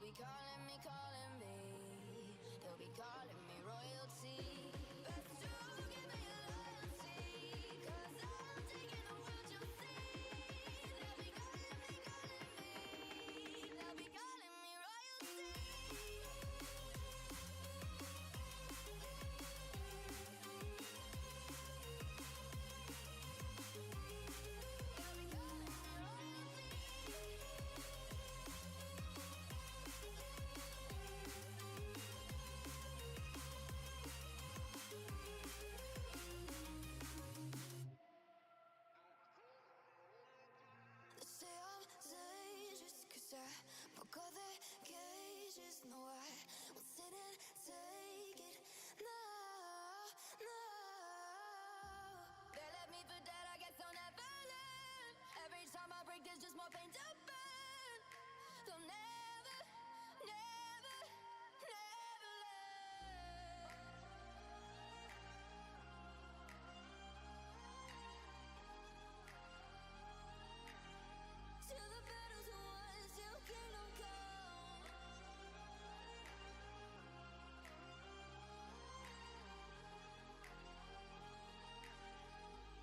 be calling me. They'll be calling me royalty. Best to give me loyalty, 'cause I'm taking the world, you'll see. They'll be calling me. They'll be calling me royalty. They say I'm dangerous 'cause I broke all their cages. No, I won't sit and take it. No, no. They left me for dead, I guess I'll never learn. Every time I break, there's just more pain to burn. They'll never, never, never learn. Till the battle's won, till kingdom come.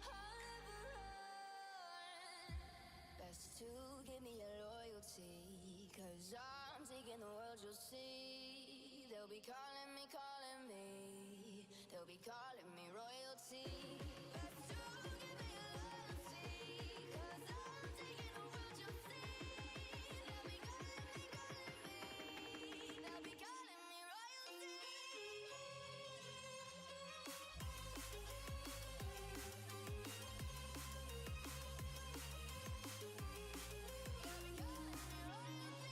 I'll never run. Best to give me your loyalty, 'cause I'm taking the world, you'll see. They'll be calling me. They'll be calling me royalty. Best to give me your loyalty, 'cause I'm taking the world, you'll see. They'll be calling me. They'll be calling me royalty. They'll be calling me royalty.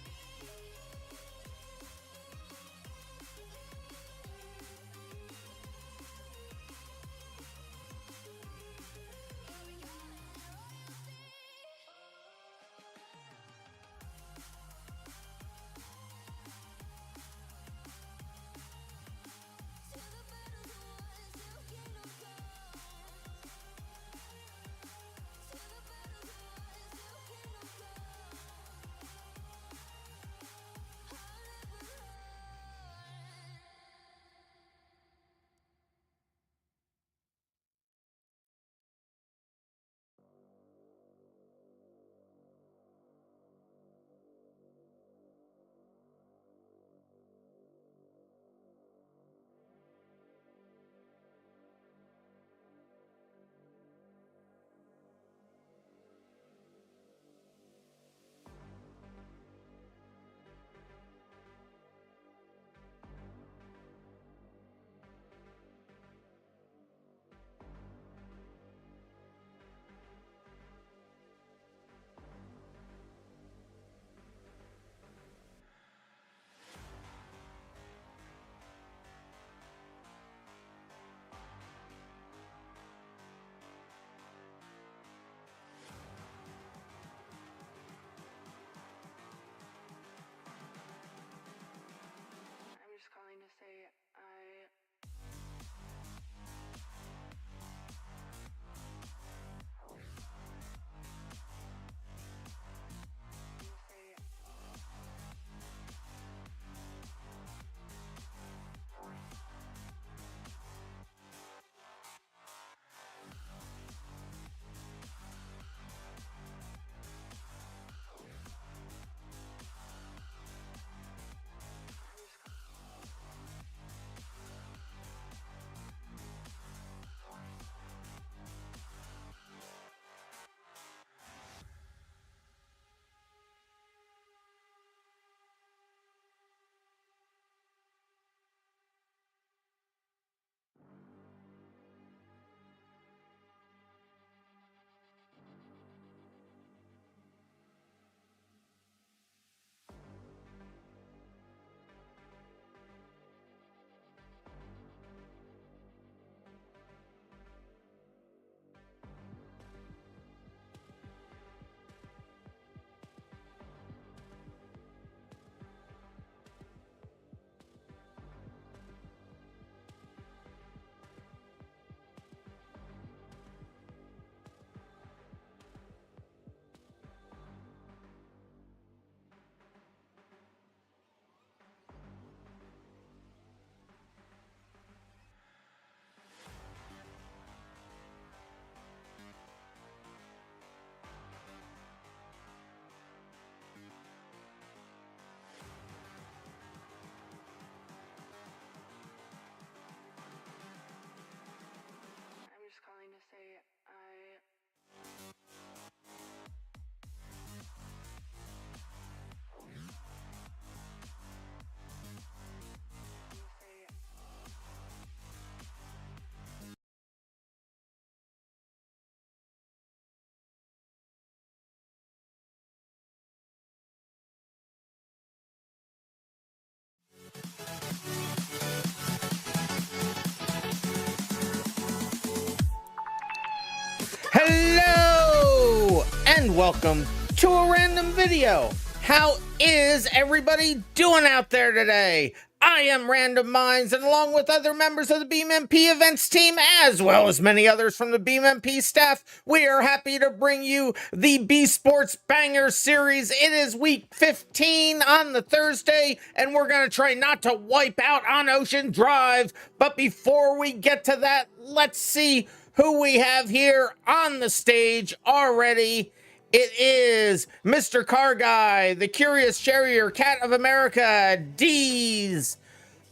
and welcome to a random video. How is everybody doing out there today? I am RandomMinds, and along with other members of the BeamMP events team, as well as many others from the BeamMP staff, we are happy to bring you the BSports Banger Series. It is week 15 on the Thursday, and we're going to try not to wipe out on Ocean Drive. But before we get to that, let's see who we have here on the stage already. It is Mr. Car Guy, the Curious Terrier Cat of America, Deez,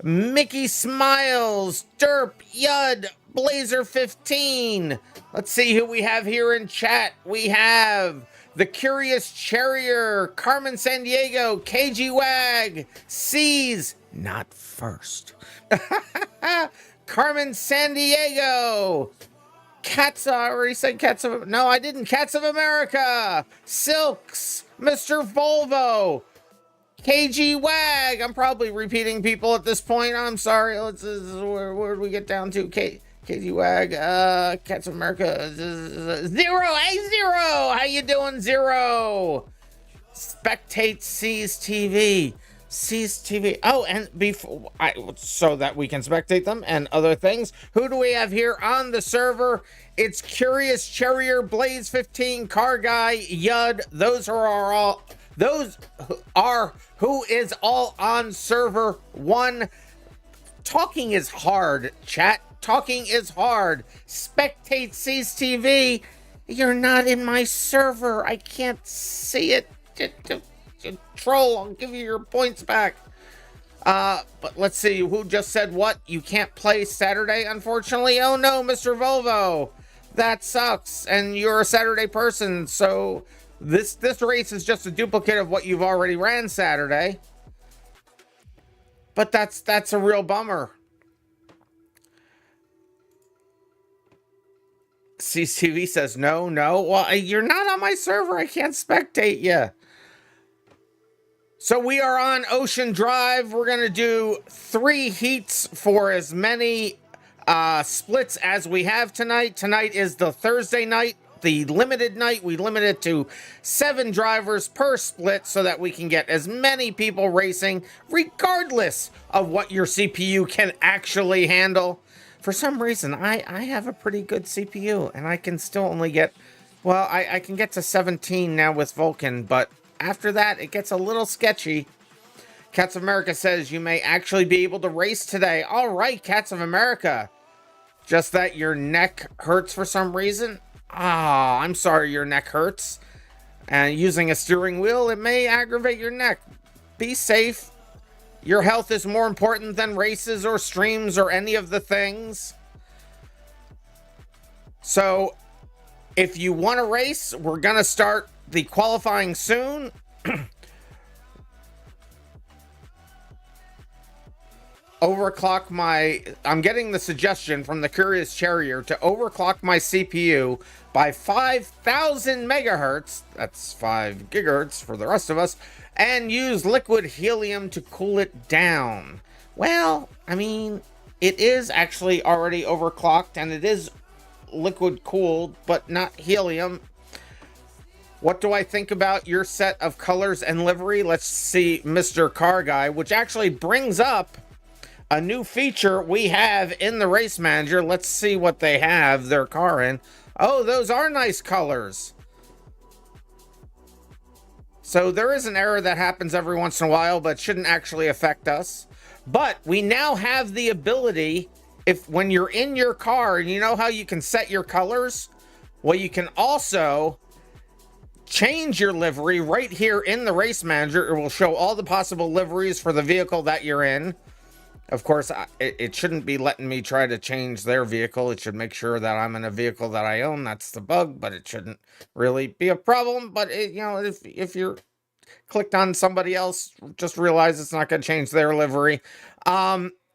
Mickey Smiles, Derp, Yud, Blazer 15. Let's see who we have here in chat. We have the Curious Terrier, Carmen Sandiego, KG Wag, C's, not first. Carmen Sandiego. Cats, I already said Cats of... No, I didn't. Cats of America. Silks. Mr. Volvo. KG Wag. I'm probably repeating people at this point. I'm sorry. Where do we get down to? KG Wag. Cats of America. Zero. Hey, Zero. How you doing, Zero? Spectate Sees TV. Sees TV. Oh, and so that we can spectate them and other things. Who do we have here on the server? It's Curious Terrier, Blaze 15, Car Guy, Yud. Those are who is all on server 1. Talking is hard, chat. Talking is hard. Spectate Sees TV. You're not in my server. I can't see it. Troll, I'll give you your points back. But let's see who just said what. You can't play Saturday, unfortunately. Oh no, Mr. Volvo, that sucks. And you're a Saturday person, so this race is just a duplicate of what you've already ran Saturday. But that's a real bummer. CCV says no. Well, you're not on my server. I can't spectate you. So we are on Ocean Drive. We're going to do 3 heats for as many splits as we have tonight. Tonight is the Thursday night, the limited night. We limit it to 7 drivers per split so that we can get as many people racing, regardless of what your CPU can actually handle. For some reason, I have a pretty good CPU, and I can still only get, well, I can get to 17 now with Vulcan, but after that, it gets a little sketchy. Cats of America says you may actually be able to race today. All right, Cats of America. Just that your neck hurts for some reason? Ah, I'm sorry your neck hurts. And using a steering wheel, it may aggravate your neck. Be safe. Your health is more important than races or streams or any of the things. So, if you want to race, we're going to start the qualifying soon. I'm getting the suggestion from the Curious Terrier to overclock my CPU by 5,000 megahertz, that's 5 gigahertz for the rest of us, and use liquid helium to cool it down. Well, I mean, it is actually already overclocked and it is liquid cooled, but not helium. What do I think about your set of colors and livery? Let's see Mr. Car Guy, which actually brings up a new feature we have in the Race Manager. Let's see what they have their car in. Oh, those are nice colors. So there is an error that happens every once in a while, but shouldn't actually affect us. But we now have the ability, when you're in your car, and you know how you can set your colors? Well, you can also change your livery right here in the Race Manager. It will show all the possible liveries for the vehicle that you're in. Of course, it shouldn't be letting me try to change their vehicle. It should make sure that I'm in a vehicle that I own. That's the bug, but it shouldn't really be a problem. But, if you're clicked on somebody else, just realize it's not going to change their livery.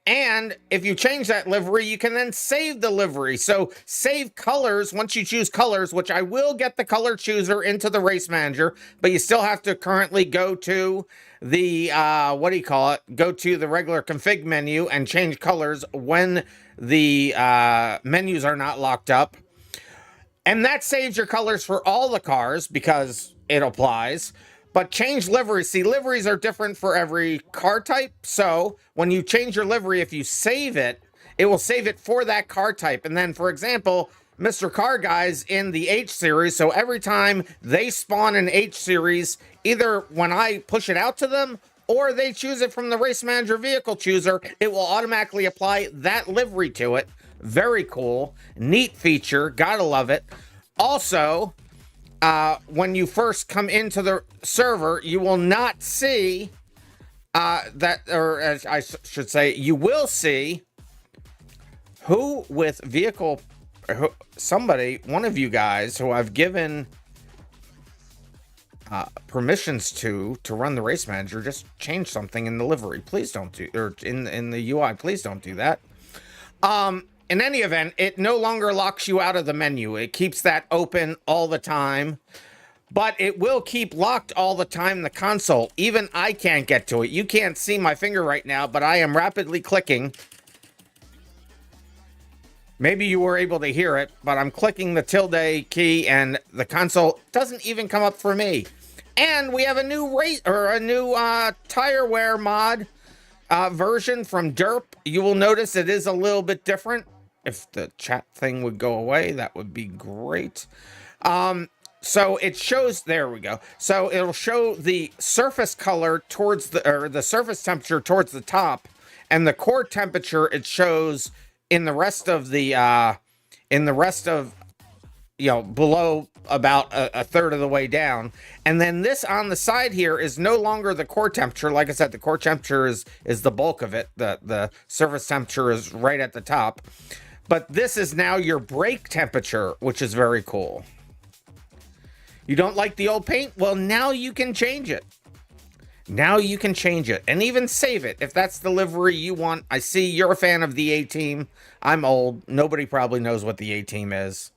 And if you change that livery, you can then save the livery. So save colors once you choose colors, which I will get the color chooser into the Race Manager, but you still have to currently go to the, go to the regular config menu and change colors when the menus are not locked up. And that saves your colors for all the cars because it applies. But change liveries. See, liveries are different for every car type. So when you change your livery, if you save it, it will save it for that car type. And then, for example, Mr. Car Guy's in the H series. So every time they spawn an H series, either when I push it out to them or they choose it from the Race Manager vehicle chooser, it will automatically apply that livery to it. Very cool. Neat feature. Gotta love it. Also, when you first come into the server, you will not see that, or as I should say, you will see who with vehicle, somebody, one of you guys who I've given permissions to run the race manager just change something in the livery. Please don't do, or in the UI, please don't do that. In any event, it no longer locks you out of the menu. It keeps that open all the time, but it will keep locked all the time in the console. Even I can't get to it. You can't see my finger right now, but I am rapidly clicking. Maybe you were able to hear it, but I'm clicking the tilde key and the console doesn't even come up for me. And we have a new tire wear mod version from Derp. You will notice it is a little bit different. If the chat thing would go away, that would be great. So it shows, there we go. So it'll show the surface color towards the surface temperature towards the top, and the core temperature it shows in the rest of the, below about a third of the way down. And then this on the side here is no longer the core temperature. Like I said, the core temperature is the bulk of it. The surface temperature is right at the top. But this is now your brake temperature, which is very cool. You don't like the old paint? Well, now you can change it. Now you can change it and even save it if that's the livery you want. I see you're a fan of the A-Team. I'm old. Nobody probably knows what the A-Team is.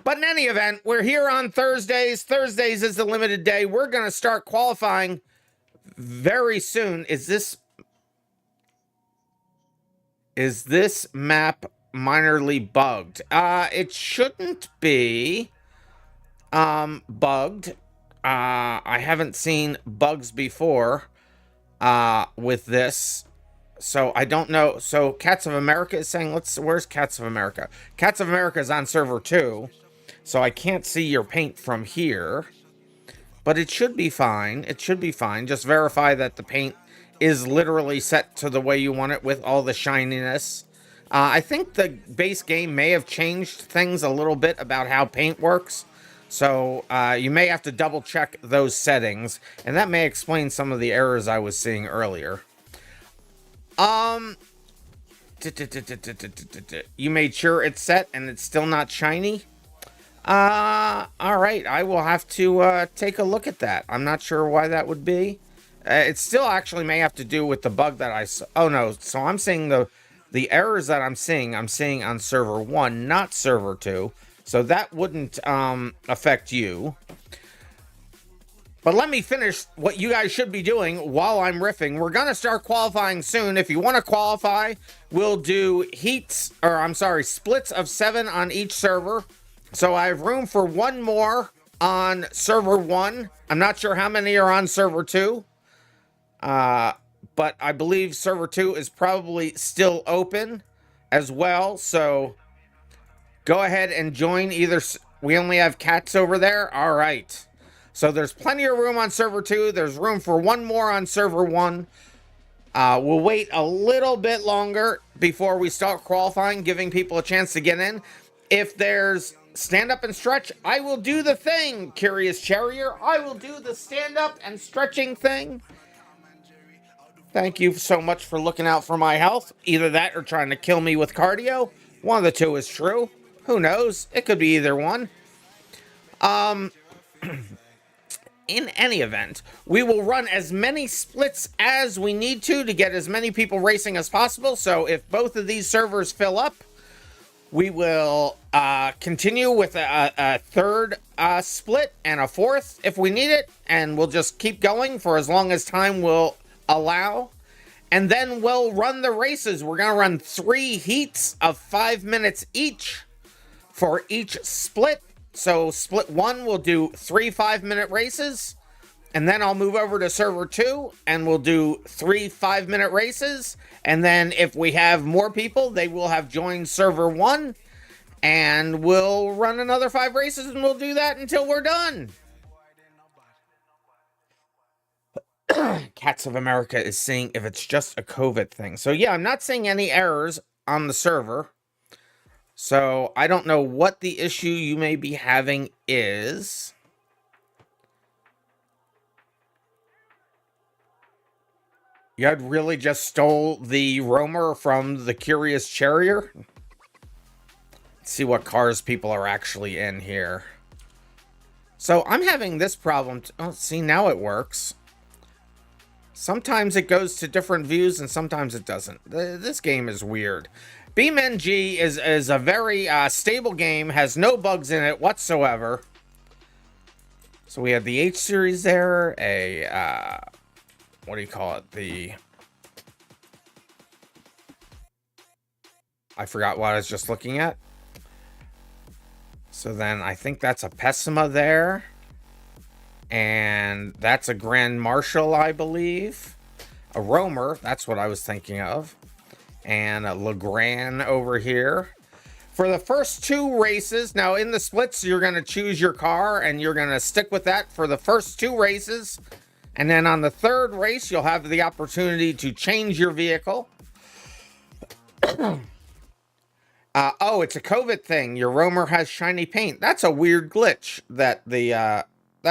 But in any event, we're here on Thursdays. Thursdays is the limited day. We're going to start qualifying very soon. Is this map minorly bugged? It shouldn't be bugged. I haven't seen bugs before with this, so I don't know. So Cats of America is saying, where's Cats of America? Cats of America is on server 2, so I can't see your paint from here, but it should be fine. It should be fine. Just verify that the paint is literally set to the way you want it with all the shininess. I think the base game may have changed things a little bit about how paint works. So you may have to double check those settings, and that may explain some of the errors I was seeing earlier. You made sure it's set and it's still not shiny? All right, I will have to take a look at that. I'm not sure why that would be. It still actually may have to do with the bug that I saw. Oh no, so I'm seeing the errors that I'm seeing on server 1, not server 2. So that wouldn't affect you. But let me finish what you guys should be doing while I'm riffing. We're going to start qualifying soon. If you want to qualify, we'll do splits of 7 on each server. So I have room for one more on server 1. I'm not sure how many are on server 2. But I believe server 2 is probably still open as well. So go ahead and join either. We only have Cats over there. All right. So there's plenty of room on server 2. There's room for one more on server 1. We'll wait a little bit longer before we start qualifying, giving people a chance to get in. If there's stand up and stretch, I will do the thing, Curious Charrier. I will do the stand up and stretching thing. Thank you so much for looking out for my health. Either that or trying to kill me with cardio. One of the two is true. Who knows? It could be either one. In any event, we will run as many splits as we need to get as many people racing as possible. So if both of these servers fill up, we will continue with a third split and a fourth if we need it. And we'll just keep going for as long as time will allow. And then we'll run the races. We're going to run 3 heats of 5 minutes each. for each split. So split 1 will do 3 5-minute races, and then I'll move over to server 2 and we'll do 3 5-minute races. And then if we have more people, they will have joined server 1, and we'll run another 5 races, and we'll do that until we're done. Cats of America is seeing if it's just a COVID thing. So yeah, I'm not seeing any errors on the server. So I don't know what the issue you may be having is. You had really just stole the roamer from the Curious Charrier? Let's see what cars people are actually in here. So I'm having this problem. Oh, see, now it works. Sometimes it goes to different views and sometimes it doesn't. This game is weird. BeamNG is a very stable game, has no bugs in it whatsoever. So we have the H series there, what do you call it? I forgot what I was just looking at. So then I think that's a Pessima there. And that's a Grand Marshal, I believe. A Roamer, that's what I was thinking of. And a Legrand over here. For the first 2 races, now in the splits, you're going to choose your car and you're going to stick with that for the first 2 races. And then on the 3rd race, you'll have the opportunity to change your vehicle. Oh, it's a COVID thing. Your Roamer has shiny paint. That's a weird glitch. That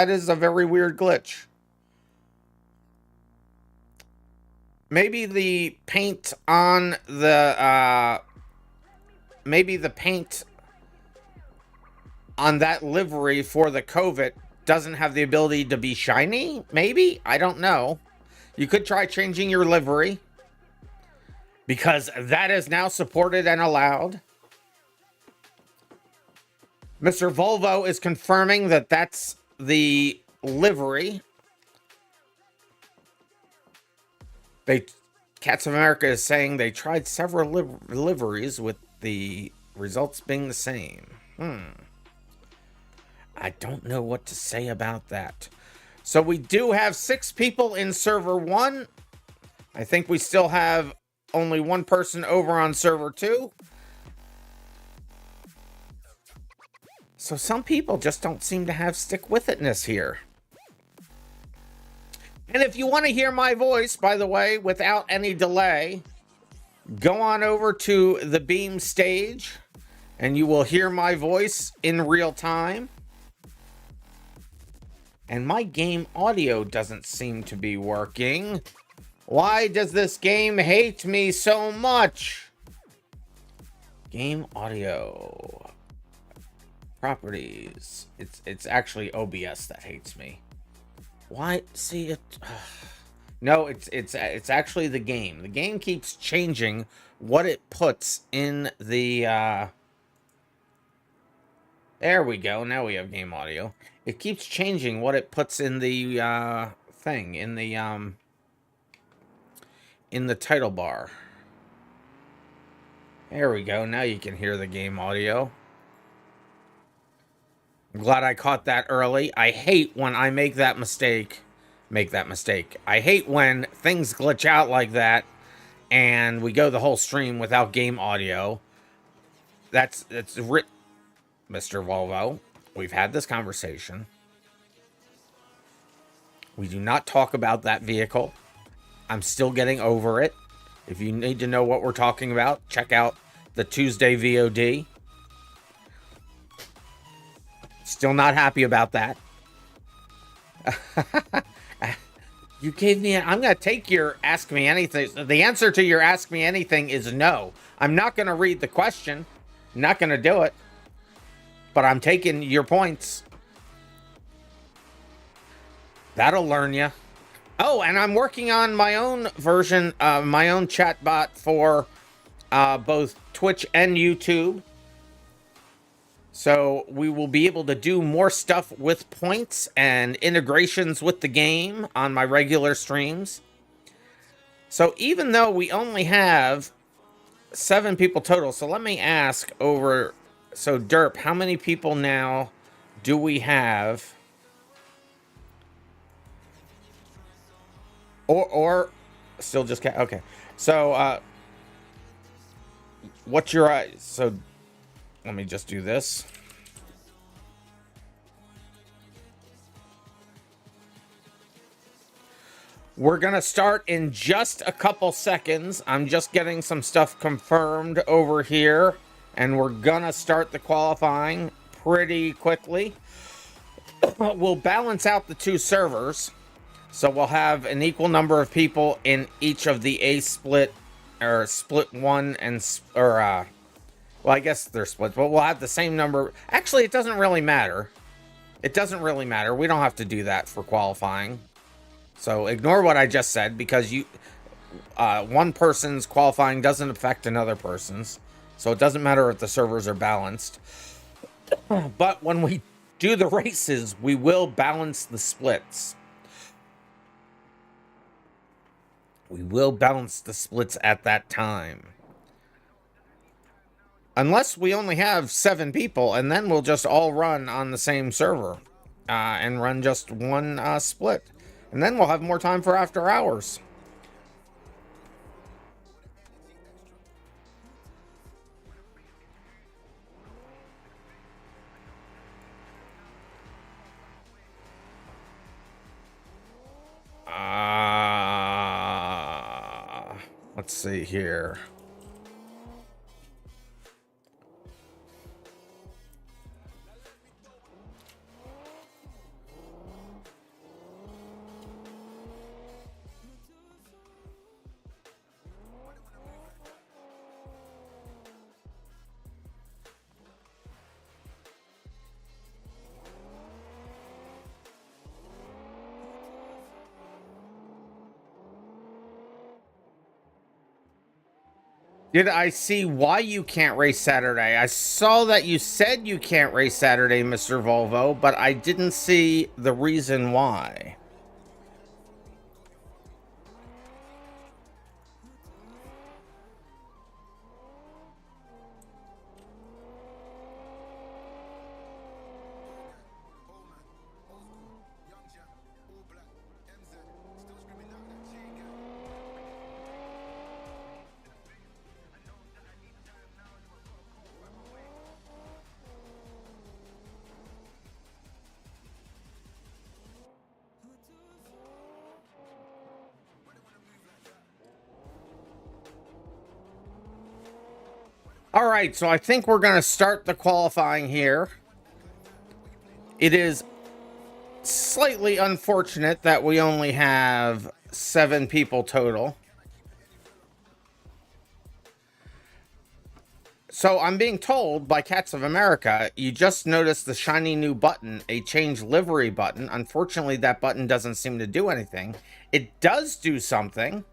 is a very weird glitch. Maybe the paint on the maybe the paint on that livery for the COVID doesn't have the ability to be shiny. Maybe, I don't know. You could try changing your livery, because that is now supported and allowed. Mr. Volvo is confirming that that's the livery. Cats of America is saying they tried several liveries with the results being the same. I don't know what to say about that. So we do have 6 people in server 1. I think we still have only 1 person over on server 2. So some people just don't seem to have stick-with-itness here. And if you want to hear my voice, by the way, without any delay, go on over to the Beam stage, and you will hear my voice in real time. And my game audio doesn't seem to be working. Why does this game hate me so much? Game audio. Properties. It's actually OBS that hates me. Why? See it? No, it's actually the game. The game keeps changing what it puts in the. There we go. Now we have game audio. It keeps changing what it puts in the thing in the title bar. There we go. Now you can hear the game audio. I'm glad I caught that early. I hate when I make that mistake. I hate when things glitch out like that and we go the whole stream without game audio. That's Mr. Volvo. We've had this conversation. We do not talk about that vehicle. I'm still getting over it. If you need to know what we're talking about, check out the Tuesday VOD. Still not happy about that. You gave me I'm going to take your Ask Me Anything. The answer to your Ask Me Anything is no. I'm not going to read the question. I'm not going to do it. But I'm taking your points. That'll learn you. Oh, and I'm working on my own version, my own chatbot for both Twitch and YouTube. So we will be able to do more stuff with points and integrations with the game on my regular streams. So even though we only have 7 people total, so let me ask over So, Derp, how many people now do we have? Or still just okay. So, what's your so? Let me just do this. We're going to start in just a couple seconds. I'm just getting some stuff confirmed over here, and we're going to start the qualifying pretty quickly. We'll balance out the two servers, so we'll have an equal number of people in each of the A split, or split one, and, well, I guess they're split, but we'll have the same number. Actually, it doesn't really matter. It doesn't really matter. We don't have to do that for qualifying. So ignore what I just said, because one person's qualifying doesn't affect another person's. So it doesn't matter if the servers are balanced. But when we do the races, we will balance the splits. We will balance the splits at that time. Unless we only have 7 people, and then we'll just all run on the same server. And run just one split. And then we'll have more time for after hours. Let's see here. Did I see why you can't race Saturday? I saw that you said you can't race Saturday, Mr. Volvo, but I didn't see the reason why. All right, so I think we're going to start the qualifying here. It is slightly unfortunate that we only have 7 people total. So I'm being told by Cats of America, you just noticed the shiny new button, a change livery button. Unfortunately, that button doesn't seem to do anything. It does do something.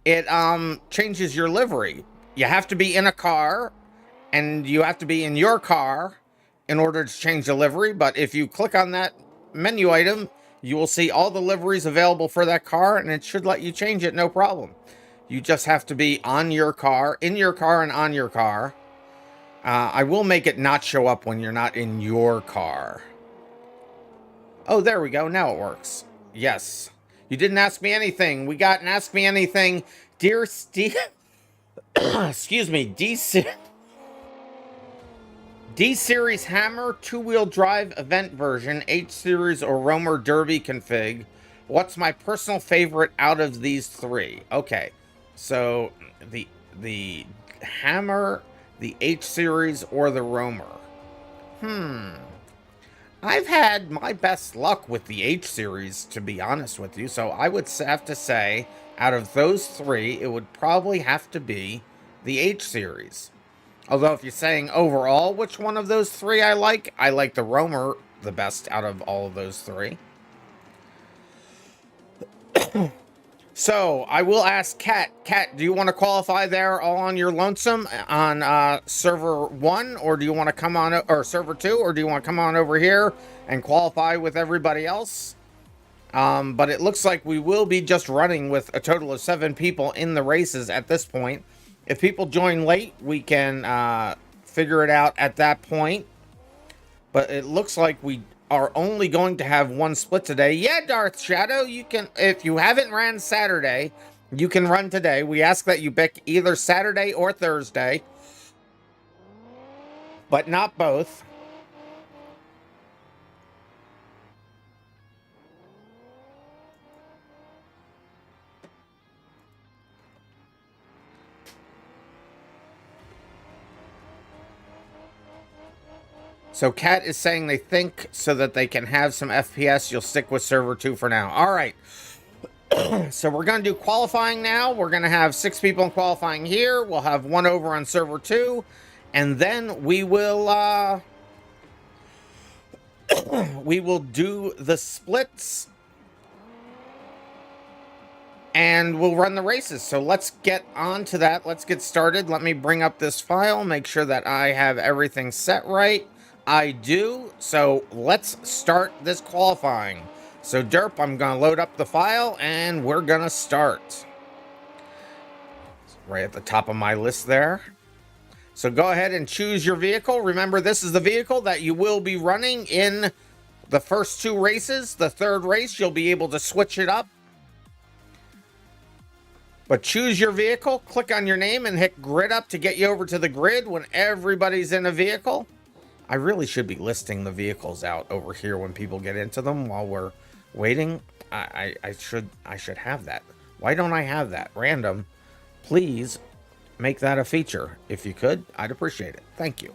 It changes your livery. You have to be in a car, and you have to be in your car in order to change the livery. But if you click on that menu item, you will see all the liveries available for that car, and it should let you change it, no problem. You just have to be on your car, in your car, and on your car. I will make it not show up when you're not in your car. Oh, there we go. Now it works. Yes. You didn't ask me anything. We got an Ask Me Anything. Dear Steve... excuse me, D-Series Hammer 2-wheel drive event version, H-Series or Roamer Derby config. What's my personal favorite out of these 3? Okay, so the Hammer, the H-Series, or the Roamer? I've had my best luck with the H-Series, to be honest with you, so I would have to say, out of those 3, it would probably have to be the H-Series. Although, if you're saying overall which one of those 3 I like the Roamer the best out of all of those 3. So, I will ask Kat. Kat, do you want to qualify there all on your lonesome on server 1? Or do you want to come on, or server 2? Or do you want to come on over here and qualify with everybody else? But it looks like we will be just running with a total of 7 people in the races at this point. If people join late, we can figure it out at that point. But it looks like we are only going to have one split today. Yeah, Darth Shadow, you can, if you haven't ran Saturday, you can run today. We ask that you pick either Saturday or Thursday, but not both. So Kat is saying they think so that they can have some FPS, you'll stick with server 2 for now. All right. So we're going to do qualifying now. We're going to have 6 people in qualifying here. We'll have 1 over on server 2. And then we will do the splits. And we'll run the races. So let's get on to that. Let's get started. Let me bring up this file, make sure that I have everything set right. I do. So let's start this qualifying. So Derp, I'm going to load up the file and we're going to start. Right at the top of my list there. So go ahead and choose your vehicle. Remember, this is the vehicle that you will be running in the first 2 races. The 3rd race, you'll be able to switch it up. But choose your vehicle, click on your name, and hit grid up to get you over to the grid when everybody's in a vehicle. I really should be listing the vehicles out over here when people get into them while we're waiting. I should have that. Why don't I have that? Random, please make that a feature. If you could, I'd appreciate it. Thank you.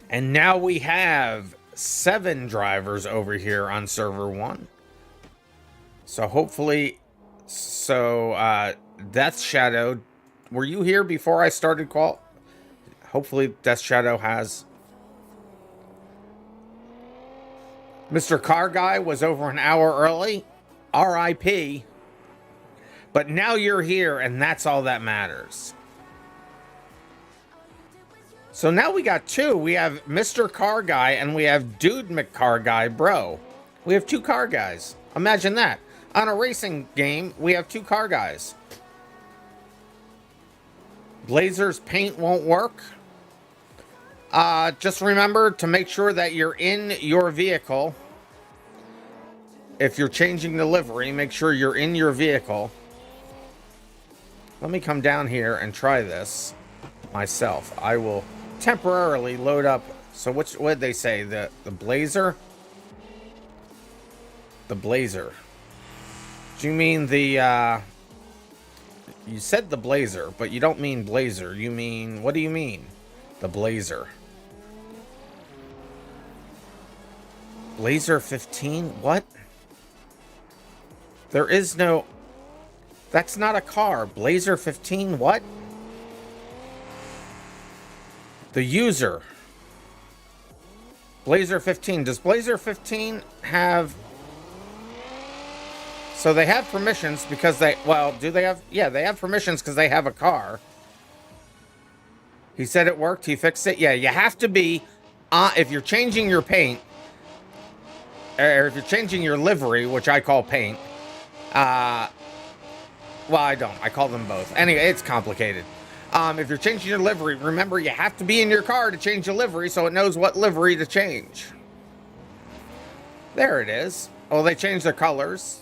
And now we have 7 drivers over here on server 1. So hopefully... Death Shadow, were you here before I started qual? Hopefully Death Shadow has. Mr. Car Guy was over an hour early. RIP. But now you're here, and that's all that matters. So now we got 2. We have Mr. Car Guy, and we have Dude McCar Guy, bro. We have 2 car guys. Imagine that. On a racing game, we have 2 car guys. Blazer's paint won't work. Just remember to make sure that you're in your vehicle. If you're changing the livery, make sure you're in your vehicle. Let me come down here and try this myself. I will temporarily load up. So what did they say? The Blazer? The Blazer. Do you mean the, you said the Blazer, but you don't mean Blazer. You mean, what do you mean? The Blazer. Blazer 15? What? There is no, that's not a car. Blazer 15, what? The user. Blazer 15. Does Blazer 15 have... So they have permissions because they... Well, do they have... Yeah, they have permissions because they have a car. He said it worked. He fixed it. Yeah, you have to be... if you're changing your paint... Or if you're changing your livery, which I call paint... well, I don't. I call them both. Anyway, it's complicated. If you're changing your livery, remember you have to be in your car to change the livery so it knows what livery to change. There it is. Oh, they changed their colors.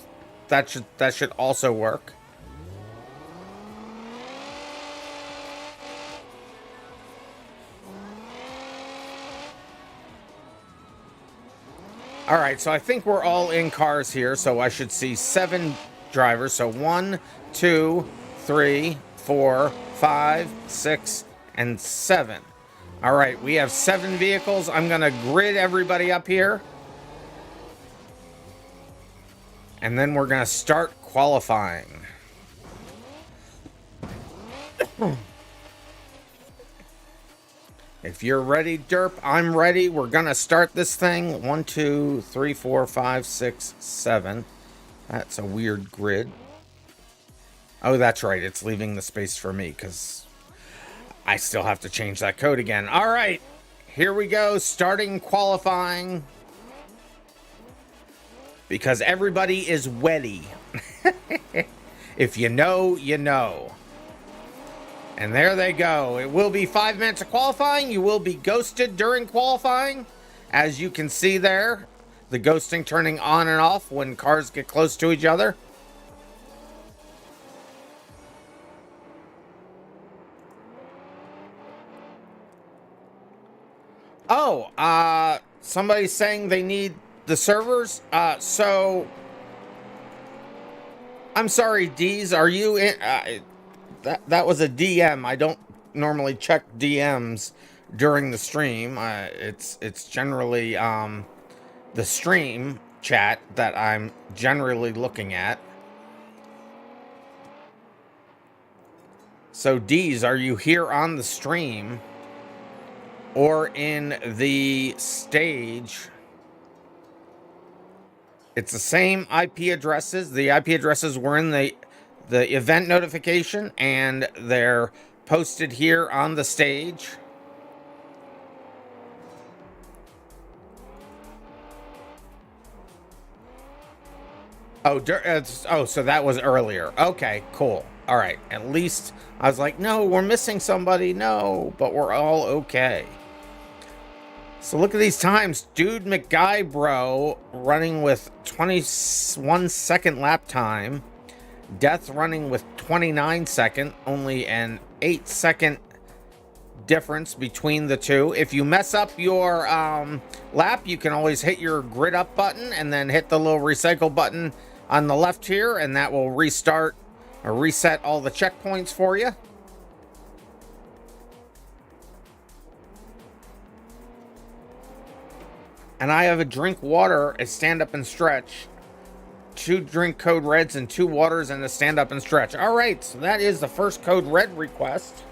That should also work. All right, so I think we're all in cars here, so I should see 7 drivers. So 1, 2, 3, 4, 5, 6, and 7. All right, we have 7 vehicles. I'm gonna grid everybody up here. And then we're going to start qualifying. If you're ready, Derp, I'm ready. We're going to start this thing. 1, 2, 3, 4, 5, 6, 7. That's a weird grid. Oh, that's right. It's leaving the space for me because I still have to change that code again. All right. Here we go. Starting qualifying. Because everybody is wetty. If you know, you know. And there they go. It will be 5 minutes of qualifying. You will be ghosted during qualifying. As you can see there, the ghosting turning on and off when cars get close to each other. Oh, somebody's saying they need the servers. So I'm sorry, D's. Are you in? That was a DM. I don't normally check DMs during the stream. It's generally the stream chat that I'm generally looking at. So D's, are you here on the stream or in the stage? It's the same IP addresses. The IP addresses were in the event notification, and they're posted here on the stage. Oh, so that was earlier. Okay, cool. All right. At least I was like, no, we're missing somebody. No, but we're all okay. So look at these times. Dude McGuy running with 21-second lap time. Death running with 29 second, only an 8-second difference between the two. If you mess up your lap, you can always hit your grid up button and then hit the little recycle button on the left here, and that will restart or reset all the checkpoints for you. And I have a drink water, a stand up and stretch, 2 drink code reds and 2 waters and a stand up and stretch. All right, so that is the first code red request.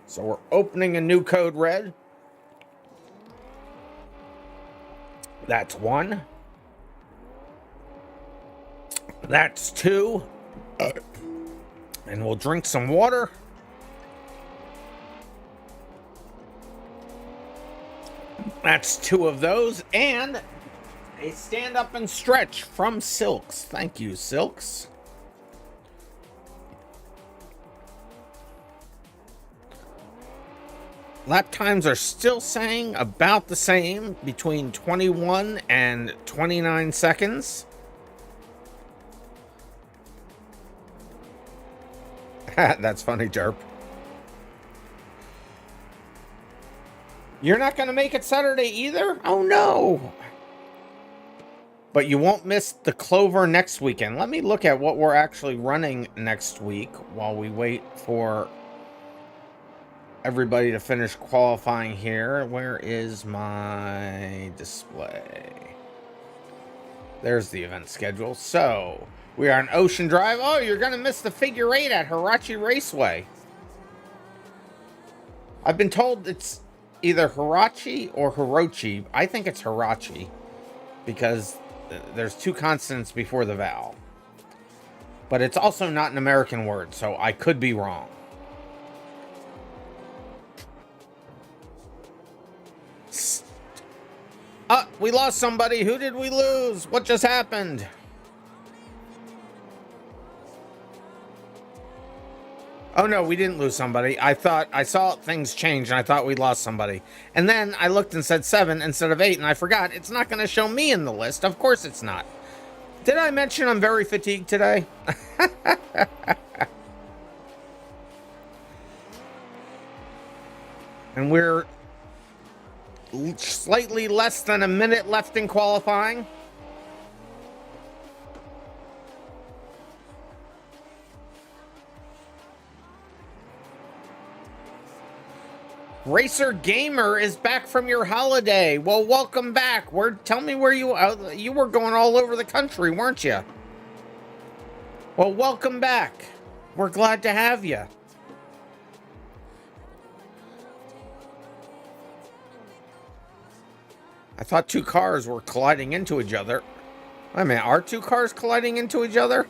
So we're opening a new code red. That's 1. That's 2. And we'll drink some water. That's 2 of those. And a stand up and stretch from Silks. Thank you, Silks. Lap times are still saying about the same, between 21 and 29 seconds. That's funny, Derp. You're not going to make it Saturday either? Oh, no. But you won't miss the Clover next weekend. Let me look at what we're actually running next week while we wait for everybody to finish qualifying here. Where is my display? There's the event schedule. So we are on Ocean Drive. Oh, you're going to miss the figure 8 at Hirachi Raceway. I've been told it's either Hirachi or Hirochi. I think it's Hirachi because there's 2 consonants before the vowel. But it's also not an American word, so I could be wrong. We lost somebody. Who did we lose? What just happened? Oh no, we didn't lose somebody. I saw things change and I thought we lost somebody. And then I looked and said 7 instead of 8 and I forgot. It's not going to show me in the list. Of course it's not. Did I mention I'm very fatigued today? And we're slightly less than a minute left in qualifying. Racer Gamer is back from your holiday. Well, welcome back. Tell me where you were going all over the country, weren't you? Well, welcome back. We're glad to have you. I thought 2 cars were colliding into each other. Wait a minute, are 2 cars colliding into each other?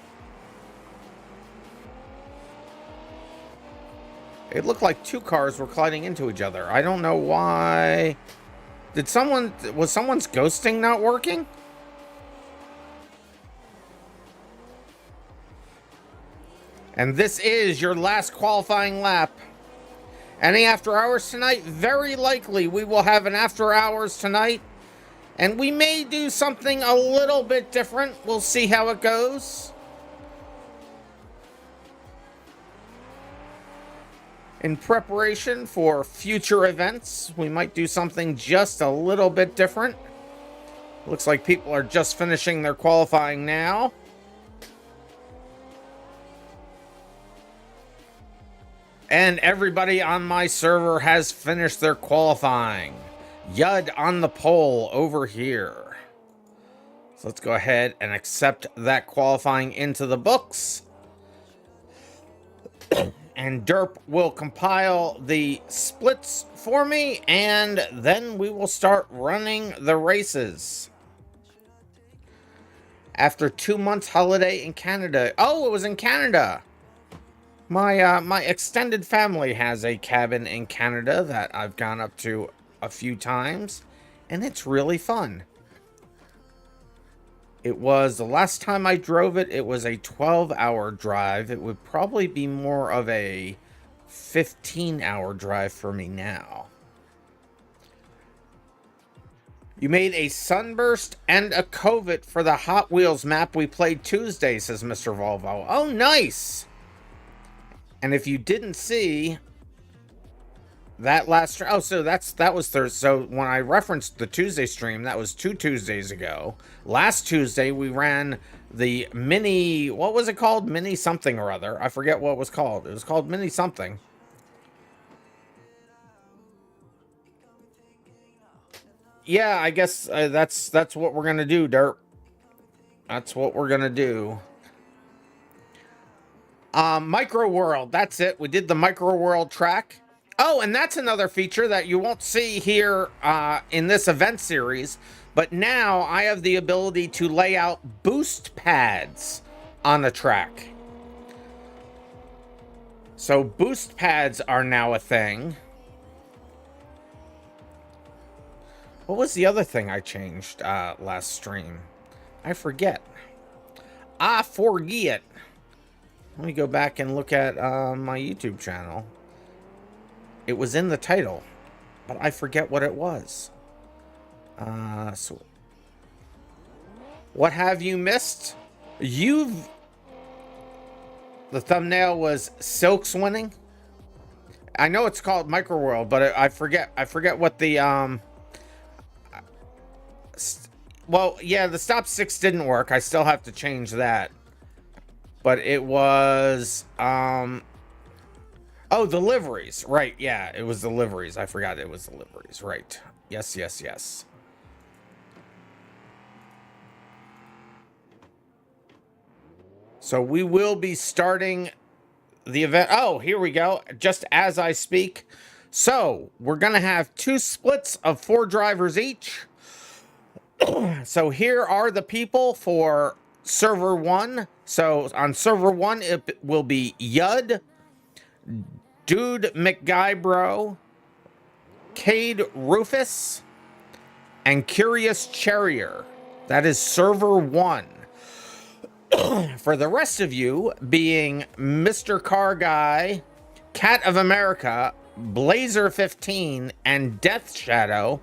It looked like 2 cars were colliding into each other. I don't know why. Was someone's ghosting not working? And this is your last qualifying lap. Any after hours tonight? Very likely we will have an after hours tonight. And we may do something a little bit different. We'll see how it goes. In preparation for future events, we might do something just a little bit different. Looks like people are just finishing their qualifying now. And everybody on my server has finished their qualifying. Yud on the pole over here. So let's go ahead and accept that qualifying into the books. And Derp will compile the splits for me, and then we will start running the races. After 2 months holiday in Canada. Oh, it was in Canada. My extended family has a cabin in Canada that I've gone up to a few times, and it's really fun. It was, the last time I drove it, it was a 12-hour drive. It would probably be more of a 15-hour drive for me now. You made a sunburst and a covert for the Hot Wheels map we played Tuesday, says Mr. Volvo. Oh, nice! And if you didn't see that last, oh, so that was Thursday. So when I referenced the Tuesday stream, that was 2 Tuesdays ago. Last Tuesday we ran the mini, what was it called? Mini something or other. I forget what it was called. It was called mini something. Yeah, I guess that's what we're gonna do, Derp. That's what we're gonna do. Micro World, that's it. We did the Micro World track. Oh, and that's another feature that you won't see here in this event series. But now I have the ability to lay out boost pads on the track. So boost pads are now a thing. What was the other thing I changed last stream? I forget. I forget. Let me go back and look at my YouTube channel. It was in the title, but I forget what it was. So what have you missed? The thumbnail was Silk's winning. I know it's called Micro World, but I forget what the well, yeah, the stop 6 didn't work. I still have to change that. But it was oh, the liveries, right? Yeah, it was the liveries. I forgot it was the liveries, right? Yes, yes, yes. So we will be starting the event. Oh, here we go. Just as I speak. So we're gonna have 2 splits of 4 drivers each. So here are the people for server 1. So on server 1, it will be Yud, Dude McGuybro, Cade Rufus, and Curious Charrier. That is server 1. For the rest of you, being Mr. Car Guy, Cat of America, Blazer 15, and Death Shadow,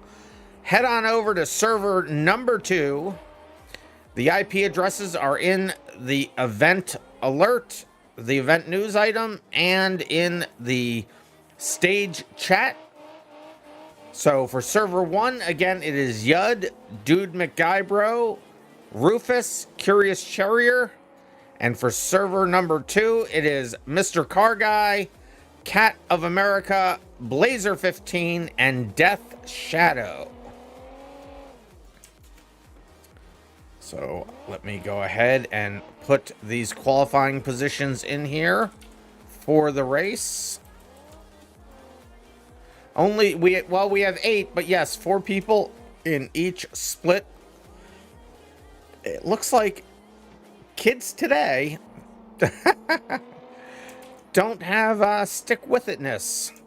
head on over to server number 2. The IP addresses are in the event alert, the event news item, and in the stage chat. So for server 1, again, it is Yud, Dude McGuybro, Rufus, Curious Charrier. And for server number 2, it is Mr. Car Guy, Cat of America, Blazer 15, and Death Shadow. So let me go ahead and put these qualifying positions in here for the race. We have 8, but yes, 4 people in each split. It looks like kids today don't have stick-with-itness.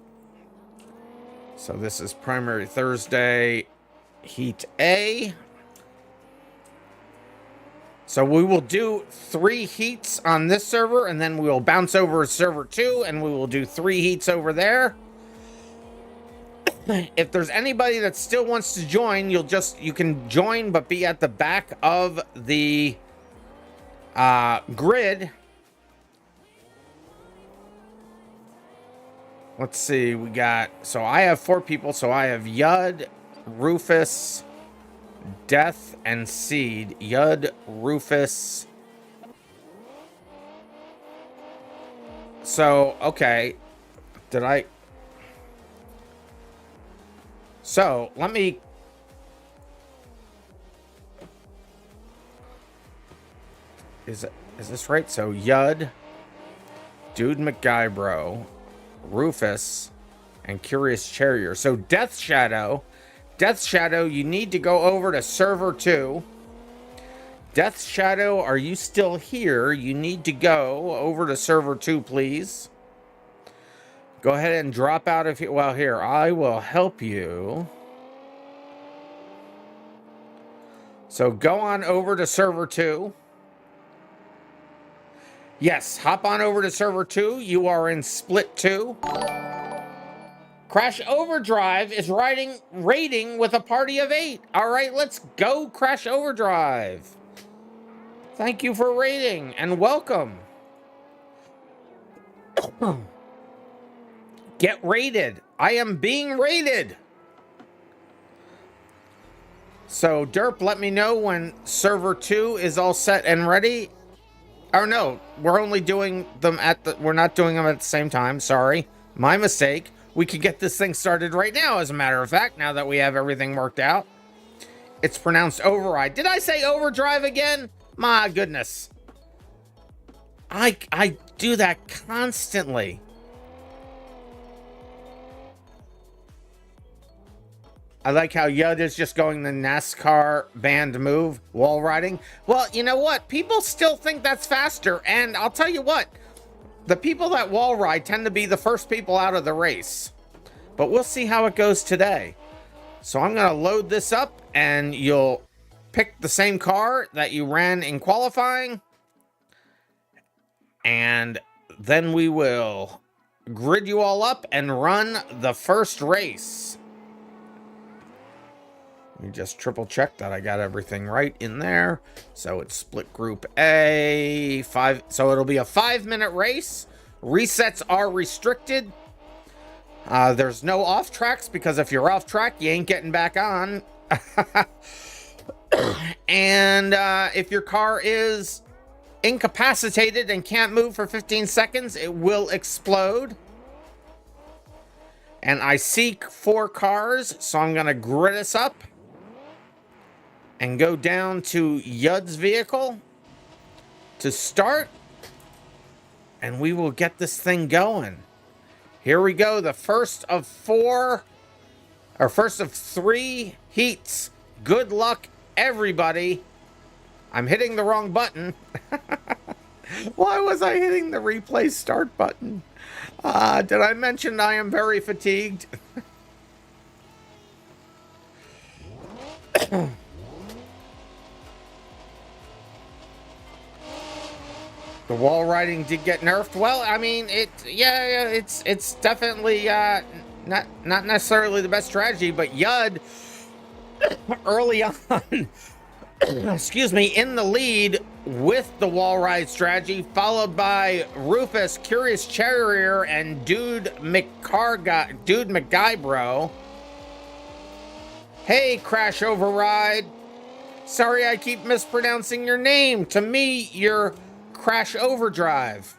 So this is Primary Thursday, Heat A. So we will do 3 heats on this server, and then we will bounce over to server 2, and we will do 3 heats over there. If there's anybody that still wants to join, you can join, but be at the back of the grid. Let's see, so I have 4 people, so I have Yud, Rufus, Death, and Seed. Yud, Rufus. So, okay. So, let me... Is this right? So, Yud, Dude McGuybro, Rufus, and Curious Charrier. So, Death Shadow, you need to go over to server 2. Death Shadow, are you still here? You need to go over to server 2, please. Go ahead and drop out of here. Well, here, I will help you. So go on over to server 2. Yes, hop on over to server 2. You are in split 2. Crash Overdrive is raiding with a party of 8. All right, let's go, Crash Overdrive. Thank you for raiding and welcome. Get raided. I am being raided. So, Derp, let me know when server 2 is all set and ready. Oh, no, we're only doing them we're not doing them at the same time. Sorry. My mistake. We could get this thing started right now, as a matter of fact, now that we have everything worked out. It's pronounced override. Did I say overdrive again? My goodness. I do that constantly. I like how Yud is just going the NASCAR banned move, wall riding. Well, you know what? People still think that's faster, and I'll tell you what. The people that wall ride tend to be the first people out of the race. But we'll see how it goes today. So I'm going to load this up, and you'll pick the same car that you ran in qualifying. And then we will grid you all up and run the first race. Let me just triple check that I got everything right in there. So it's split group A, 5. So it'll be a 5-minute race. Resets are restricted. There's no off tracks, because if you're off track, you ain't getting back on. And if your car is incapacitated and can't move for 15 seconds, it will explode. And I see 4 cars, so I'm going to grid us up and go down to Yud's vehicle to start, and we will get this thing going. Here we go, the first of 3 heats. Good luck, everybody. I'm hitting the wrong button. Why was I hitting the replay start button? Did I mention I am very fatigued? The wall riding did get nerfed. Well, I mean, it's definitely not necessarily the best strategy, but Yud early on, excuse me, in the lead with the wall ride strategy, followed by Rufus, Curious Charrier, and Dude McGuybro. Hey, Crash Override. Sorry I keep mispronouncing your name. To me, you're Crash Overdrive.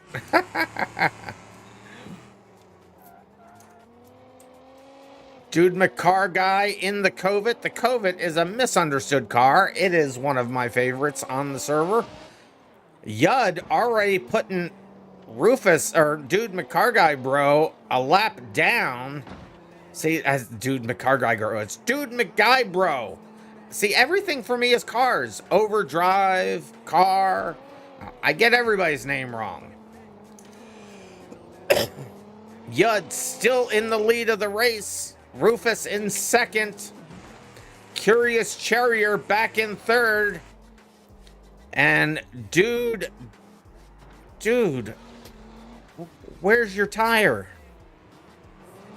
Dude McCar guy in the Covet. The Covet is a misunderstood car. It is one of my favorites on the server. Yud already putting Rufus, or Dude McCar guy bro, a lap down. See, as Dude McCar guy girl, it's Dude McGuy bro. See, everything for me is cars. Overdrive, car. I get everybody's name wrong. Yud still in the lead of the race. Rufus in second. Curious Charrier back in third. And dude, where's your tire?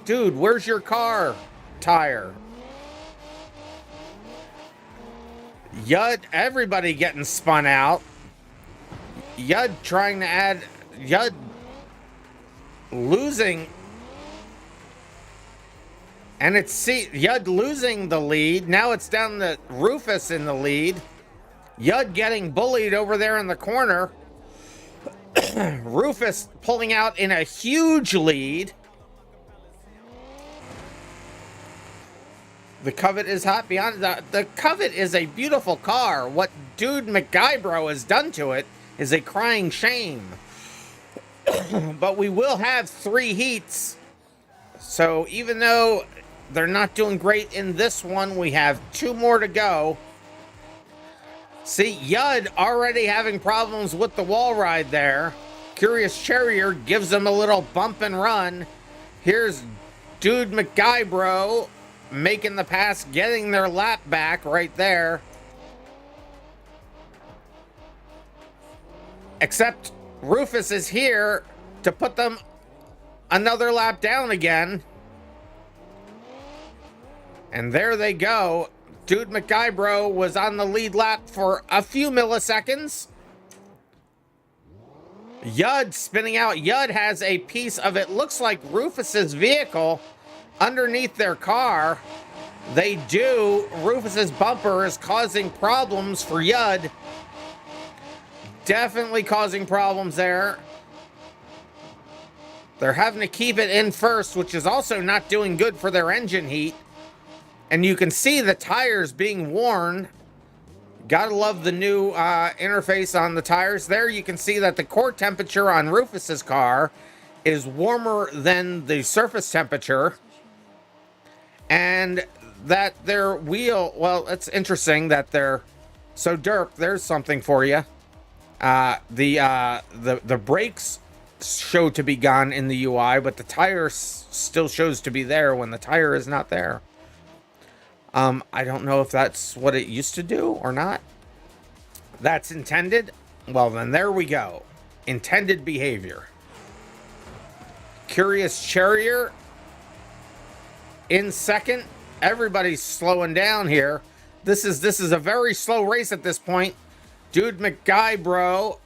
Dude, where's your car tire? Yud, everybody getting spun out. Yud trying to add, Yud losing. And it's Yud losing the lead. Now it's down to Rufus in the lead. Yud getting bullied over there in the corner. Rufus pulling out in a huge lead. The Covet is hot beyond the Covet is a beautiful car. What Dude McGuybro has done to it is a crying shame. But we will have 3 heats. So even though they're not doing great in this one, we have 2 more to go. See, Yud already having problems with the wall ride there. Curious Charrier gives him a little bump and run. Here's Dude McGuybro making the pass, getting their lap back right there. Except Rufus is here to put them another lap down again. And there they go. Dude McGuybro was on the lead lap for a few milliseconds. Yud spinning out. Yud has a piece of it. Looks like Rufus's vehicle underneath their car. They do. Rufus's bumper is causing problems for Yud. Definitely causing problems there. They're having to keep it in first, which is also not doing good for their engine heat. And you can see the tires being worn. Gotta love the new interface on the tires. There you can see that the core temperature on Rufus's car is warmer than the surface temperature. And that their wheel, well, it's interesting that they're so derp. There's something for you. The brakes show to be gone in the UI, but the tire still shows to be there when the tire is not there. I don't know if that's what it used to do or not. That's intended. Well, then there we go. Intended behavior. Curious Charrier in second. Everybody's slowing down here. This is a very slow race at this point. Dude McGuybro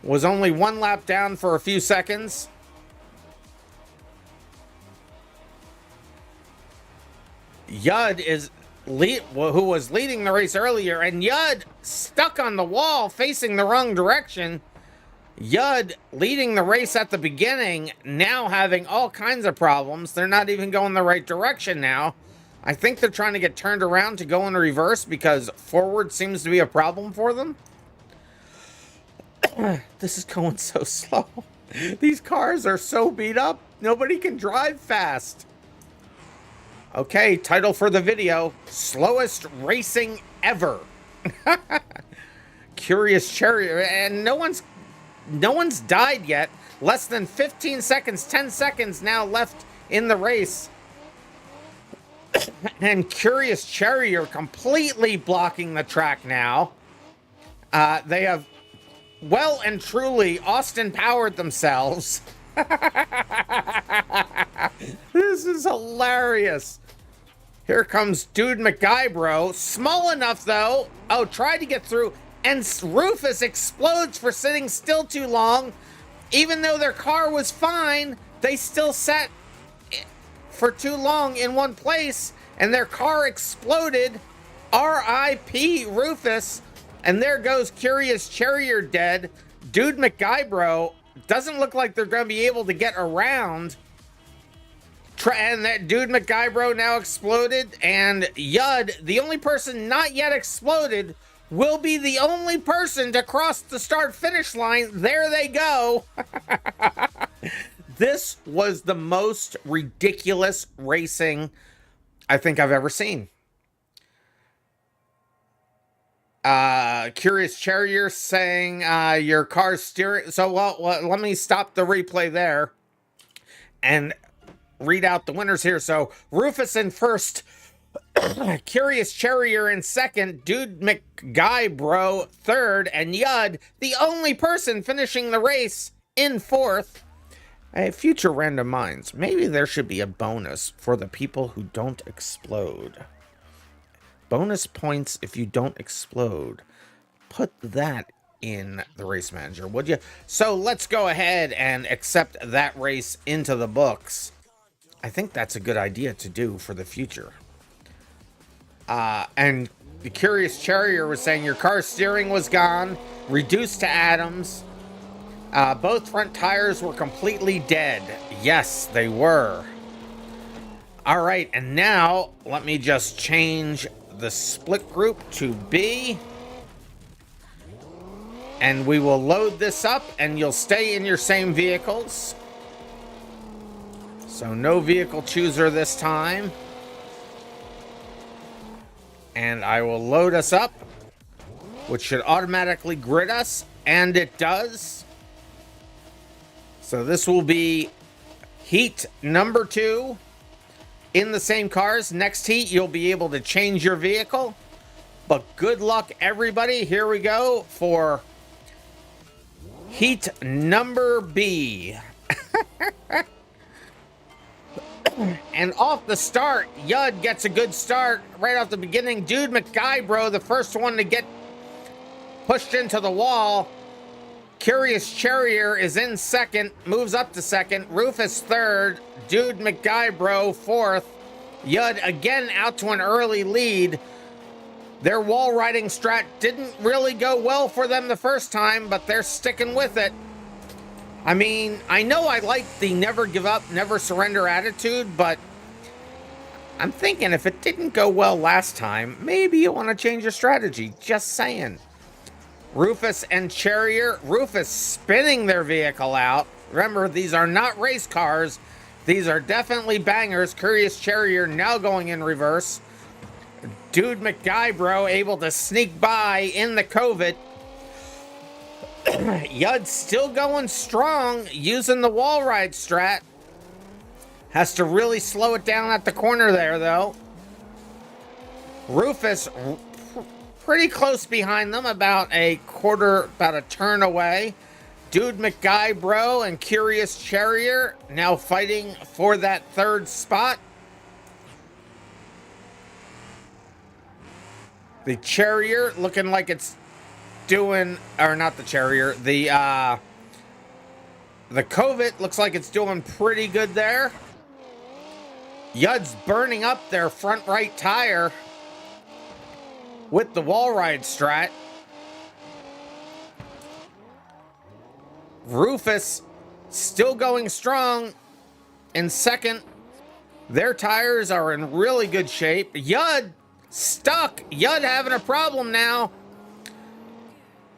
was only 1 lap down for a few seconds. Yud is who was leading the race earlier, and Yud stuck on the wall facing the wrong direction. Yud leading the race at the beginning, now having all kinds of problems. They're not even going the right direction now. I think they're trying to get turned around to go in reverse because forward seems to be a problem for them. This is going so slow. These cars are so beat up. Nobody can drive fast. Okay, title for the video, slowest racing ever. Curious Charrier, and no one's died yet. Less than 15 seconds, 10 seconds now left in the race. And Curious Charrier completely blocking the track now. They have well and truly Austin powered themselves. This is hilarious. Here comes Dude McGuybro. Small enough, though. Oh, tried to get through. And Rufus explodes for sitting still too long. Even though their car was fine, they still sat for too long in one place. And their car exploded. R.I.P. Rufus. And there goes Curious Charrier dead. Dude McGuybro doesn't look like they're going to be able to get around. And that Dude McGuybro now exploded. And Yud, the only person not yet exploded, will be the only person to cross the start-finish line. There they go. This was the most ridiculous racing I think I've ever seen. Curious Charrier saying your car's steering. So, well, let me stop the replay there and read out the winners here. So Rufus in first Curious Charrier in second, Dude McGuybro third, and Yud, the only person finishing the race, in fourth. Hey, future Random Minds, maybe there should be a bonus for the people who don't explode. Bonus points if you don't explode. Put that in the race manager, would you? So let's go ahead and accept that race into the books. I think that's a good idea to do for the future. And the Curious Charrier was saying your car steering was gone, reduced to atoms. Both front tires were completely dead. Yes, they were. All right, and now let me just change the split group to B. And we will load this up, and you'll stay in your same vehicles. So no vehicle chooser this time. And I will load us up, which should automatically grid us, and it does. So this will be heat number 2 in the same cars. Next heat, you'll be able to change your vehicle. But good luck, everybody. Here we go for heat number B. And off the start, Yud gets a good start right off the beginning. Dude McGuybro, the first one to get pushed into the wall. Curious Charrier is in second, moves up to second. Rufus third. Dude McGuybro fourth. Yud again out to an early lead. Their wall riding strat didn't really go well for them the first time, but they're sticking with it. I mean, I know I like the never give up, never surrender attitude, but I'm thinking if it didn't go well last time, maybe you want to change your strategy. Just saying. Rufus and Charrier. Rufus spinning their vehicle out. Remember, these are not race cars. These are definitely bangers. Curious Charrier now going in reverse. Dude McGuybro able to sneak by in the COVID. Yud still going strong, using the wall ride strat. Has to really slow it down at the corner there, though. Rufus pretty close behind them, about a turn away. Dude McGuybro and Curious Charrier now fighting for that third spot. The Charrier looking like it's doing, or not the Charrier, the COVID looks like it's doing pretty good there. Yud's burning up their front right tire with the wall ride strat. Rufus still going strong in second. Their tires are in really good shape. Yud stuck. Yud having a problem now.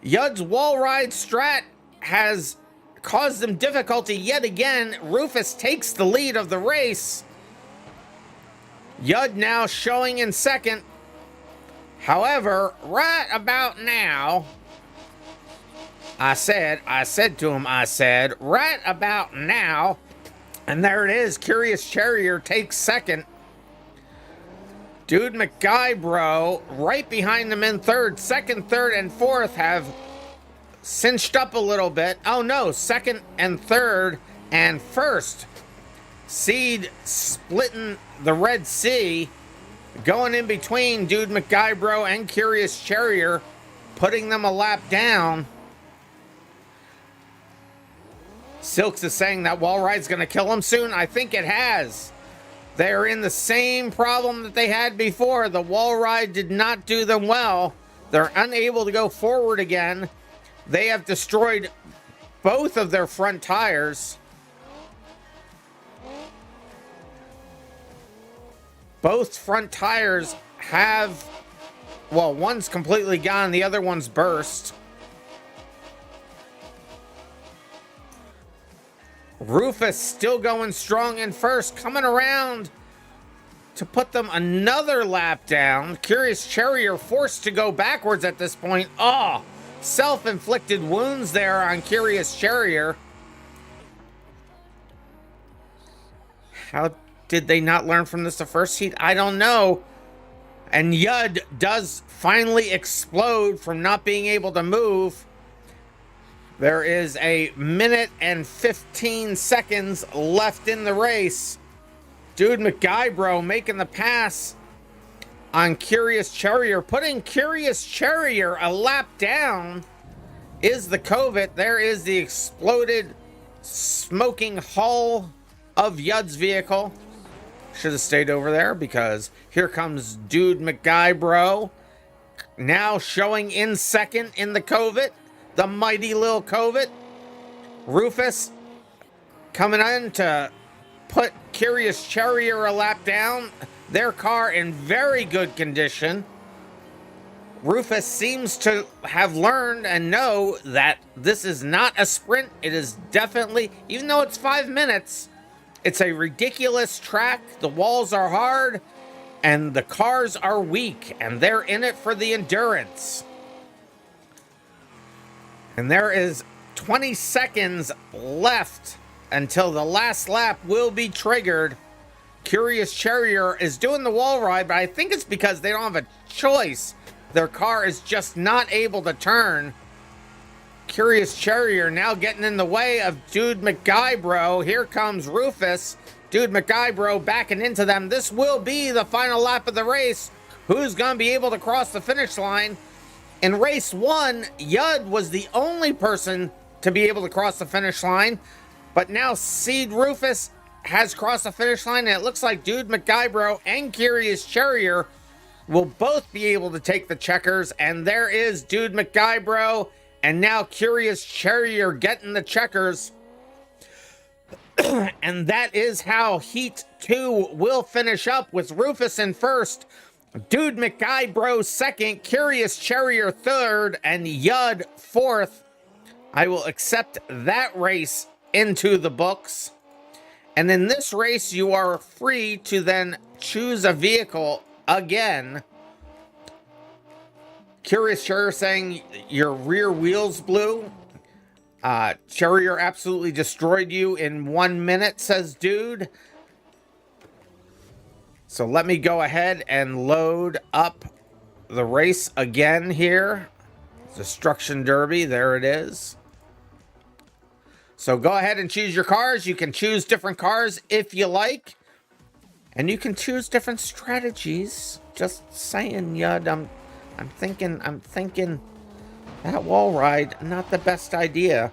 Yud's wall ride strat has caused them difficulty yet again. Rufus takes the lead of the race. Yud now showing in second. However, right about now, I said to him, right about now, and there it is. Curious Charrier takes second. Dude McGuybro right behind them in third. Second, third, and fourth have cinched up a little bit. Oh no, second and third and first. Seed splitting the Red Sea. Going in between Dude McGuybro and Curious Charrier, putting them a lap down. Silks is saying that wall ride's going to kill him soon. I think it has. They're in the same problem that they had before. The wall ride did not do them well. They're unable to go forward again. They have destroyed both of their front tires. Both front tires have, well, one's completely gone, the other one's burst. Rufus still going strong in first, coming around to put them another lap down. Curious Charrier forced to go backwards at this point. Oh, self-inflicted wounds there on Curious Charrier. How did they not learn from this the first heat? I don't know. And Yud does finally explode from not being able to move. There is a minute and 15 seconds left in the race. Dude McGuybro making the pass on Curious Charrier, putting Curious Charrier a lap down is the Covet. There is the exploded smoking hull of Yud's vehicle. Should have stayed over there because here comes Dude McGuybro, now showing in second in the Covet, the mighty little Covet. Rufus coming in to put Curious Charrier a lap down. Their car in very good condition. Rufus seems to have learned and know that this is not a sprint. It is definitely, even though it's 5 minutes, it's a ridiculous track. The walls are hard and the cars are weak, and they're in it for the endurance. And there is 20 seconds left until the last lap will be triggered. Curious Charrier is doing the wall ride, but I think it's because they don't have a choice. Their car is just not able to turn. Curious Charrier now getting in the way of Dude McGuybro. Here comes Rufus. Dude McGuybro backing into them. This will be the final lap of the race. Who's going to be able to cross the finish line? In race 1, Yud was the only person to be able to cross the finish line. But now Seed Rufus has crossed the finish line, and it looks like Dude McGuybro and Curious Charrier will both be able to take the checkers. And there is Dude McGuybro and now Curious Charrier getting the checkers. And that is how Heat 2 will finish up, with Rufus in first, Dude McGuybro second, Curious Charrier third, and Yud fourth. I will accept that race into the books. And in this race, you are free to then choose a vehicle again. Curious Charrier saying your rear wheels blew. Charrier absolutely destroyed you in 1 minute, says Dude. So let me go ahead and load up the race again here. Destruction Derby, there it is. So go ahead and choose your cars. You can choose different cars if you like. And you can choose different strategies. Just saying, Yud, I'm thinking that wall ride, not the best idea.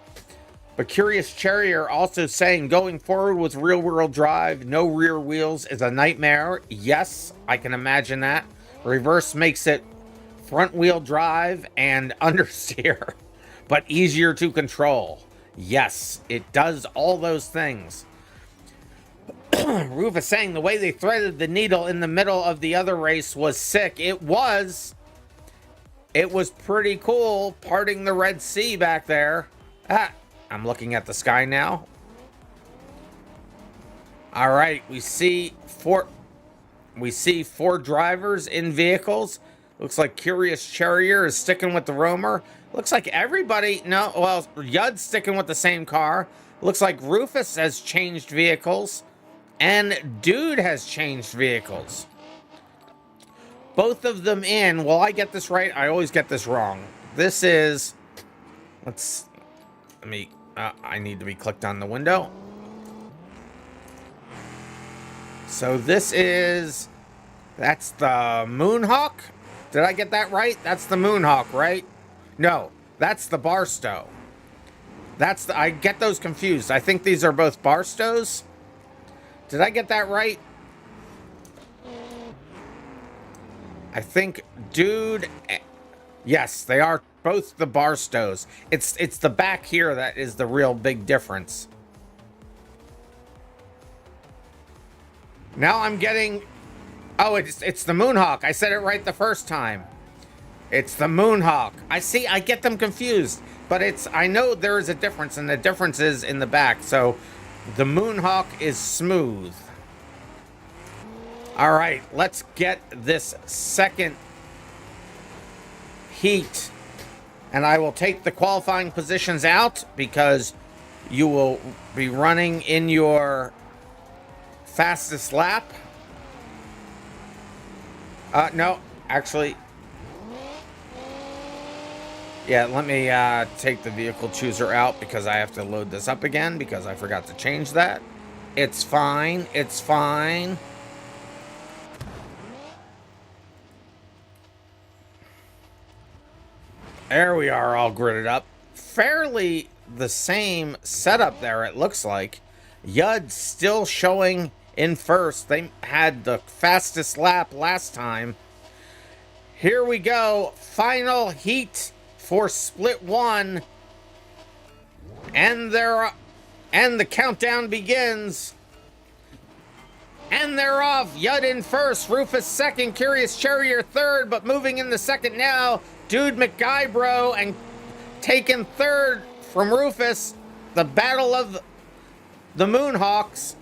But Curious Charrier also saying going forward with rear-wheel drive, no rear wheels is a nightmare. Yes, I can imagine that. Reverse makes it front-wheel drive and understeer, but easier to control. Yes, it does all those things. Rufus saying the way they threaded the needle in the middle of the other race was sick. It was pretty cool, parting the Red Sea back there. I'm looking at the sky now. All right, we see four drivers in vehicles. Looks like Curious Charrier is sticking with the roamer. Looks like everybody, no, well, Yud's sticking with the same car. Looks like Rufus has changed vehicles, and Dude has changed vehicles. Both of them in. Will I get this right? I always get this wrong. This is, I need to be clicked on the window. So this is, that's the Moonhawk. Did I get that right? That's the Moonhawk, right? No, that's the Barstow. I get those confused. I think these are both Barstows. Did I get that right? I think Dude, yes, they are both the Barstows. It's the back here that is the real big difference. Now I'm getting, oh, it's the Moonhawk. I said it right the first time. It's the Moonhawk. I get them confused, but I know there is a difference, and the difference is in the back. So the Moonhawk is smooth. All right, let's get this second heat. And I will take the qualifying positions out because you will be running in your fastest lap. No, actually, yeah, let me take the vehicle chooser out because I have to load this up again because I forgot to change that. It's fine. It's fine. There we are, all gridded up. Fairly the same setup there, it looks like. Yud still showing in first. They had the fastest lap last time. Here we go. Final heat for split one. And the countdown begins. And they're off. Yud in first, Rufus second, Curious Charrier third, but moving in the second now, Dude McGuybro, and taking third from Rufus. The battle of the Moonhawks.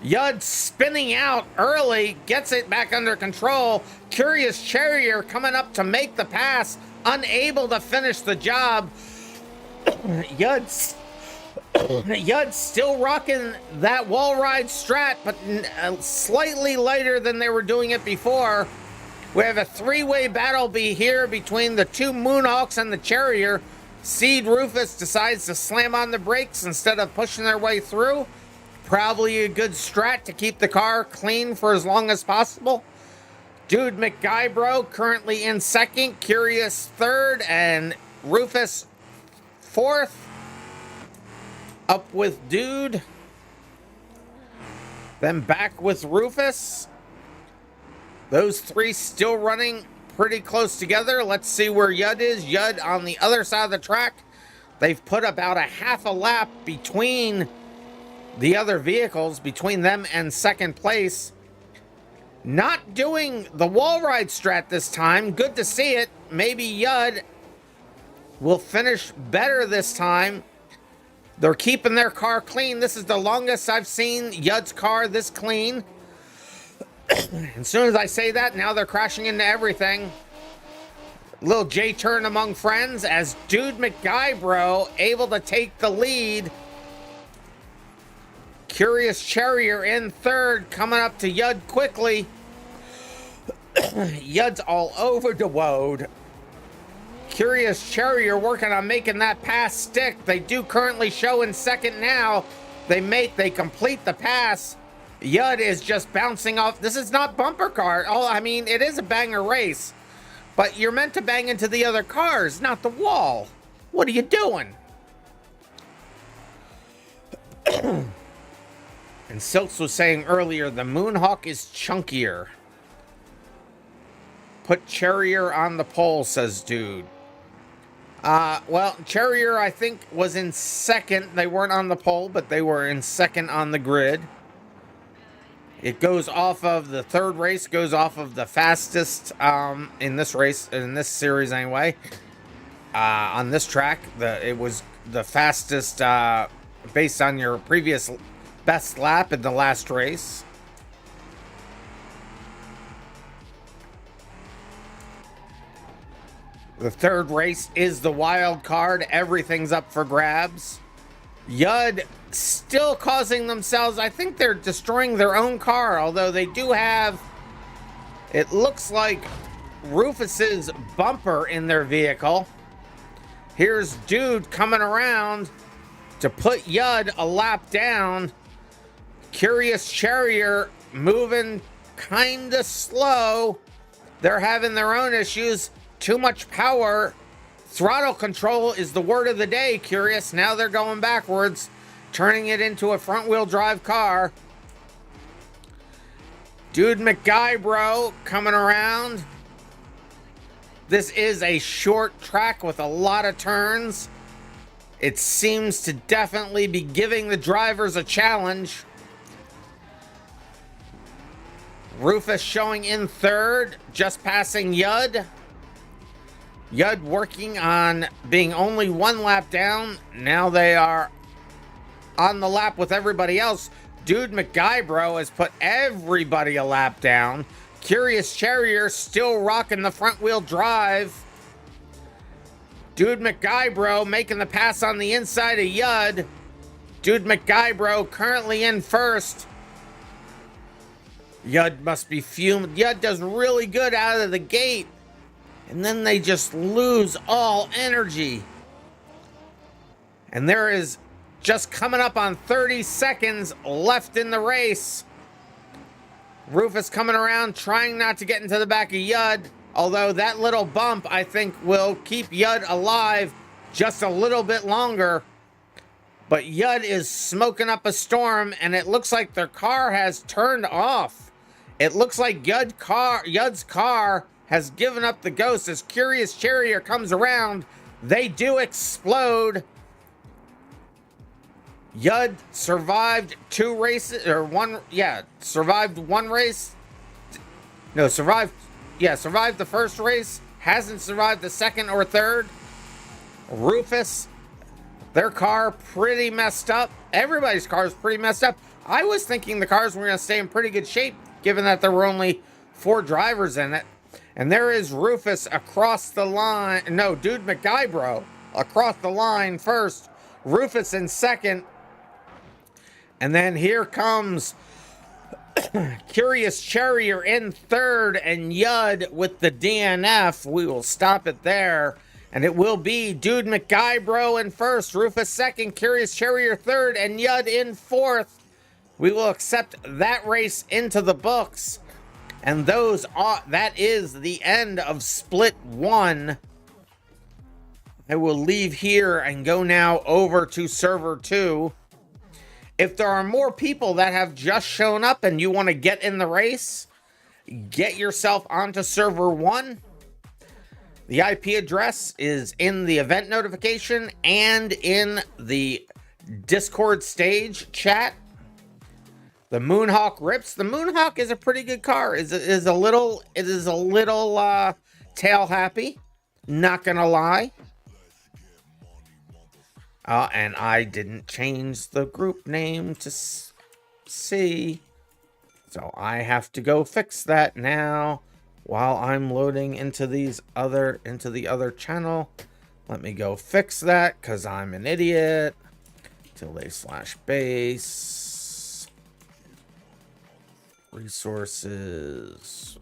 Yud spinning out early, gets it back under control. Curious Charrier coming up to make the pass, unable to finish the job. Yud's still rocking that wall ride strat, but slightly lighter than they were doing it before. We have a three-way battle here between the two Moonhawks and the Charrier. Seed Rufus decides to slam on the brakes instead of pushing their way through. Probably a good strat to keep the car clean for as long as possible. Dude McGuybro currently in second, Curious third, and Rufus fourth. Up with Dude. Then back with Rufus. Those three still running pretty close together. Let's see where Yud is. Yud on the other side of the track. They've put about a half a lap between the other vehicles, between them and second place. Not doing the wall ride strat this time. Good to see it. Maybe Yud will finish better this time. They're keeping their car clean. This is the longest I've seen Yud's car this clean. As soon as I say that, now they're crashing into everything. Little J-turn among friends as Dude McGuybro able to take the lead. Curious Charrier in third, coming up to Yud quickly. Yud's all over the road. Curious Charrier working on making that pass stick. They do currently show in second now. They complete the pass. Yud is just bouncing off. This is not bumper car. Oh, I mean, it is a banger race, but you're meant to bang into the other cars, not the wall. What are you doing? And Silks was saying earlier, the Moonhawk is chunkier. Put Charrier on the pole, says Dude. Well, Charrier, I think, was in second. They weren't on the pole, but they were in second on the grid. It goes off of the third race, goes off of the fastest in this race, in this series anyway. On this track, it was the fastest based on your previous best lap in the last race. The third race is the wild card. Everything's up for grabs. Yud still causing themselves, I think they're destroying their own car, although they do have, it looks like, Rufus's bumper in their vehicle. Here's Dude coming around to put Yud a lap down. Curious Charrier moving kind of slow. They're having their own issues. Too much power. Throttle control is the word of the day, Curious. Now they're going backwards, turning it into a front-wheel drive car. Dude McGuybro coming around. This is a short track with a lot of turns. It seems to definitely be giving the drivers a challenge. Rufus showing in third, just passing Yud. Yud working on being only one lap down. Now they are on the lap with everybody else. Dude McGuybro has put everybody a lap down. Curious Charrier still rocking the front wheel drive. Dude McGuybro making the pass on the inside of Yud. Dude McGuybro currently in first. Yud must be fumed. Yud does really good out of the gate. And then they just lose all energy. And there is just coming up on 30 seconds left in the race. Rufus coming around, trying not to get into the back of Yud. Although that little bump, I think, will keep Yud alive just a little bit longer. But Yud is smoking up a storm, and it looks like their car has turned off. It looks like Yud's car has given up the ghost. As Curious Charrier comes around, they do explode. Yud survived two races, or one, yeah, survived one race. No, survived the first race, hasn't survived the second or third. Rufus, their car pretty messed up. Everybody's car is pretty messed up. I was thinking the cars were going to stay in pretty good shape, given that there were only 4 drivers in it. And there is Rufus across the line. No, Dude McGuybro across the line first. Rufus in second. And then here comes Curious Charrier in third, and Yud with the DNF. We will stop it there. And it will be Dude McGuybro in first, Rufus second, Curious Charrier third, and Yud in fourth. We will accept that race into the books. And that is the end of Split 1. I will leave here and go now over to Server 2. If there are more people that have just shown up and you want to get in the race, get yourself onto Server 1. The IP address is in the event notification and in the Discord stage chat. The Moonhawk rips. The Moonhawk is a pretty good car. It is a little tail happy. Not gonna lie. And I didn't change the group name to C, so I have to go fix that now. While I'm loading into the other channel, let me go fix that because I'm an idiot. /base resources,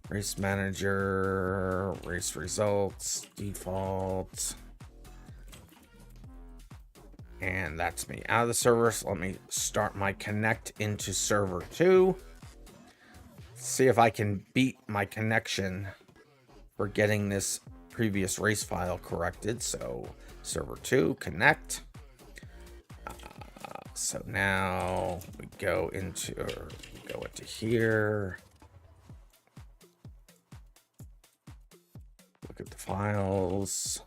race manager, race results, default. And that's me out of the server. So let me start my connect into server 2. See if I can beat my connection for getting this previous race file corrected. So server 2, connect. So now we go into here. Look at the files.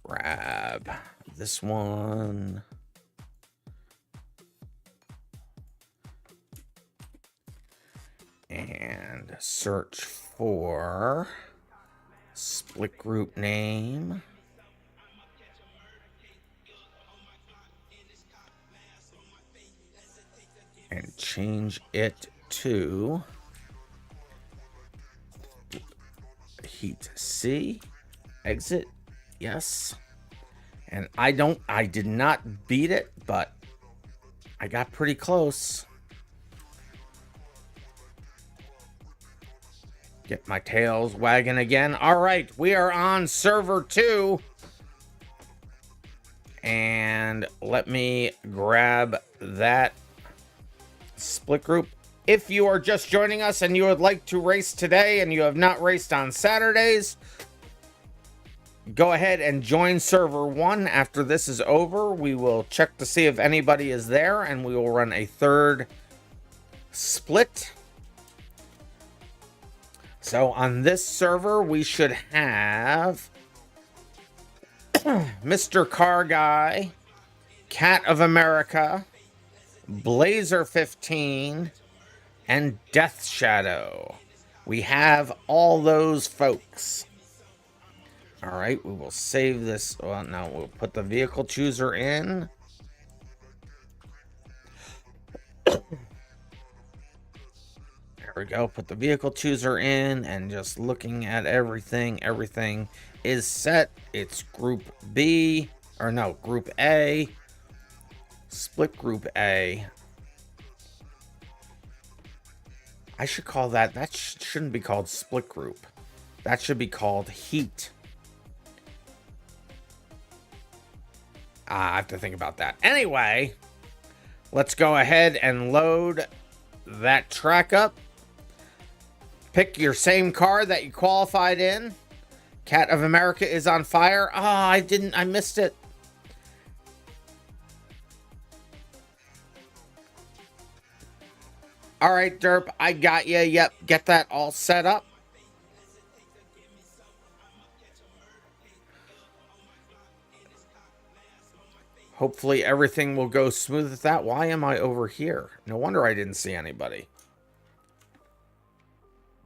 Grab this one. And search for split group name. And change it to heat C. Exit. Yes. And I did not beat it, but I got pretty close. Get my tails wagging again. All right, we are on server 2. And let me grab that split group. If you are just joining us and you would like to race today and you have not raced on Saturdays, go ahead and join server 1. After this is over, we will check to see if anybody is there and we will run a third split. So on this server, we should have Mr. Car Guy, Cat of America, Blazer 15, and Death Shadow. We have all those folks. All right, we will save this. Well, no, we'll put the vehicle chooser in. There we go. Put the vehicle chooser in, and just looking at everything, everything is set. It's Group B, or no, Group A. Split Group A. I should call that, shouldn't be called split group. That should be called heat. I have to think about that. Anyway, let's go ahead and load that track up. Pick your same car that you qualified in. Cat of America is on fire. Oh, I missed it. All right, Derp, I got you. Yep, get that all set up. Hopefully everything will go smooth with that. Why am I over here? No wonder I didn't see anybody.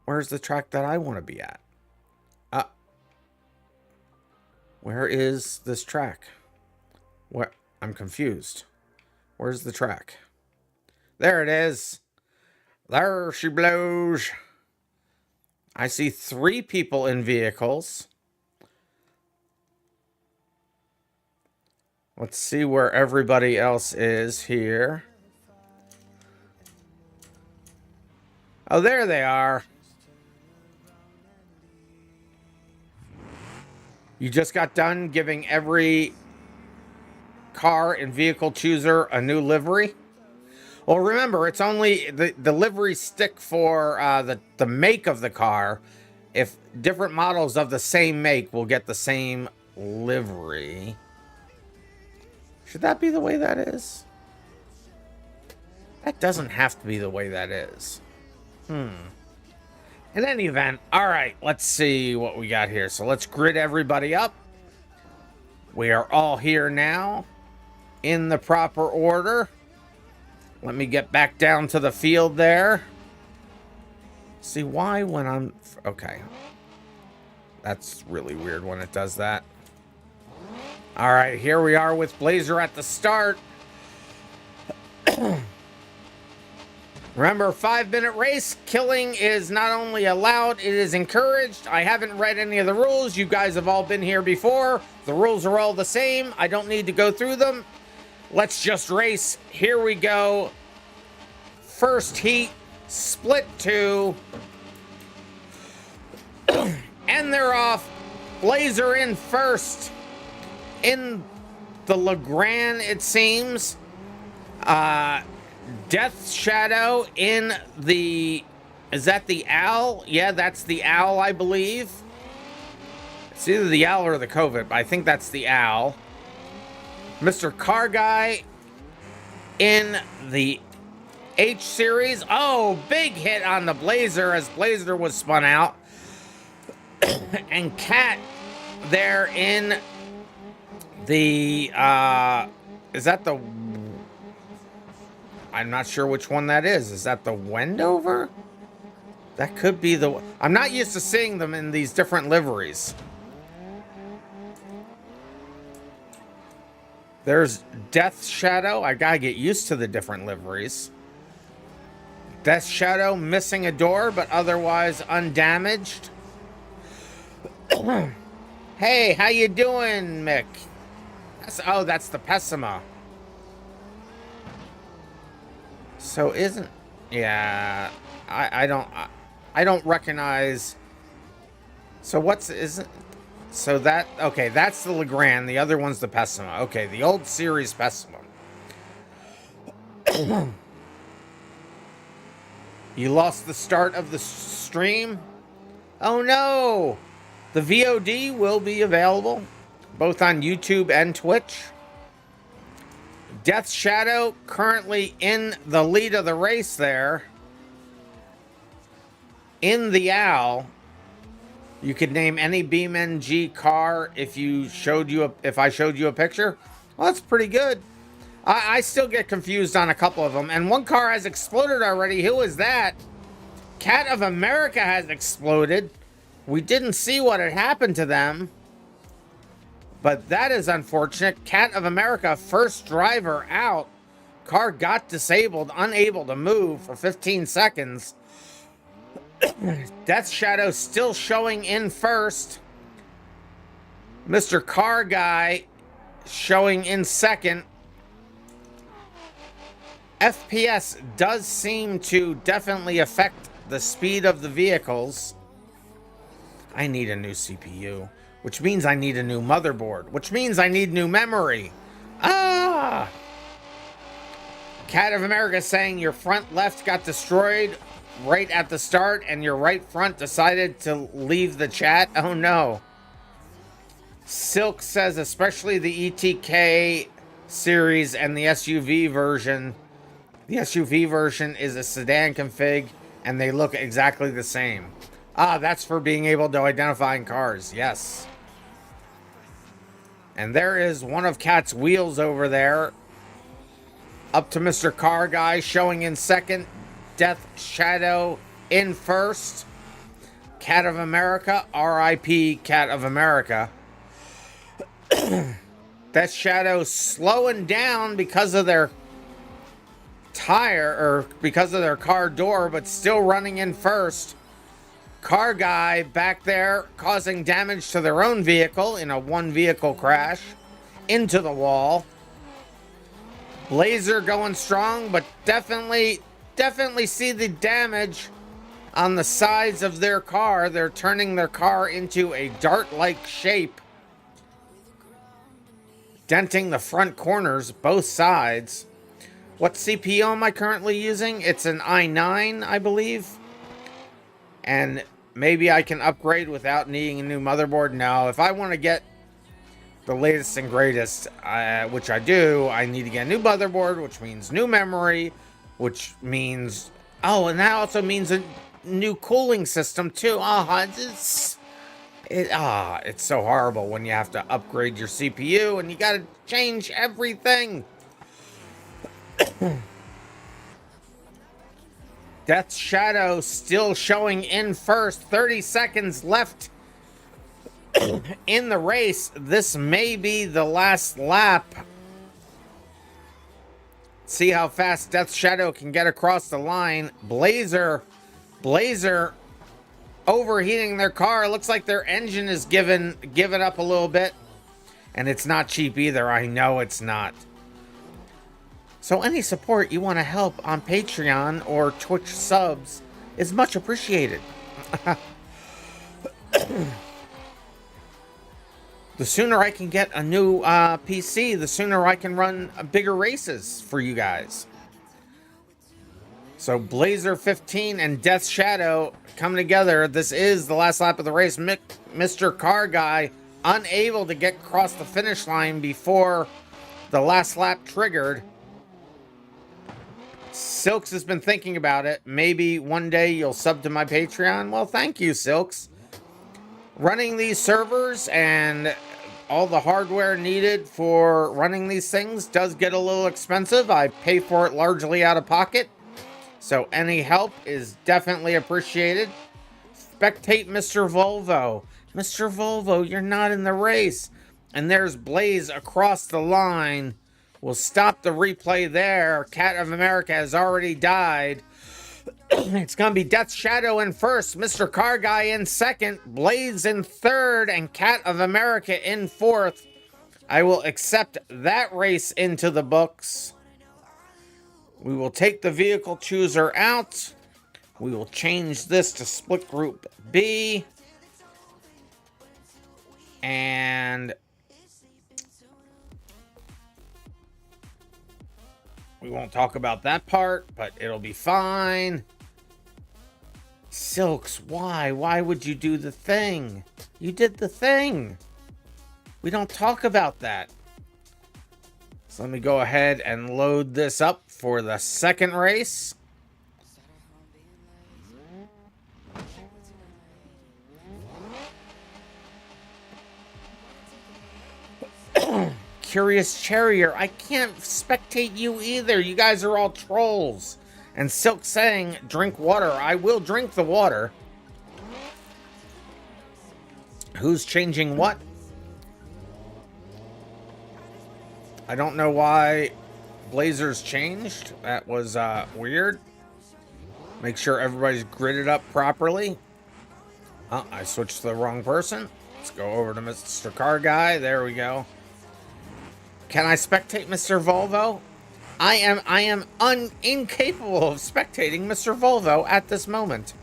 Where's the track that I want to be at? Where is this track? Where? I'm confused. Where's the track? There it is. There she blows. I see 3 people in vehicles. Let's see where everybody else is here. Oh, there they are. You just got done giving every car and vehicle chooser a new livery. Well, remember, it's only the livery stick for the make of the car. If different models of the same make will get the same livery. Should that be the way that is? That doesn't have to be the way that is. In any event, all right, let's see what we got here. So let's grid everybody up. We are all here now in the proper order. Let me get back down to the field there. See why when I'm... Okay. That's really weird when it does that. All right, here we are with Blazer at the start. Remember, 5-minute race. Killing is not only allowed, it is encouraged. I haven't read any of the rules. You guys have all been here before. The rules are all the same. I don't need to go through them. Let's just race. Here we go. First heat, split 2. And they're off. Blazer in first. In the Legrand, it seems. Death Shadow in the... Is that the Owl? Yeah, that's the Owl, I believe. It's either the Owl or the COVID, but I think that's the Owl. Mr. Car Guy in the H series. Oh, big hit on the Blazer as Blazer was spun out. And Cat there in the... is that the... I'm not sure which one that is. Is that the Wendover? That could be the... I'm not used to seeing them in these different liveries. There's Death Shadow. I gotta get used to the different liveries. Death Shadow missing a door, but otherwise undamaged. Hey, how you doing, Mick? Oh, that's the Pessima. So isn't... Yeah, I don't recognize... So what's... Isn't... So that... Okay, that's the Legrand. The other one's the Pessima. Okay, the old series Pessima. You lost the start of the stream? Oh no! The VOD will be available both on YouTube and Twitch. Death Shadow currently in the lead of the race there. In the Owl. You could name any BeamNG car if I showed you a picture. Well, that's pretty good. I still get confused on a couple of them. And one car has exploded already. Who is that? Cat of America has exploded. We didn't see what had happened to them. But that is unfortunate. Cat of America, first driver out. Car got disabled, unable to move for 15 seconds. Death Shadow still showing in first. Mr. Car Guy showing in second. FPS does seem to definitely affect the speed of the vehicles. I need a new CPU, which means I need a new motherboard, which means I need new memory. Ah! Cat of America saying your front left got destroyed right at the start and your right front decided to leave the chat. Oh no. Silk says especially the ETK series and the SUV version. The SUV version is a sedan config and they look exactly the same. Ah, that's for being able to identify in cars. Yes. And there is one of Cat's wheels over there. Up to Mr. Car Guy showing in second. Death Shadow in first. Cat of America. RIP Cat of America. Death Shadow slowing down because of their tire, or because of their car door, but still running in first. Car Guy back there causing damage to their own vehicle in a one vehicle crash into the wall. Blazer going strong, but definitely see the damage on the sides of their car. They're turning their car into a dart-like shape, denting the front corners, both sides. What CPU am I currently using? It's an i9, I believe. And maybe I can upgrade without needing a new motherboard. No, if I want to get the latest and greatest, which I do, I need to get a new motherboard, which means new memory, which means... Oh, and that also means a new cooling system, too. It's so horrible when you have to upgrade your CPU and you got to change everything. Death Shadow still showing in first. 30 seconds left in the race. This may be the last lap. See how fast Death Shadow can get across the line. Blazer overheating their car. Looks like their engine is giving up a little bit. And it's not cheap either. I know it's not. So any support you want to help on Patreon or Twitch subs is much appreciated. The sooner I can get a new PC, the sooner I can run bigger races for you guys. So Blazer 15 and Death Shadow coming together. This is the last lap of the race. Mr. Car Guy unable to get across the finish line before the last lap triggered. Silks has been thinking about it. Maybe one day you'll sub to my Patreon. Well, thank you, Silks. Running these servers and all the hardware needed for running these things does get a little expensive. I pay for it largely out of pocket. So any help is definitely appreciated. Spectate Mr. Volvo. Mr. Volvo, you're not in the race. And there's Blaze across the line. We'll stop the replay there. Cat of America has already died. It's going to be Death Shadow in first, Mr. Car Guy in second, Blaze in third, and Cat of America in fourth. I will accept that race into the books. We will take the vehicle chooser out. We will change this to split group B. And we won't talk about that part, but it'll be fine. Silks, why? Why would you do the thing? You did the thing. We don't talk about that. So let me go ahead and load this up for the second race. Curious Charrier, I can't spectate you either. You guys are all trolls. And Silk saying, drink water. I will drink the water. Who's changing what? I don't know why Blazers changed. That was weird. Make sure everybody's gridded up properly. Oh, I switched to the wrong person. Let's go over to Mr. Car Guy. There we go. Can I spectate Mr. Volvo? I am incapable of spectating Mr. Volvo at this moment.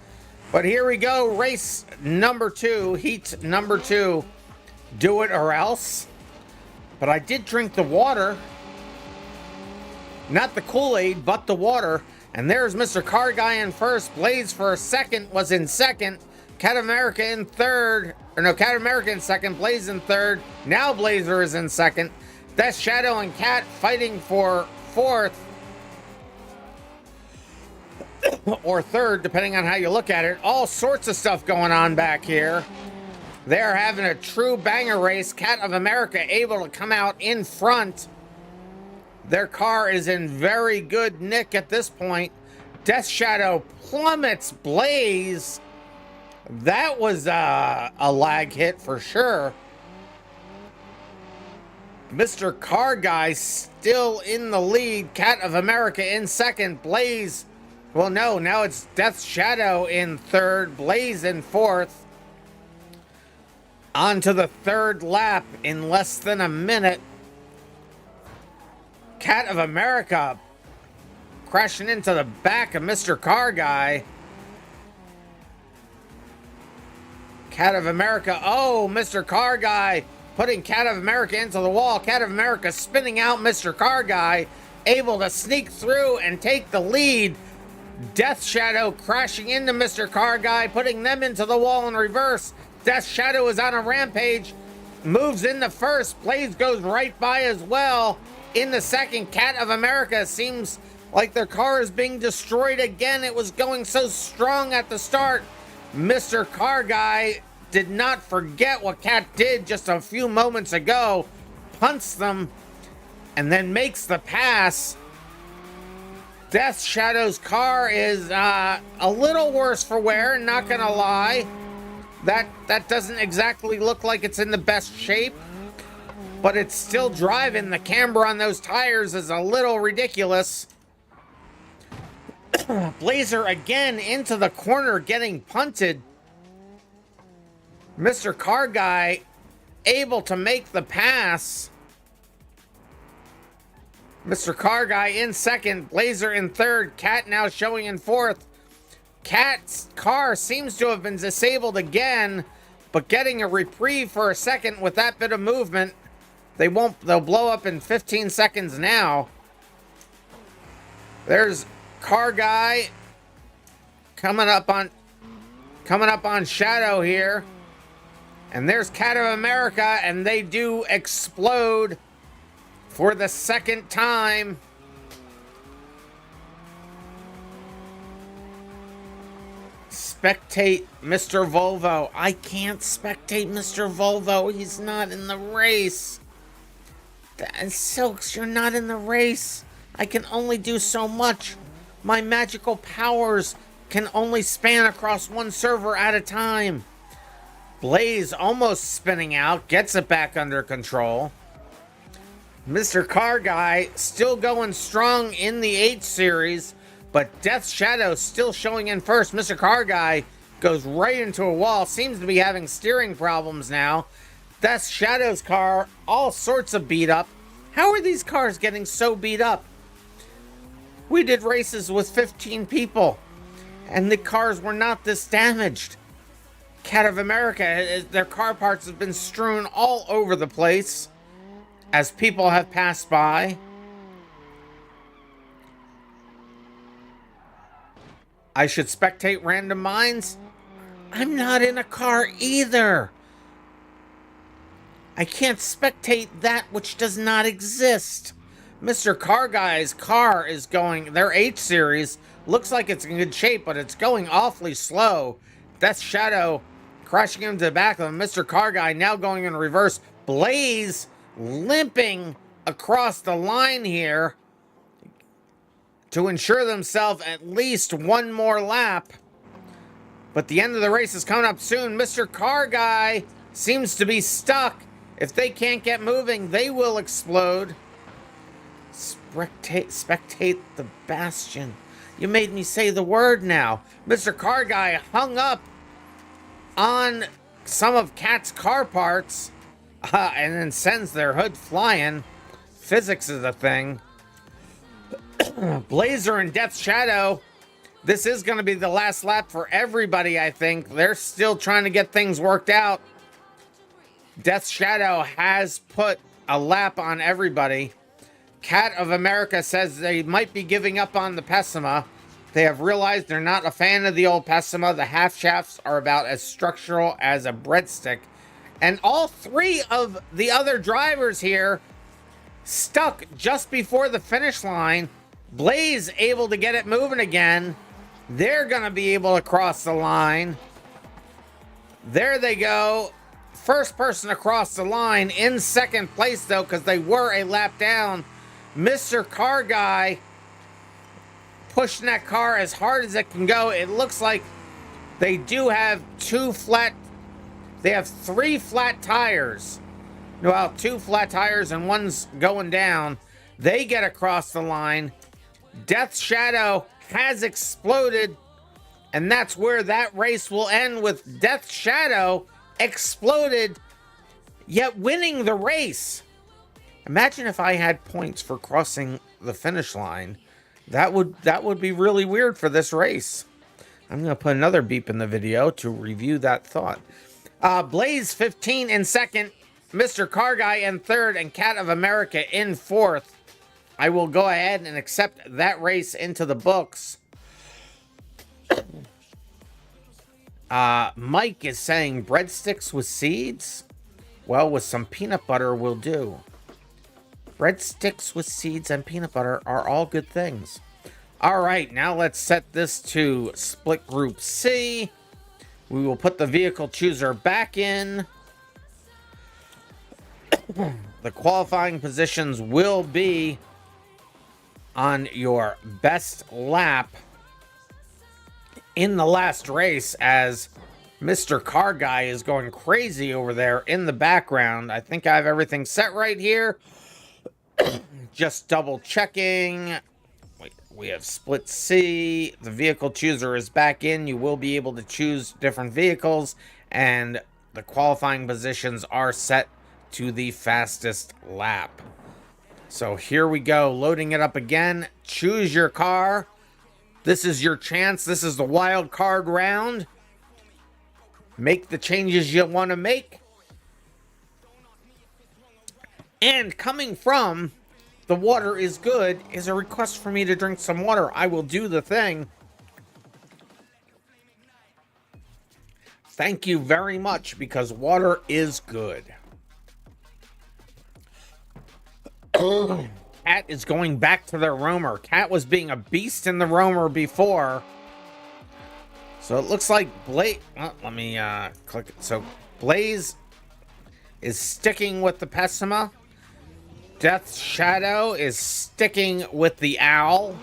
But here we go, race number 2, heat number 2. Do it or else. But I did drink the water. Not the Kool-Aid, but the water. And there's Mr. Car Guy in first. Blaze for a second was in second. Cat America in third. Or no, Cat America in second. Blaze in third. Now Blazer is in second. Death Shadow and Cat fighting for fourth. Or third, depending on how you look at it. All sorts of stuff going on back here. They're having a true banger race. Cat of America able to come out in front. Their car is in very good nick at this point. Death Shadow plummets Blaze. That was a lag hit for sure. Mr. Car Guy still in the lead. Cat of America in second. Blaze, well, no, now it's Death Shadow in third. Blaze in fourth. On to the third lap in less than a minute. Cat of America crashing into the back of Mr. Car Guy. Cat of America, oh, Mr. Car Guy putting Cat of America into the wall. Cat of America spinning out Mr. Car Guy, able to sneak through and take the lead. Death Shadow crashing into Mr. Car Guy, putting them into the wall in reverse. Death Shadow is on a rampage, moves into first. Blaze goes right by as well. In the second, Cat of America seems like their car is being destroyed again. It was going so strong at the start. Mr. Car Guy did not forget what Cat did just a few moments ago. Punts them and then makes the pass. Death Shadow's car is a little worse for wear, not gonna lie. That doesn't exactly look like it's in the best shape, but it's still driving. The camber on those tires is a little ridiculous. Blazer again into the corner, getting punted. Mr. Car Guy able to make the pass. Mr. Car Guy in second, Blazer in third, Cat now showing in fourth. Cat's car seems to have been disabled again, but getting a reprieve for a second with that bit of movement. They'll blow up in 15 seconds now. There's Car Guy coming up on Shadow here. And there's Cat of America, and they do explode for the second time. Spectate Mr. Volvo. I can't spectate Mr. Volvo. He's not in the race. Silks, you're not in the race. I can only do so much. My magical powers can only span across one server at a time. Blaze almost spinning out, gets it back under control. Mr. Car Guy still going strong in the H series, but Death Shadow still showing in first. Mr. Car Guy goes right into a wall, seems to be having steering problems now. Death Shadow's car, all sorts of beat up. How are these cars getting so beat up? We did races with 15 people, and the cars were not this damaged. Cat of America, their car parts have been strewn all over the place as people have passed by. I should spectate RandomMinds. I'm not in a car either. I can't spectate that which does not exist. Mr. Car Guy's car is going, their H series, looks like it's in good shape, but it's going awfully slow. Death Shadow crashing into the back of him. Mr. Car Guy now going in reverse. Blaze limping across the line here to ensure themselves at least one more lap. But the end of the race is coming up soon. Mr. Car Guy seems to be stuck. If they can't get moving, they will explode. Spectate the Bastion. You made me say the word now. Mr. Car Guy hung up on some of Cat's car parts and then sends their hood flying. Physics is a thing. Blazer and Death Shadow. This is going to be the last lap for everybody, I think. They're still trying to get things worked out. Death Shadow has put a lap on everybody. Cat of America says they might be giving up on the Pessima. They have realized they're not a fan of the old Pessima. The half shafts are about as structural as a breadstick. And all three of the other drivers here stuck just before the finish line. Blaze able to get it moving again. They're going to be able to cross the line. There they go. First person across the line in second place, though, because they were a lap down. Mr. Car Guy pushing that car as hard as it can go. It looks like they do have they have 3 flat tires. Well, 2 flat tires and one's going down. They get across the line. Death Shadow has exploded, and that's where that race will end, with Death Shadow exploded, yet winning the race. Imagine if I had points for crossing the finish line. That would be really weird for this race. I'm going to put another beep in the video to review that thought. Blaze 15 in second, Mr. Car Guy in third, and Cat of America in fourth. I will go ahead and accept that race into the books. Mike is saying breadsticks with seeds? Well, with some peanut butter will do. Breadsticks with seeds and peanut butter are all good things. All right, now let's set this to split group C. We will put the vehicle chooser back in. The qualifying positions will be on your best lap in the last race, as Mr. Car Guy is going crazy over there in the background. I think I have everything set right here. Just double checking. We have split C. The vehicle chooser is back in. You will be able to choose different vehicles, and the qualifying positions are set to the fastest lap. So here we go, loading it up again. Choose your car. This is your chance. This is the wild card round. Make the changes you want to make. And coming from The Water is Good is a request for me to drink some water. I will do the thing. Thank you very much, because water is good. Cat is going back to their roamer. Cat was being a beast in the roamer before. So it looks like Blaze... Oh, let me click it. So Blaze is sticking with the Pessima. Death Shadow is sticking with the Owl.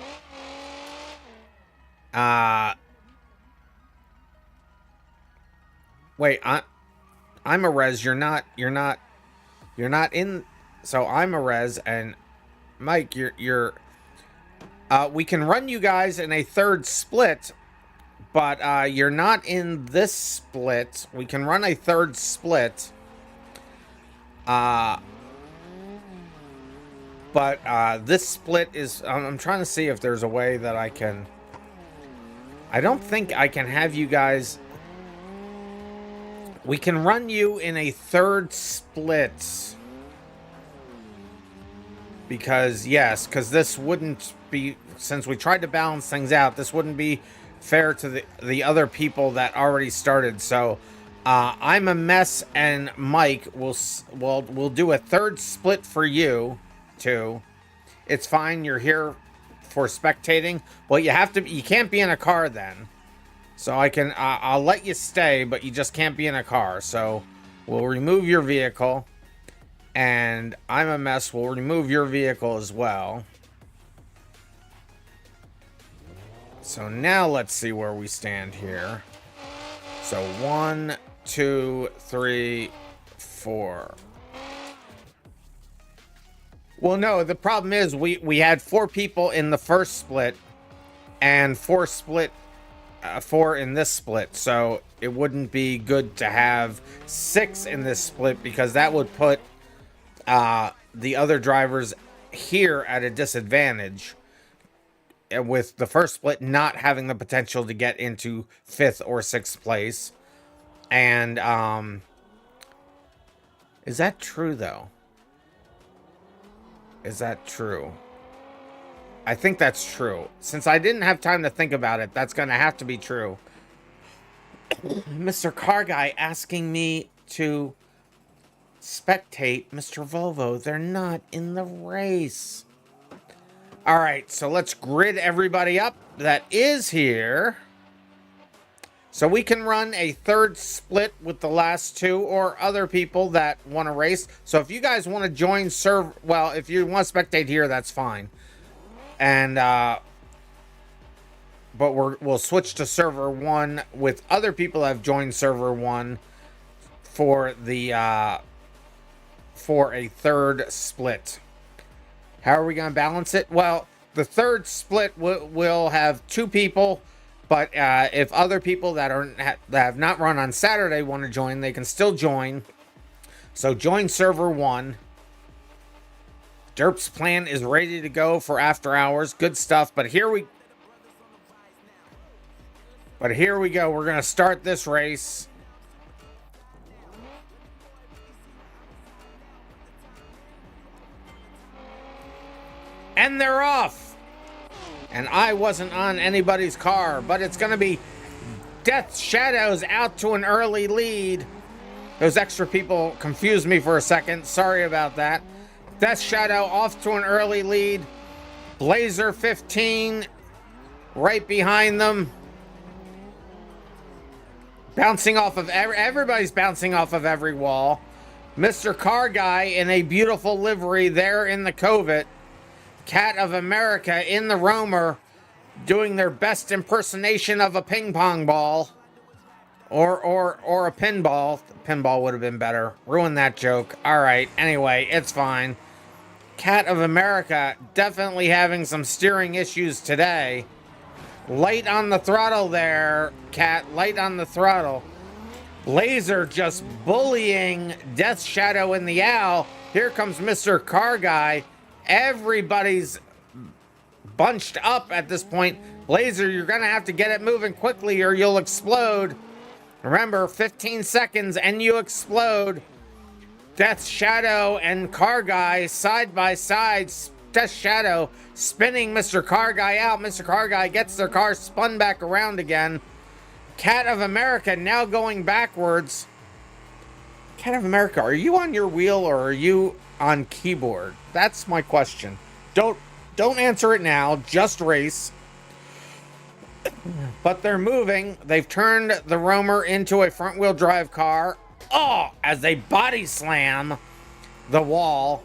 Wait, I'm a res. You're not in... So I'm a res, and Mike, you're we can run you guys in a third split, but you're not in this split. We can run a third split. But this split is... I'm trying to see if there's a way that I can... I don't think I can have you guys... We can run you in a third split. Because, yes, because this wouldn't be... Since we tried to balance things out, this wouldn't be fair to the other people that already started. So, I'm a mess, and Mike will do a third split for you, too. It's fine. You're here for spectating. Well, you can't be in a car then. So I'll let you stay, but you just can't be in a car. So we'll remove your vehicle. And I'm a mess. We'll remove your vehicle as well. So now let's see where we stand here. So 1, 2, 3, 4. Well, no, the problem is we had 4 people in the first split and 4 in this split. So it wouldn't be good to have 6 in this split, because that would put the other drivers here at a disadvantage. with the first split not having the potential to get into 5th or 6th place. And is that true though? Is that true? I think that's true. Since I didn't have time to think about it, that's going to have to be true. Mr. Car Guy asking me to spectate Mr. Volvo. They're not in the race. All right, so let's grid everybody up that is here. So we can run a 3rd split with the last 2 or other people that want to race. So if you guys want to join well, if you want to spectate here, that's fine. And but we'll switch to server 1 with other people that have joined server 1 for the for a 3rd split. How are we going to balance it? Well, the 3rd split will have 2 people, but if other people that have not run on Saturday want to join, they can still join. So join server 1. Derp's plan is ready to go for after hours. Good stuff. But here we go. We're going to start this race. And they're off. And I wasn't on anybody's car, but it's going to be Death Shadows out to an early lead. Those extra people confused me for a second. Sorry about that. Death Shadow off to an early lead. Blazer 15 right behind them. Bouncing off of everybody's bouncing off of every wall. Mr. Car Guy in a beautiful livery there in the Covet. Cat of America in the Roamer doing their best impersonation of a ping pong ball. Or a pinball. Pinball would have been better. Ruin that joke. Alright, anyway, it's fine. Cat of America definitely having some steering issues today. Light on the throttle there, Cat. Light on the throttle. Blazer just bullying Death Shadow in the owl. Here comes Mr. Car Guy. Everybody's bunched up at this point. Blazer, you're going to have to get it moving quickly or you'll explode. Remember, 15 seconds and you explode. Death Shadow and Car Guy side by side. Death Shadow spinning Mr. Car Guy out. Mr. Car Guy gets their car spun back around again. Cat of America now going backwards. Cat of America, are you on your wheel or are you on keyboard? That's my question. Don't answer it now. Just race. But they're moving. They've turned the Roamer into a front-wheel drive car. Oh, as they body slam the wall.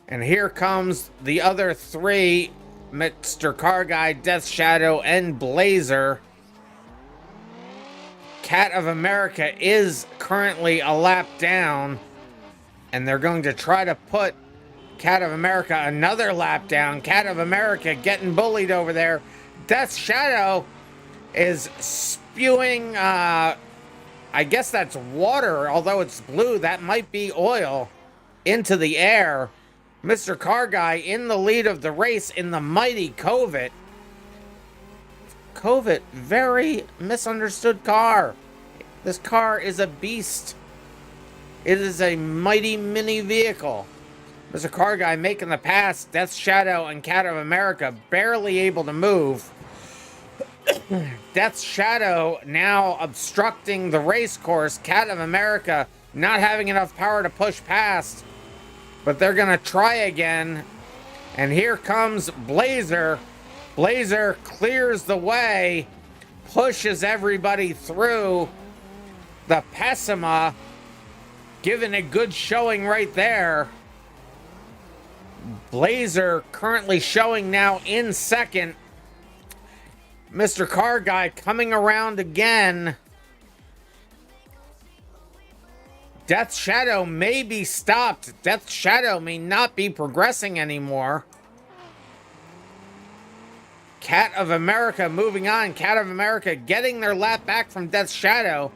And here comes the other 3, Mr. Car Guy, Death Shadow, and Blazer. Cat of America is currently a lap down. And they're going to try to put Cat of America another lap down. Cat of America getting bullied over there. Death Shadow is spewing, I guess that's water, although it's blue. That might be oil into the air. Mr. Car Guy in the lead of the race in the mighty Covet. Covet, very misunderstood car. This car is a beast. It is a mighty mini vehicle. Mr. Car Guy making the pass. Death Shadow and Cat of America barely able to move. Death Shadow now obstructing the race course. Cat of America not having enough power to push past. But they're going to try again. And here comes Blazer. Blazer clears the way. Pushes everybody through. The Pessima giving a good showing right there. Blazer currently showing now in second. Mr. Car Guy coming around again. Death Shadow may be stopped. Death Shadow may not be progressing anymore. Cat of America moving on. Cat of America getting their lap back from Death Shadow.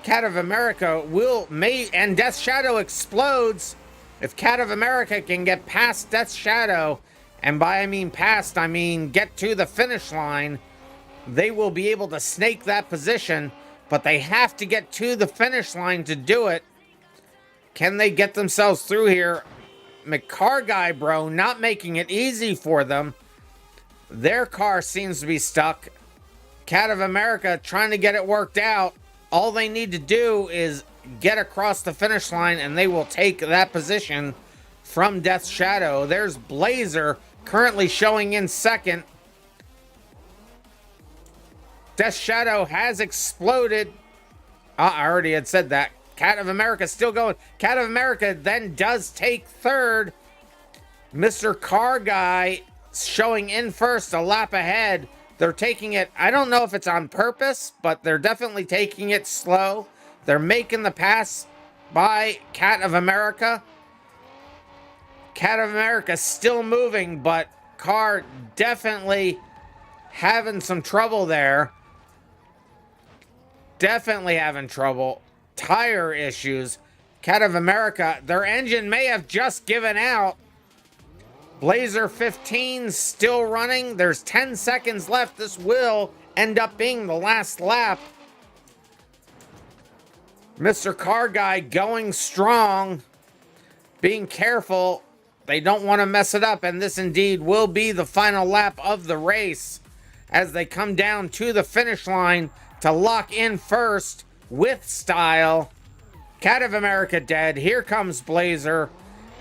Cat of America and Death Shadow explodes. If Cat of America can get past Death Shadow And by I mean past, I mean get to the finish line. They will be able to snake that position, but they have to get to the finish line to do it. Can they get themselves through here? McCar guy, bro, not making it easy for them. Their car seems to be stuck. Cat of America trying to get it worked out. All they need to do is get across the finish line and they will take that position from Death's Shadow. There's Blazer currently showing in second. Death's Shadow has exploded. I already had said that. Cat of America still going. Cat of America then does take third. Mr. Car Guy showing in first, a lap ahead. They're taking it, I don't know if it's on purpose, but they're definitely taking it slow. They're making the pass by Cat of America. Cat of America still moving, but car definitely having some trouble there. Definitely having trouble. Tire issues. Cat of America, their engine may have just given out. Blazer 15 still running. There's 10 seconds left. This will end up being the last lap. Mr. Car Guy going strong. Being careful. They don't want to mess it up. And this indeed will be the final lap of the race as they come down to the finish line to lock in first with style. Cat of America dead. Here comes Blazer.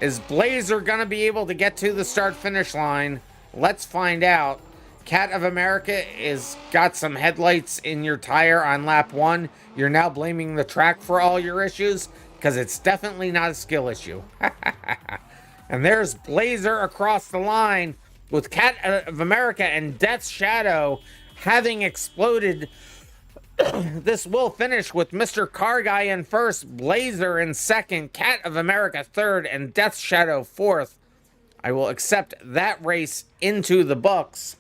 Is Blazer gonna be able to get to the start-finish line? Let's find out. Cat of America is got some headlights in your tire on lap 1. You're now blaming the track for all your issues? Because it's definitely not a skill issue. And there's Blazer across the line with Cat of America and Death's Shadow having exploded. This will finish with Mr. Car Guy in first, Blazer in second, Cat of America third, and Death's Shadow fourth. I will accept that race into the books.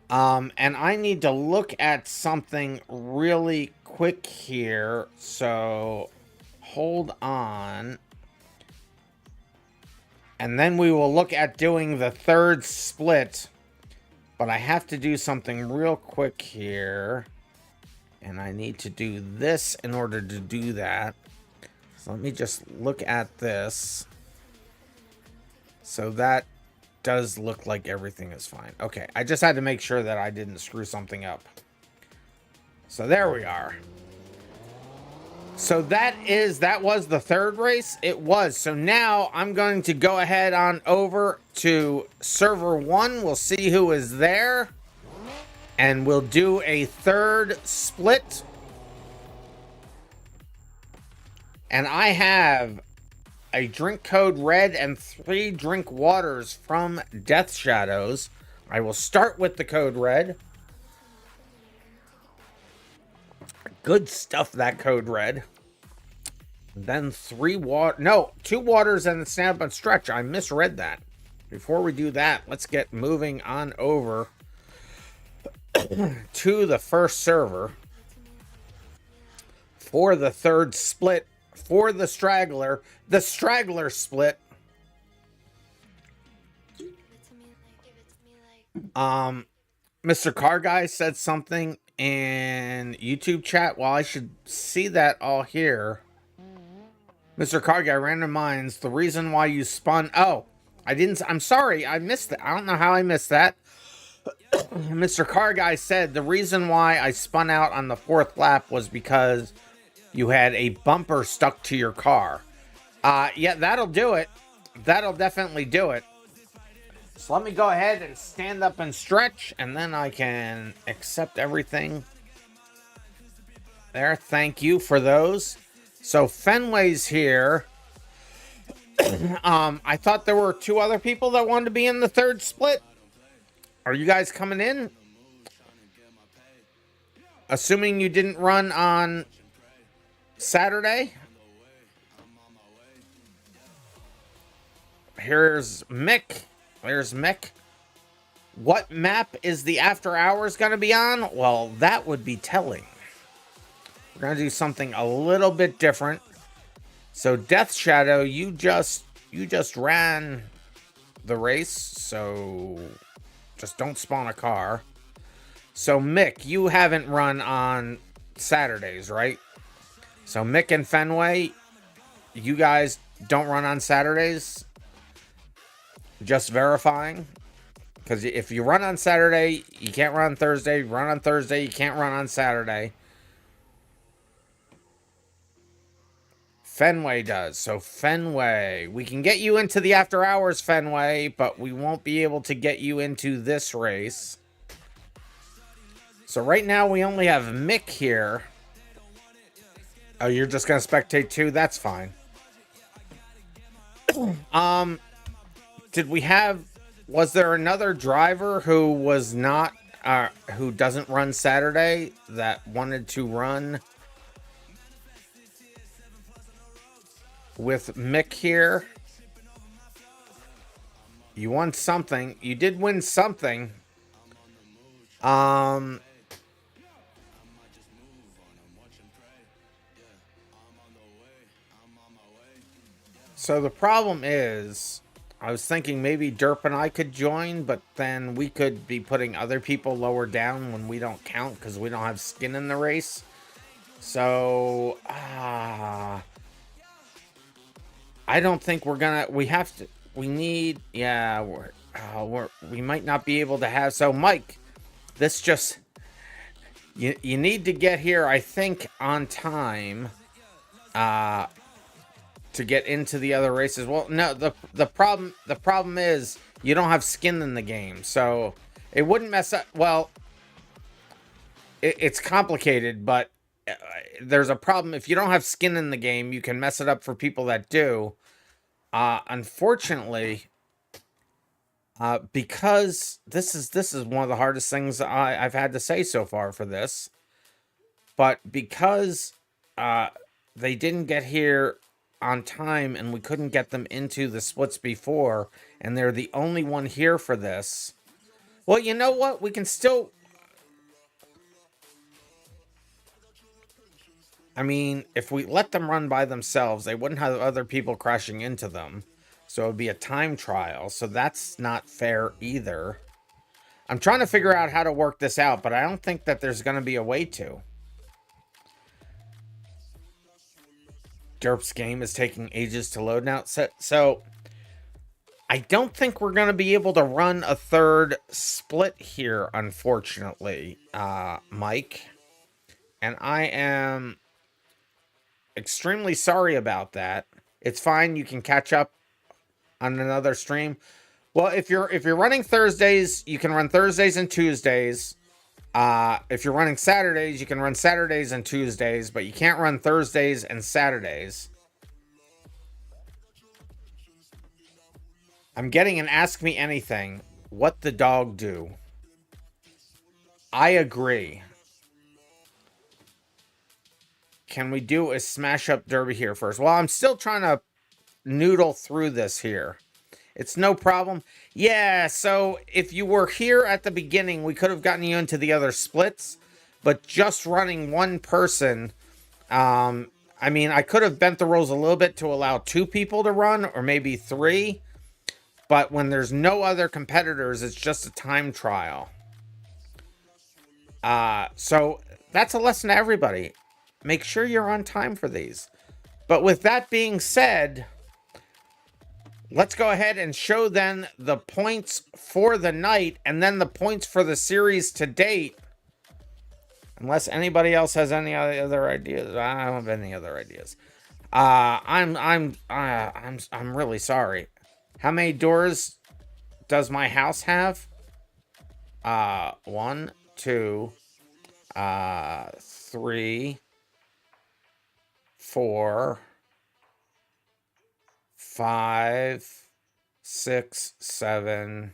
And I need to look at something really quick here, so hold on. And then we will look at doing the third split. But I have to do something real quick here. And I need to do this in order to do that. So let me just look at this. So that does look like everything is fine. Okay, I just had to make sure that I didn't screw something up. So there we are. So that was the third race? It was. So now I'm going to go ahead on over to server 1. We'll see who is there. And we'll do a third split. And I have a drink code red and 3 drink waters from Death Shadows. I will start with the code red. Good stuff, that code red. Then 2 waters and the stand up and stretch. I misread that. Before we do that, let's get moving on over to the first server for the third split for the straggler split. Mr. Car Guy said something in YouTube chat. Well, I should see that all here. Mr. Car Guy, RandomMinds, the reason why you spun... Oh, I'm sorry, I missed it. I don't know how I missed that. Mr. Car Guy said the reason why I spun out on the 4th lap was because you had a bumper stuck to your car. Yeah, that'll do it. That'll definitely do it. So let me go ahead and stand up and stretch, and then I can accept everything. There, thank you for those. So Fenway's here. I thought there were 2 other people that wanted to be in the third split. Are you guys coming in? Assuming you didn't run on Saturday. Here's Mick. There's Mick. What map is the after hours going to be on? Well, that would be telling. We're going to do something a little bit different. So Death Shadow, you just ran the race, so just don't spawn a car. So Mick, you haven't run on Saturdays, right? So Mick and Fenway, you guys don't run on Saturdays? Just verifying. Because if you run on Saturday, you can't run on Thursday. Run on Thursday, you can't run on Saturday. Fenway does. So Fenway, we can get you into the after hours, Fenway, but we won't be able to get you into this race. So right now we only have Mick here. Oh, you're just going to spectate too? That's fine. Did we have... Was there another driver who was not... who doesn't run Saturday that wanted to run with Mick here? You won something. You did win something. So the problem is, I was thinking maybe Derp and I could join, but then we could be putting other people lower down when we don't count because we don't have skin in the race. So, I don't think we're gonna, we need, yeah, we might not be able to have, so Mike, this just, you need to get here, I think, on time, to get into the other races. Well, no, the problem is you don't have skin in the game, so it wouldn't mess up. Well, it's complicated, but there's a problem. If you don't have skin in the game, you can mess it up for people that do. Unfortunately, because this is one of the hardest things I've had to say so far for this, but because they didn't get here on time and we couldn't get them into the splits before, and they're the only one here for this. Well, you know what? We can still... I mean, if we let them run by themselves, they wouldn't have other people crashing into them. So it would be a time trial. So that's not fair either. I'm trying to figure out how to work this out, but I don't think that there's going to be a way to. Derp's game is taking ages to load now. So I don't think we're going to be able to run a third split here, unfortunately, Mike. And I am extremely sorry about that. It's fine. You can catch up on another stream. Well, if you're running Thursdays, you can run Thursdays and Tuesdays. If you're running Saturdays, you can run Saturdays and Tuesdays, but you can't run Thursdays and Saturdays. I'm getting an Ask Me Anything. What the dog do? I agree. Can we do a smash up derby here first? Well, I'm still trying to noodle through this here. It's no problem. Yeah, so if you were here at the beginning, we could have gotten you into the other splits, but just running one person, I mean, I could have bent the rules a little bit to allow 2 people to run, or maybe 3, but when there's no other competitors, it's just a time trial. So that's a lesson to everybody. Make sure you're on time for these. But with that being said, let's go ahead and show then the points for the night and then the points for the series to date. Unless anybody else has any other ideas. I don't have any other ideas. I'm really sorry. How many doors does my house have? 1, 2, 3, 4, 5, 6, 7.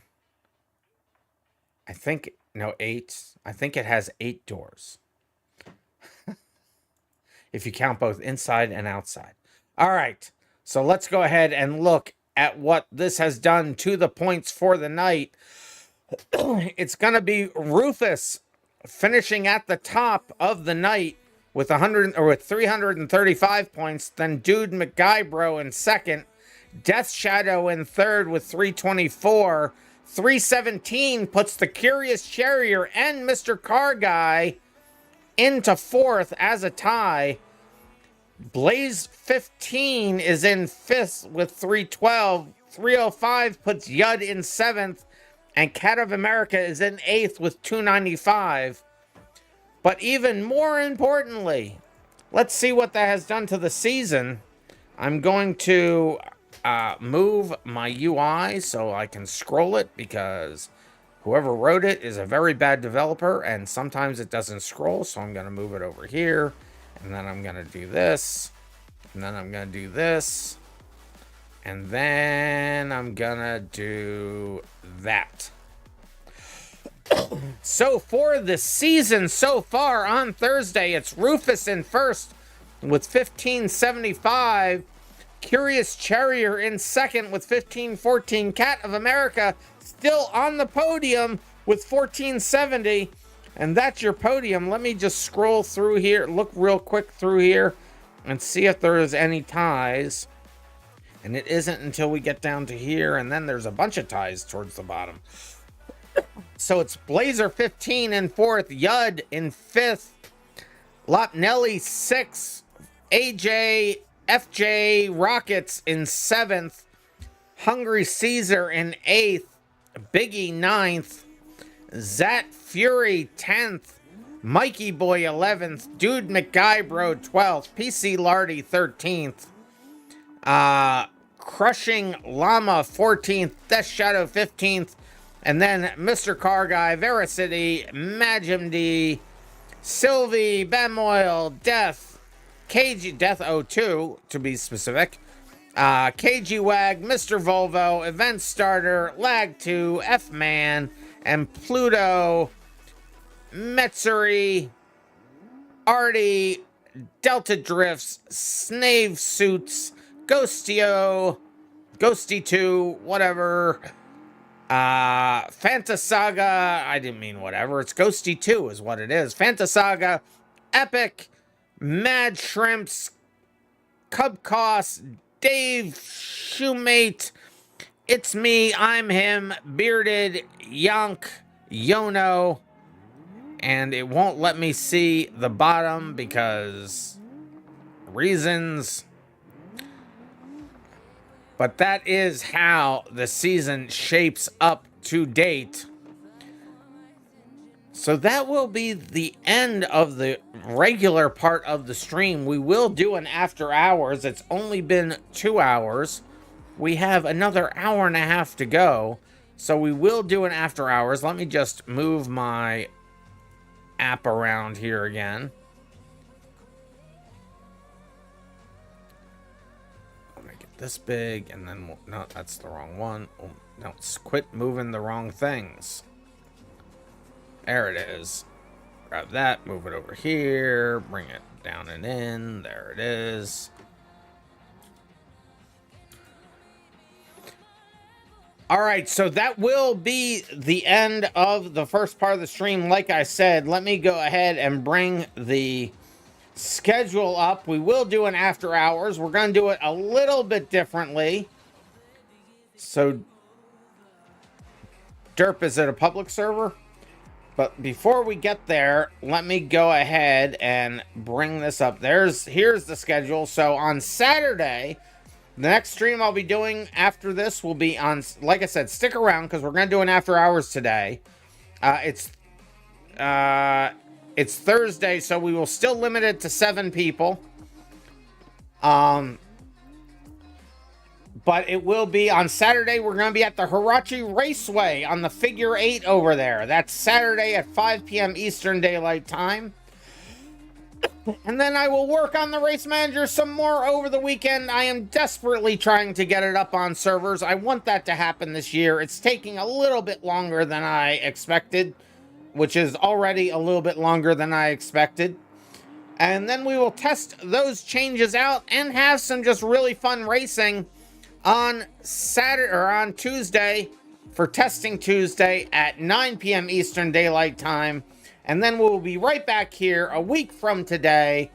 I think, no, 8. I think it has 8 doors. If you count both inside and outside. All right. So let's go ahead and look at what this has done to the points for the night. It's going to be Rufus finishing at the top of the night with 335 points. Then Dude McGuybro in second. Death Shadow in third with 324. 317 puts the Curious Charrier and Mr. Car Guy into fourth as a tie. Blaze 15 is in fifth with 312. 305 puts Yud in seventh. And Cat of America is in eighth with 295. But even more importantly, let's see what that has done to the season. I'm going to move my UI so I can scroll it, because whoever wrote it is a very bad developer and sometimes it doesn't scroll. So I'm going to move it over here, and then I'm going to do this, and then I'm going to do this, and then I'm going to do that. So for the season so far on Thursday, it's Rufus in first with 1575. Curious Charrier in second with 1514. Cat of America still on the podium with 1470. And that's your podium. Let me just scroll through here, look real quick through here, and see if there is any ties. And it isn't until we get down to here, and then there's a bunch of ties towards the bottom. So it's Blazer 15 in fourth, Yud in fifth, Lopnelli 6th, AJ, FJ Rockets in 7th, Hungry Caesar in 8th, Biggie 9th, Zat Fury 10th, Mikey Boy 11th, Dude McGuybro 12th, PC Lardy 13th, Crushing Llama 14th, Death Shadow 15th, and then Mr. Car Guy, Veracity, MajimD, Sylvie, Bemoil, Death, KG, Death 02 to be specific, KG Wag, Mr. Volvo, Event Starter, Lag 2, F-Man, and Pluto, Metzuri, Artie, Delta Drifts, Snave Suits, Ghostio, Ghosty 2, whatever, Fantasaga, I didn't mean whatever, it's Ghosty 2 is what it is, Fantasaga, Epic, Mad Shrimps, Cub Cost, Dave Shoemate, It's Me, I'm Him, Bearded, Yonk, Yono, and it won't let me see the bottom because reasons. But that is how the season shapes up to date. So that will be the end of the regular part of the stream. We will do an after hours. It's only been 2 hours. We have another hour and a half to go. So we will do an after hours. Let me just move my app around here again. This big, and then no, that's the wrong one. Oh, no, quit moving the wrong things. There it is. Grab that, move it over here, bring it down and in. There it is. All right, so that will be the end of the first part of the stream. Like I said, let me go ahead and bring the schedule up. We will do an after hours. We're going to do it a little bit differently. So, Derp, is it a public server? But before we get there, let me go ahead and bring this up. Here's the schedule. So on Saturday, the next stream I'll be doing after this will be on, like I said, stick around because we're going to do an after hours today. It's Thursday, so we will still limit it to 7 people. But it will be on Saturday. We're going to be at the Hirachi Raceway on the Figure 8 over there. That's Saturday at 5 p.m. Eastern Daylight Time. And then I will work on the Race Manager some more over the weekend. I am desperately trying to get it up on servers. I want that to happen this year. It's taking a little bit longer than I expected, which is already a little bit longer than I expected. And then we will test those changes out and have some just really fun racing on Saturday or on Tuesday for Testing Tuesday at 9 p.m. Eastern Daylight Time. And then we'll be right back here a week from today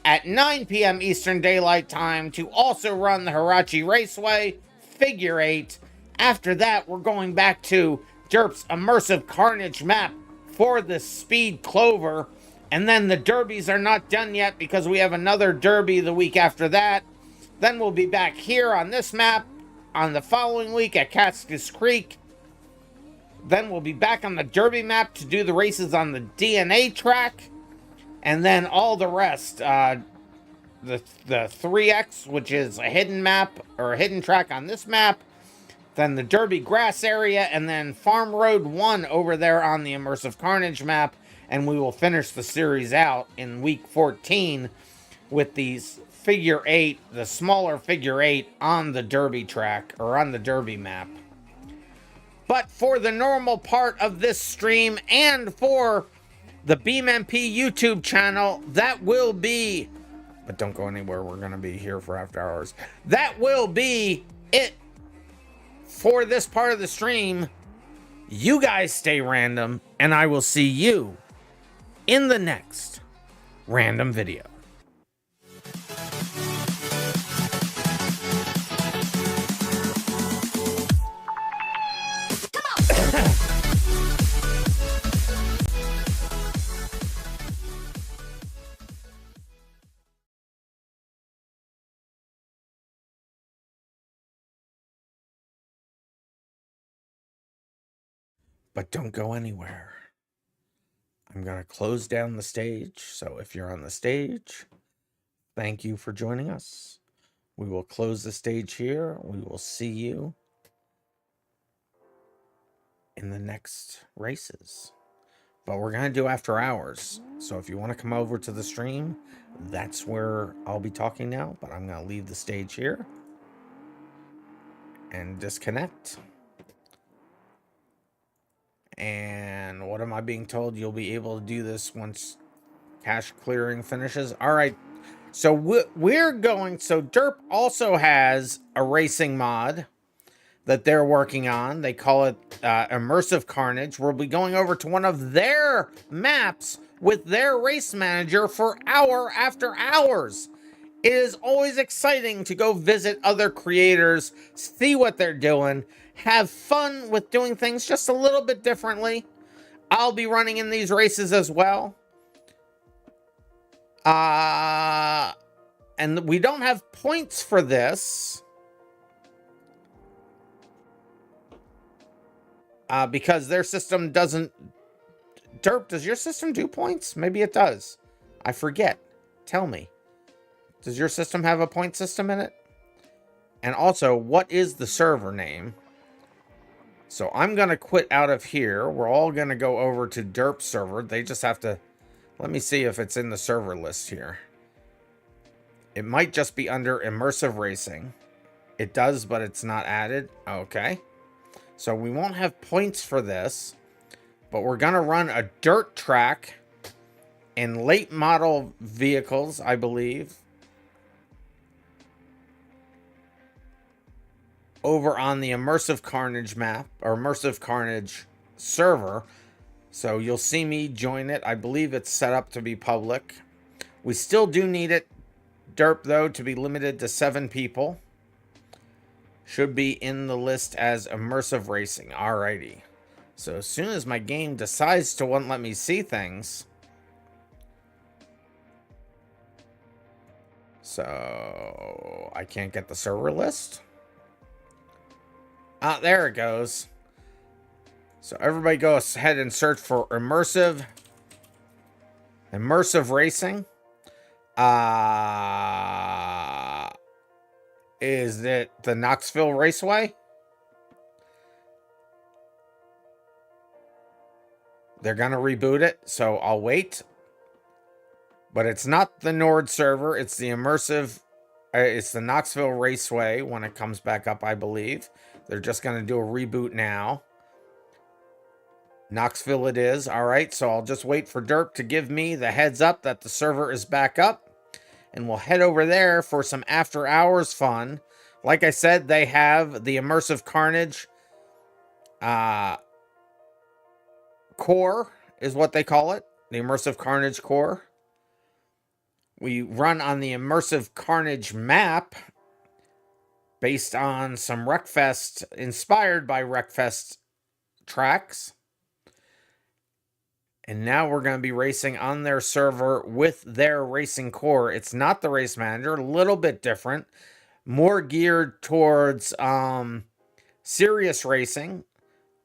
at 9 p.m. Eastern Daylight Time to also run the Hirachi Raceway Figure 8. After that, we're going back to Derp's Immersive Carnage map for the Speed Clover. And then the derbies are not done yet because we have another derby the week after that. Then we'll be back here on this map on the following week at Cascas Creek. Then we'll be back on the derby map to do the races on the DNA track. And then all the rest, the 3X, which is a hidden map or a hidden track on this map. Then the derby grass area, and then Farm Road 1 over there on the Immersive Carnage map. And we will finish the series out in week 14 with these figure 8, the smaller figure 8 on the derby track or on the derby map. But for the normal part of this stream and for the BeamMP YouTube channel, that will be, but don't go anywhere, we're going to be here for after hours. That will be it for this part of the stream. You guys stay random, and I will see you in the next random video. But don't go anywhere. I'm going to close down the stage. So if you're on the stage, thank you for joining us. We will close the stage here. We will see you in the next races. But we're going to do after hours. So if you want to come over to the stream, that's where I'll be talking now. But I'm going to leave the stage here and disconnect. And what am I being told? You'll be able to do this once cache clearing finishes. All right. So we're going. So Derp also has a racing mod that they're working on. They call it Immersive Carnage. We'll be going over to one of their maps with their race manager for hour after hours. It is always exciting to go visit other creators, see what they're doing, have fun with doing things just a little bit differently. I'll be running in these races as well. And we don't have points for this. Because their system doesn't... Derp, does your system do points? Maybe it does. I forget. Tell me. Does your system have a point system in it? And also, what is the server name? So I'm going to quit out of here. We're all going to go over to Derp server. They just have to... Let me see if it's in the server list here. It might just be under Immersive Racing. It does, but it's not added. Okay. So we won't have points for this. But we're going to run a dirt track in late model vehicles, I believe. Over on the Immersive Carnage map, or Immersive Carnage server. So you'll see me join it. I believe it's set up to be public. We still do need it, Derp, though, to be limited to 7 people. Should be in the list as Immersive Racing. Alrighty. So as soon as my game decides to let me see things. So I can't get the server list. Ah, there it goes. So everybody go ahead and search for Immersive Racing. Is it the Knoxville Raceway? They're going to reboot it, so I'll wait. But it's not the Nord server. It's the Immersive... it's the Knoxville Raceway when it comes back up, I believe. They're just going to do a reboot now. Knoxville it is. All right, so I'll just wait for Derp to give me the heads up that the server is back up. And we'll head over there for some after hours fun. Like I said, they have the Immersive Carnage core is what they call it. The Immersive Carnage core. We run on the Immersive Carnage map based on some Wreckfest, inspired by Wreckfest tracks. And now we're going to be racing on their server with their racing core. It's not the race manager, a little bit different, more geared towards serious racing.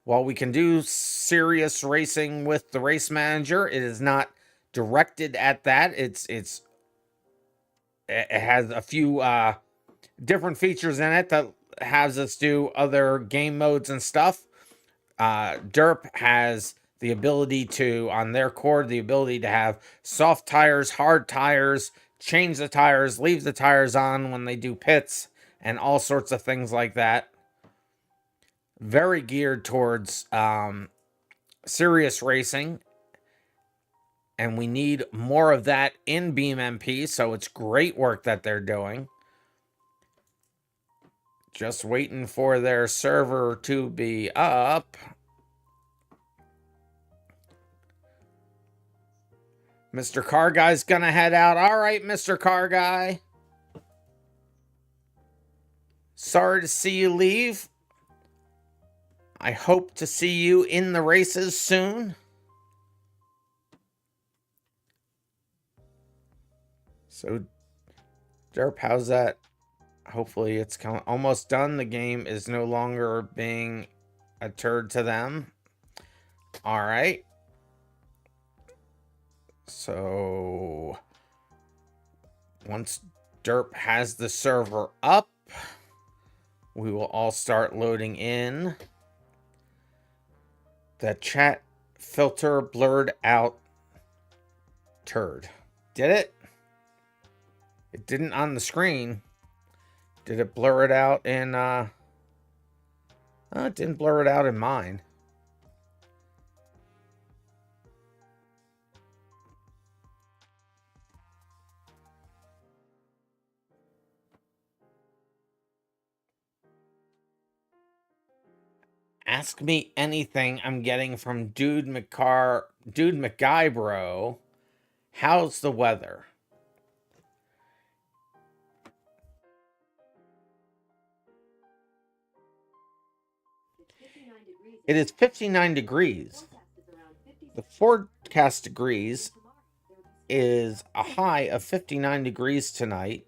While we can do serious racing with the race manager, it is not directed at that. It has a few different features in it that has us do other game modes and stuff. Derp has the ability to, on their core, the ability to have soft tires, hard tires, change the tires, leave the tires on when they do pits, and all sorts of things like that. Very geared towards serious racing. And we need more of that in BeamMP, so it's great work that they're doing. Just waiting for their server to be up. Mr. Car Guy's gonna head out. All right, Mr. Car Guy. Sorry to see you leave. I hope to see you in the races soon. So, Derp, how's that? Hopefully it's almost done. The game is no longer being a turd to them. All right. So, once Derp has the server up, we will all start loading in. The chat filter blurred out turd. Did it? It didn't on the screen. Did it blur it out in, it didn't blur it out in mine. Ask me anything I'm getting from Dude McGuy, bro. How's the weather? It is 59 degrees. The forecast degrees is a high of 59 degrees tonight.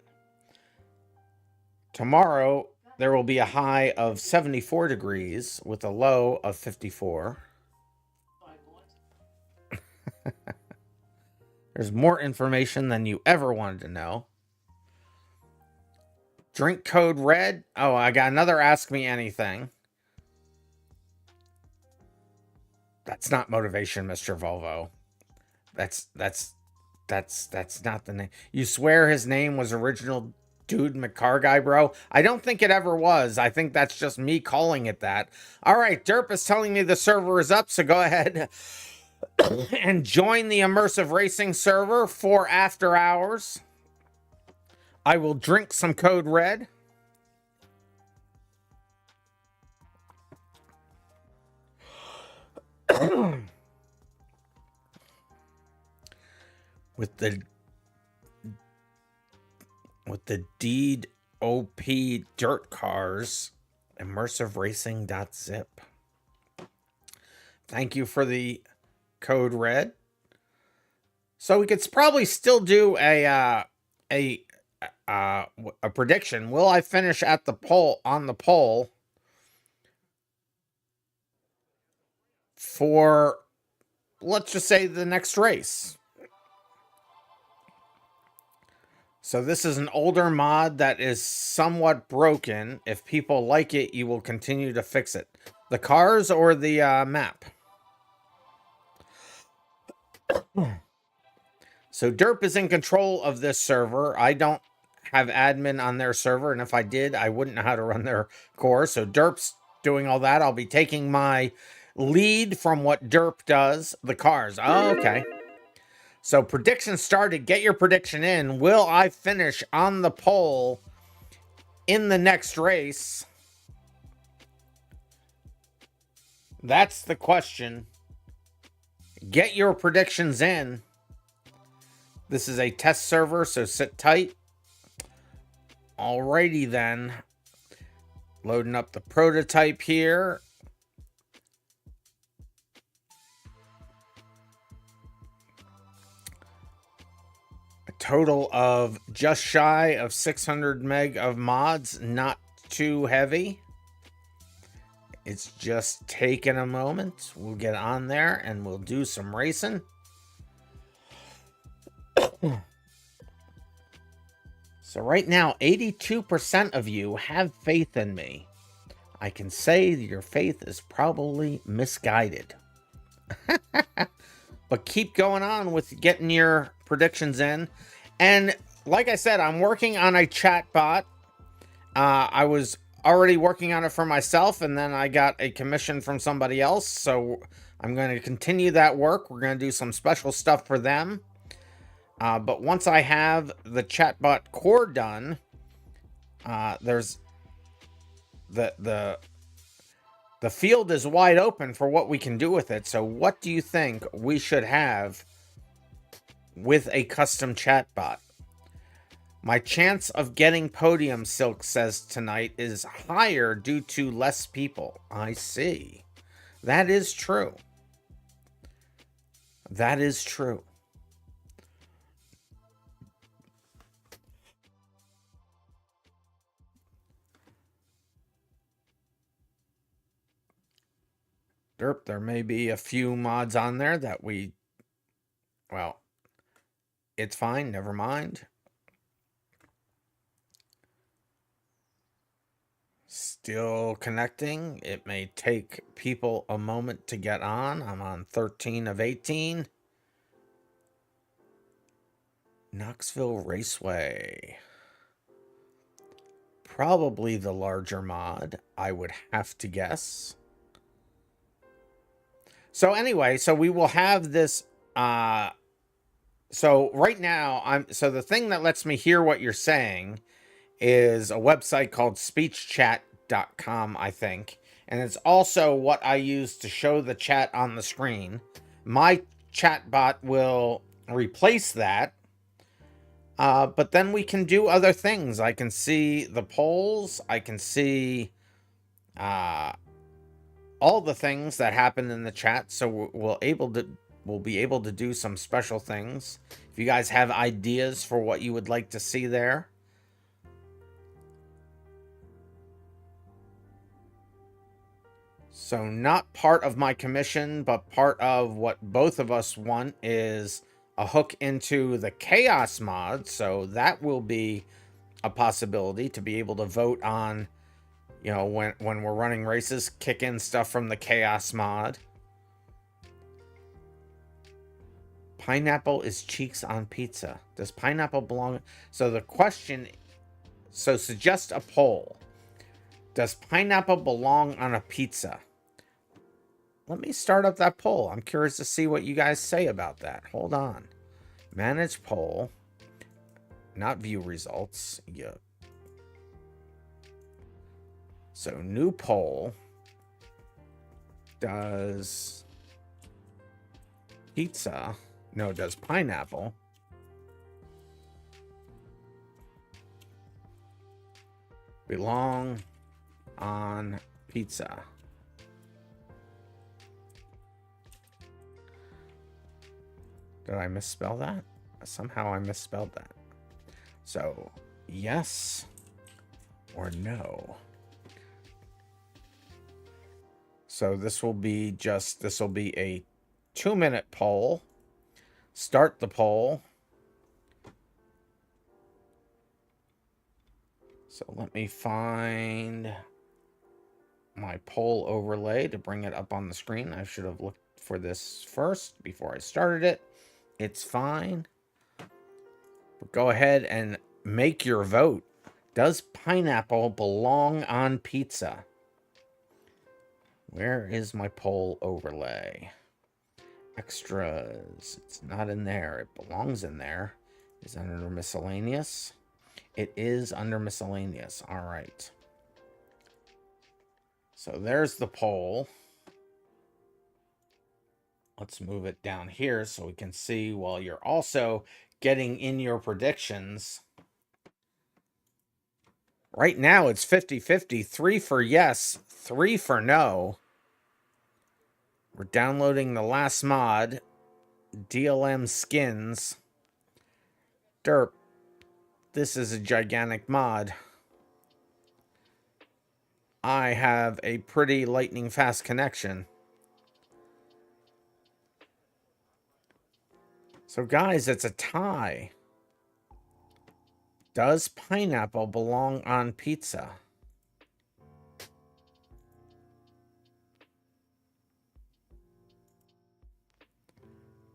Tomorrow, there will be a high of 74 degrees with a low of 54. There's more information than you ever wanted to know. Drink code red. Oh, I got another Ask Me Anything. That's not motivation, Mr. Volvo. That's not the name. You swear his name was original Dude McCar Guy, bro? I don't think it ever was. I think that's just me calling it that. All right, Derp is telling me the server is up, so go ahead and join the immersive racing server for after hours. I will drink some code red. with the deed OP dirt cars, immersiveracing.zip. Thank you for the code red. So we could probably still do a prediction. Will I finish at the pole on the pole for, let's just say, the next race? So this is an older mod that is somewhat broken. If people like it, you will continue to fix it. The cars or the map? So Derp is in control of this server. I don't have admin on their server, and if I did, I wouldn't know how to run their core. So Derp's doing all that. I'll be taking my lead from what Derp does. The cars. Oh, okay. So prediction started. Get your prediction in. Will I finish on the pole in the next race? That's the question. Get your predictions in. This is a test server, so sit tight. Alrighty then. Loading up the prototype here. A total of just shy of 600 meg of mods, not too heavy. It's just taking a moment. We'll get on there and we'll do some racing. So right now, 82% of you have faith in me. I can say your faith is probably misguided. But keep going on with getting your predictions in. And like I said, I'm working on a chat bot. I was already working on it for myself, and then I got a commission from somebody else. So I'm going to continue that work. We're going to do some special stuff for them. But once I have the chatbot core done, there's the field is wide open for what we can do with it. So what do you think we should have with a custom chatbot? My chance of getting podium, Silk says tonight, is higher due to less people. I see. That is true. That is true. Derp, there may be a few mods on there that well, it's fine, never mind. Still connecting. It may take people a moment to get on. I'm on 13 of 18. Knoxville Raceway. Probably the larger mod, I would have to guess. So anyway, so we will have this, so right now, so the thing that lets me hear what you're saying is a website called speechchat.com, I think. And it's also what I use to show the chat on the screen. My chatbot will replace that. But then we can do other things. I can see the polls. I can see all the things that happen in the chat. So we'll be able to do some special things. If you guys have ideas for what you would like to see there. So not part of my commission, but part of what both of us want is a hook into the chaos mod. So that will be a possibility to be able to vote on, you know, when we're running races, kick in stuff from the chaos mod. Pineapple is cheeks on pizza. Does pineapple belong? So the question, so suggest a poll. Does pineapple belong on a pizza? Let me start up that poll. I'm curious to see what you guys say about that. Hold on. Manage poll. Not view results. Yeah. So new poll. Does pizza, no, does pineapple belong on pizza? Did I misspell that? Somehow I misspelled that. So, yes or no. So this will be a 2-minute poll. Start the poll. So let me find my poll overlay to bring it up on the screen. I should have looked for this first before I started it. It's fine. But go ahead and make your vote. Does pineapple belong on pizza? Where is my poll overlay? Extras. It's not in there. It belongs in there. Is it under miscellaneous? It is under miscellaneous. All right. So there's the poll. Let's move it down here so we can see while you're also getting in your predictions. Right now, it's 50-50. 3 for yes, 3 for no. We're downloading the last mod, DLM Skins. Derp, this is a gigantic mod. I have a pretty lightning fast connection. So guys, it's a tie. Does pineapple belong on pizza?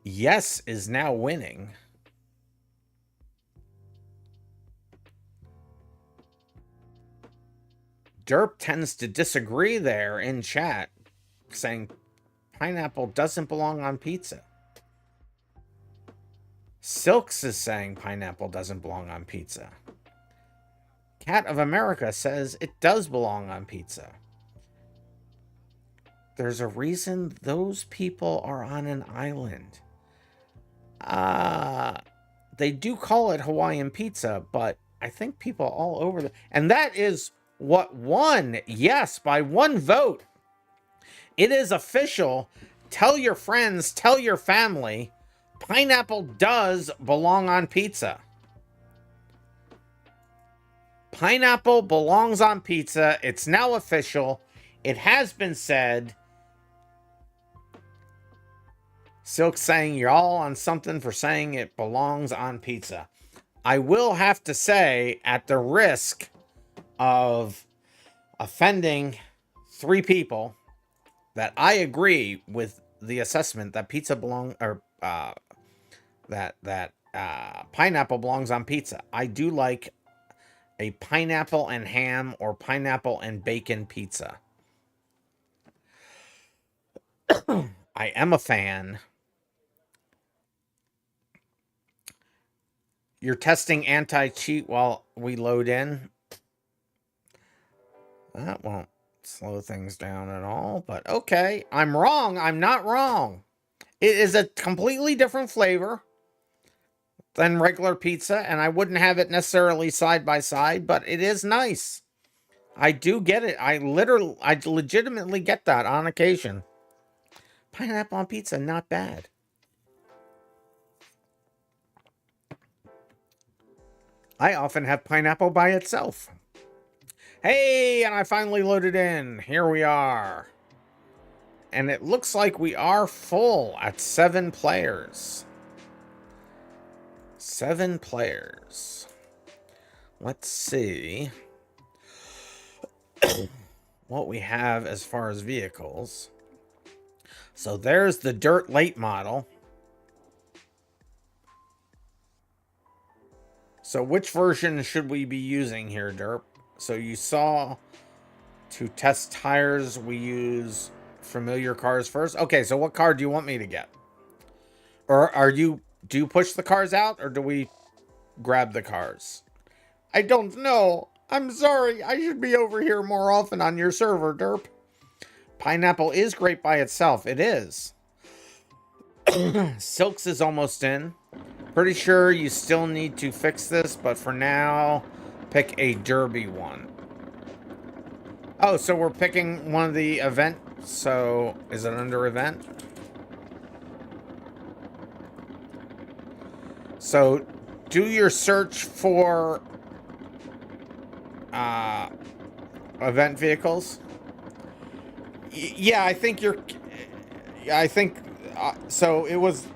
Yes is now winning. Derp tends to disagree there in chat, saying pineapple doesn't belong on pizza. Silks is saying pineapple doesn't belong on pizza. Cat of America says it does belong on pizza. There's a reason those people are on an island. They do call it Hawaiian pizza, but I think people all over the... And that is what won. Yes, by one vote. It is official. Tell your friends, tell your family. Pineapple does belong on pizza. Pineapple belongs on pizza. It's now official. It has been said. Silk saying you're all on something for saying it belongs on pizza. I will have to say, at the risk of offending 3 people, that I agree with the assessment that pizza belong, or that pineapple belongs on pizza. I do like a pineapple and ham or pineapple and bacon pizza. I am a fan. You're testing anti-cheat while we load in. That won't slow things down at all, but okay. I'm wrong. I'm not wrong. It is a completely different flavor than regular pizza, and I wouldn't have it necessarily side by side, but it is nice. I do get it. I legitimately get that on occasion. Pineapple on pizza, not bad. I often have pineapple by itself. Hey, and I finally loaded in. Here we are. And it looks like we are full at 7 players. 7 players. Let's see what we have as far as vehicles. So there's the dirt late model. So which version should we be using here, Derp? So you saw to test tires, we use familiar cars first. Okay, so what car do you want me to get? Or do you push the cars out, or do we grab the cars? I don't know. I'm sorry. I should be over here more often on your server, Derp. Pineapple is great by itself. It is. Silks is almost in. Pretty sure you still need to fix this, but for now, pick a derby one. Oh, so we're picking one of the event. So, is it under event? So, do your search for event vehicles. Yeah, I think you're... I think... so, it was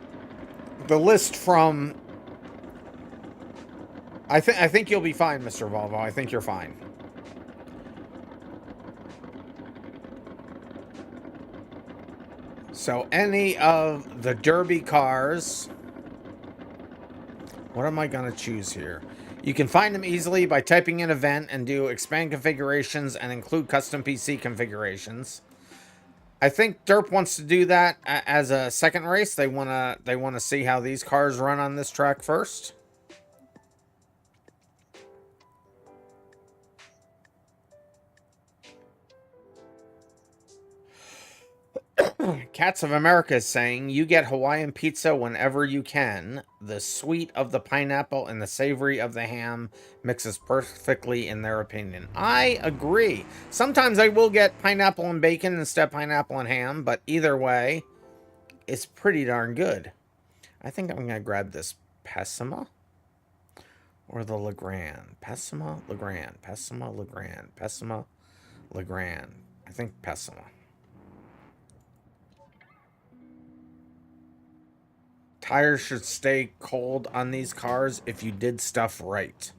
the list from... I think you'll be fine, Mr. Volvo. I think you're fine. So, any of the derby cars... What am I going to choose here? You can find them easily by typing in event and do expand configurations and include custom PC configurations. I think Derp wants to do that as a second race. They want to see how these cars run on this track first. Cats of America is saying, you get Hawaiian pizza whenever you can. The sweet of the pineapple and the savory of the ham mixes perfectly in their opinion. I agree. Sometimes I will get pineapple and bacon instead of pineapple and ham, but either way, it's pretty darn good. I think I'm going to grab this Pessima or the Legrand. Pessima, Legrand, Pessima, Legrand, Pessima, Legrand. I think Pessima. Tires should stay cold on these cars if you did stuff right.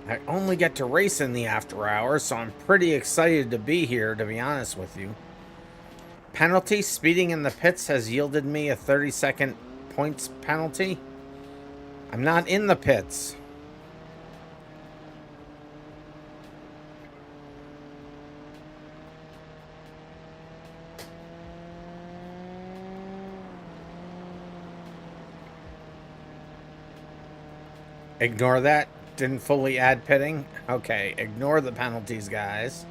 I only get to race in the after hours, so I'm pretty excited to be here, to be honest with you. Penalty, speeding in the pits has yielded me a 30-second points penalty. I'm not in the pits. Ignore that. Didn't fully add pitting. Okay, ignore the penalties, guys.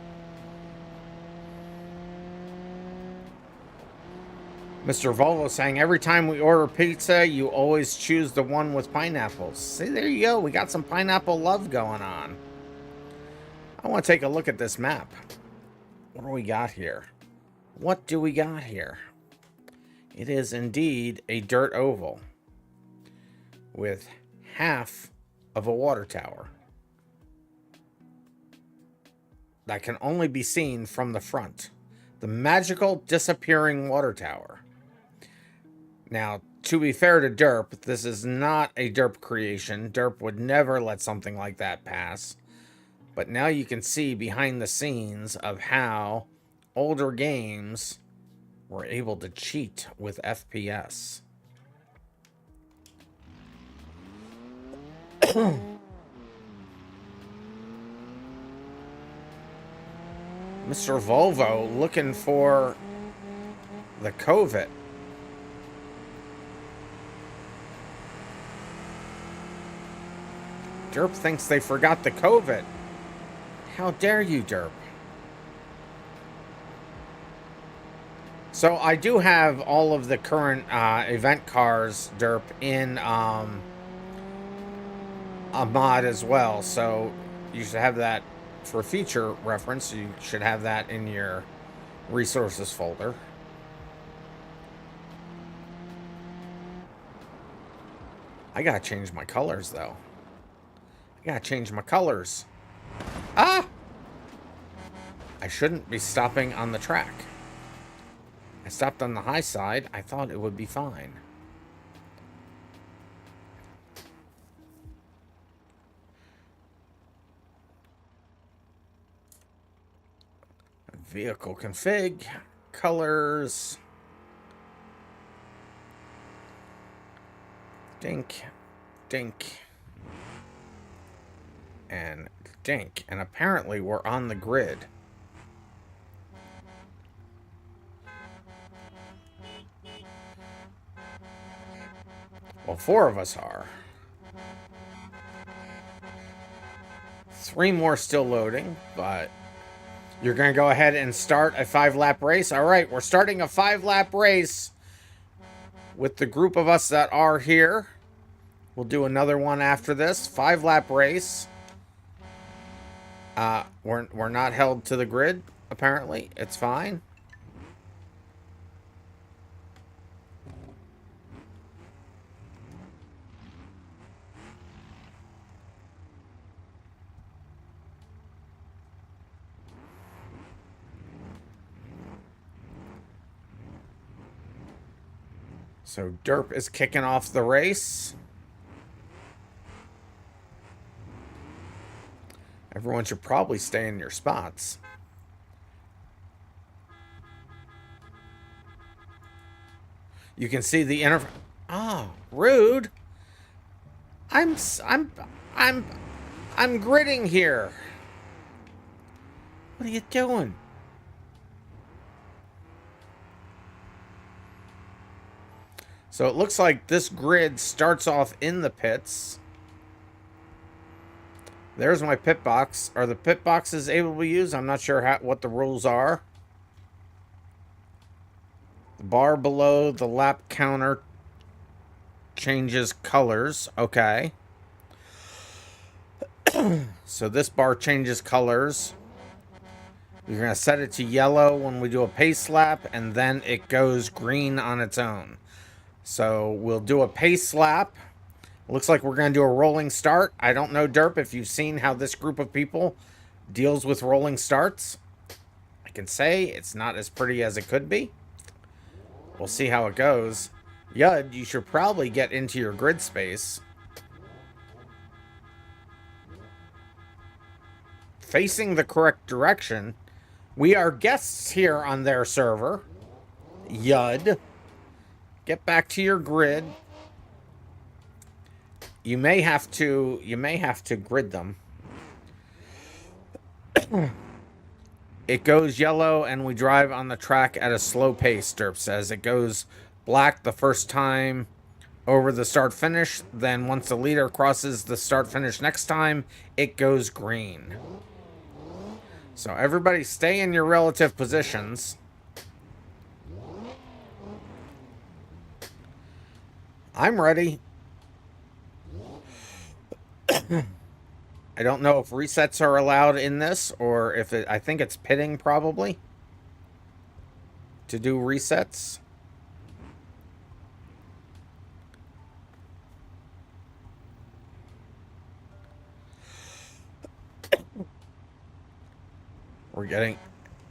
Mr. Volvo saying, every time we order pizza, you always choose the one with pineapples. See, there you go. We got some pineapple love going on. I want to take a look at this map. What do we got here? What do we got here? It is indeed a dirt oval with half of a water tower that can only be seen from the front. The magical disappearing water tower. Now, to be fair to Derp, this is not a Derp creation. Derp would never let something like that pass. But now you can see behind the scenes of how older games were able to cheat with FPS. Mr. Volvo looking for the COVID. Derp thinks they forgot the COVID. How dare you, Derp? So I do have all of the current event cars, Derp, in a mod as well. So you should have that for future reference. You should have that in your resources folder. I gotta change my colors, though. I gotta change my colors. Ah! I shouldn't be stopping on the track. I stopped on the high side. I thought it would be fine. Vehicle config. Colors. Dink. Dink. And dink. And apparently we're on the grid. Well, 4 of us are. 3 more still loading, but you're going to go ahead and start a 5-lap race. All right, we're starting a 5-lap race with the group of us that are here. We'll do another one after this. 5-lap race. We're not held to the grid, apparently. It's fine. So Derp is kicking off the race. Everyone should probably stay in your spots. You can see the inter. Oh, rude. I'm gridding here. What are you doing? So it looks like this grid starts off in the pits. There's my pit box. Are the pit boxes able to be used? I'm not sure what the rules are. The bar below the lap counter changes colors. Okay. So this bar changes colors. You're going to set it to yellow when we do a pace lap, and then it goes green on its own. So we'll do a pace lap. Looks like we're going to do a rolling start. I don't know, Derp, if you've seen how this group of people deals with rolling starts. I can say it's not as pretty as it could be. We'll see how it goes. Yud, you should probably get into your grid space. Facing the correct direction. We are guests here on their server. Yud, get back to your grid. You may have to grid them. It goes yellow and we drive on the track at a slow pace, Derp says. It goes black the first time over the start finish. Then once the leader crosses the start finish next time, it goes green. So everybody stay in your relative positions. I'm ready. I don't know if resets are allowed in this, or if I think it's pitting probably to do resets. We're getting,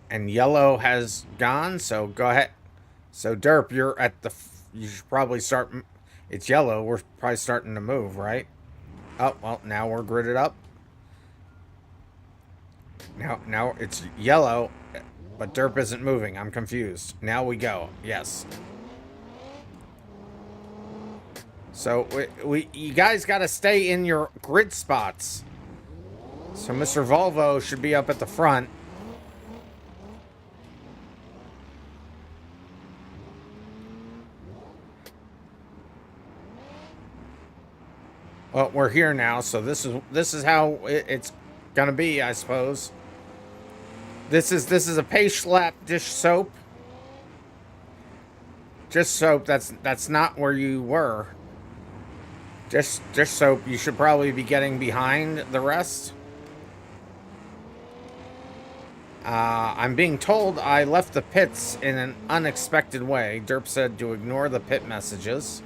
and yellow has gone, so go ahead. So Derp, you're at the, you should probably start, it's yellow, we're probably starting to move, right? Oh, well, now we're gridded up. Now it's yellow, but Derp isn't moving. I'm confused. Now we go. Yes. So you guys got to stay in your grid spots. So Mr. Volvo should be up at the front. Well, we're here now, so this is how it's gonna be, I suppose. This is a pace lap dish soap. Dish soap. That's not where you were. Dish soap. You should probably be getting behind the rest. I'm being told I left the pits in an unexpected way. Derp said to ignore the pit messages.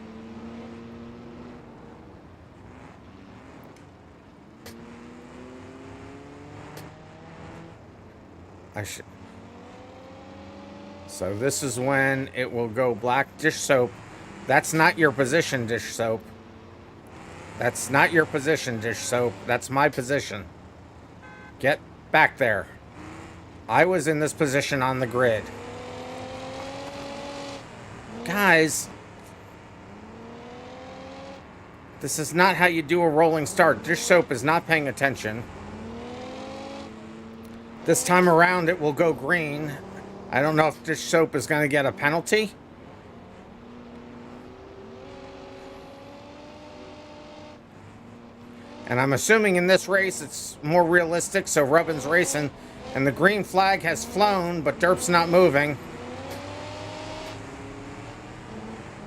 So this is when it will go black. Dish soap. That's not your position, dish soap. That's not your position, dish soap. That's my position. Get back there. I was in this position on the grid. Guys, this is not how you do a rolling start. Dish soap is not paying attention. This time around, it will go green. I don't know if dish soap is going to get a penalty. And I'm assuming in this race, it's more realistic, so Rubbin's racing. And the green flag has flown, but Derp's not moving.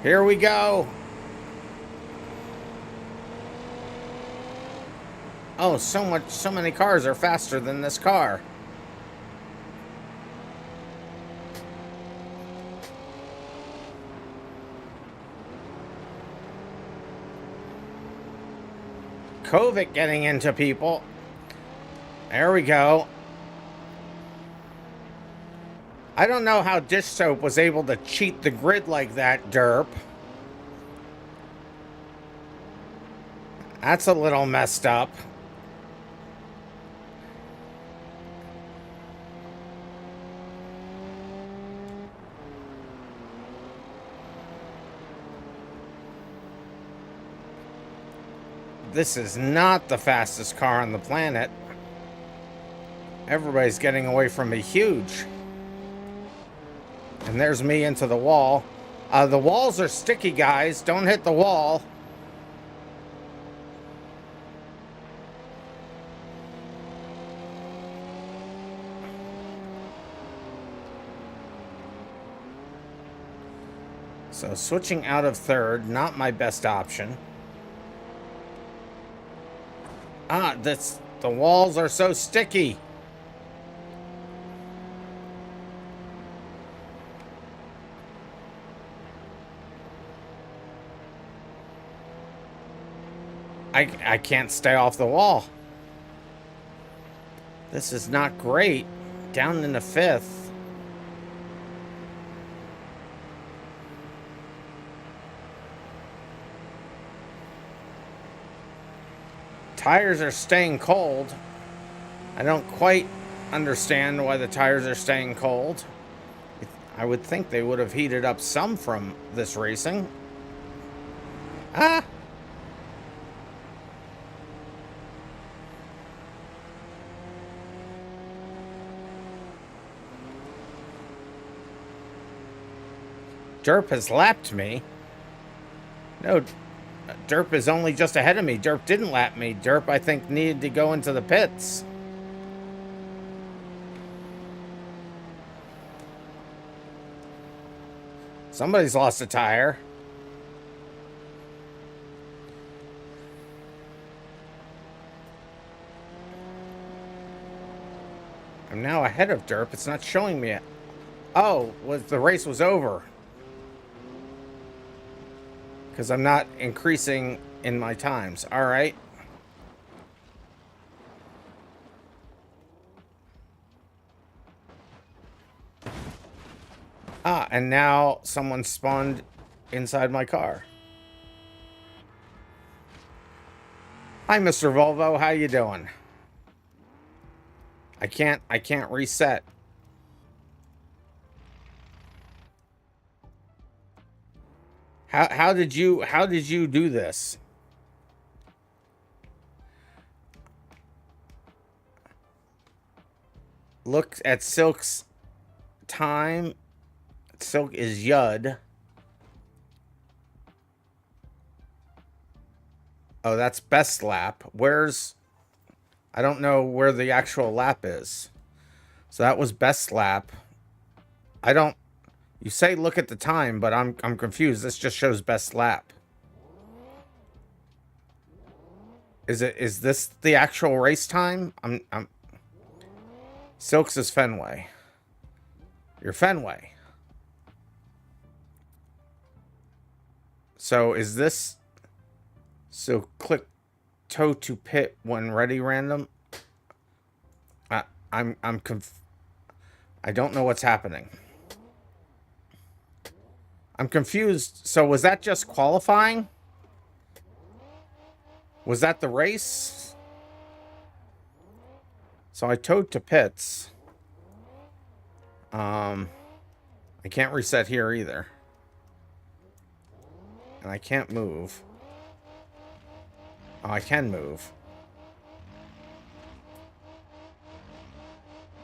Here we go. Oh, so many cars are faster than this car. COVID getting into people. There we go. I don't know how dish soap was able to cheat the grid like that, Derp. That's a little messed up. This is not the fastest car on the planet. Everybody's getting away from me huge. And there's me into the wall. The walls are sticky, guys. Don't hit the wall. So switching out of third, not my best option. The walls are so sticky. I can't stay off the wall. This is not great. Down in the fifth. Tires are staying cold. I don't quite understand why the tires are staying cold. I would think they would have heated up some from this racing. Ah! Derp has lapped me. No, Derp is only just ahead of me. Derp didn't lap me. Derp, I think, needed to go into the pits. Somebody's lost a tire. I'm now ahead of Derp. It's not showing me it. Oh, the race was over. Because I'm not increasing in my times. All right. And now someone spawned inside my car. Hi, Mr. Volvo. How you doing? I can't reset. How did you do this? Look at Silk's time. Silk is Yud. Oh, that's best lap. I don't know where the actual lap is. So that was best lap. You say look at the time, but I'm confused. This just shows best lap. Is this the actual race time? Silks is Fenway. You're Fenway. So is this... So click toe to pit when ready, random. I don't know what's happening. I'm confused. So was that just qualifying? Was that the race? So I towed to pits. I can't reset here either. And I can't move. Oh, I can move.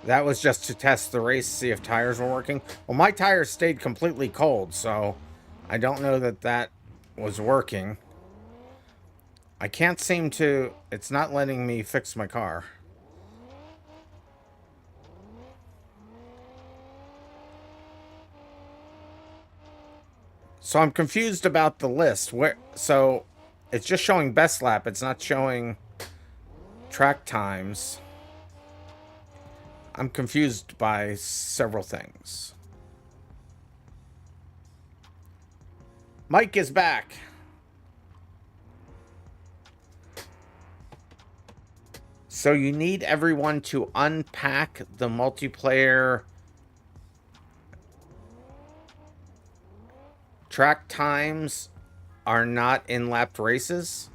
That was just to test the race, see if tires were working. Well, my tires stayed completely cold, so I don't know that was working. I can't seem to... It's not letting me fix my car. So I'm confused about the list. So it's just showing best lap. It's not showing track times. I'm confused by several things. Mike is back. So you need everyone to unpack the multiplayer track times are not in lapped races.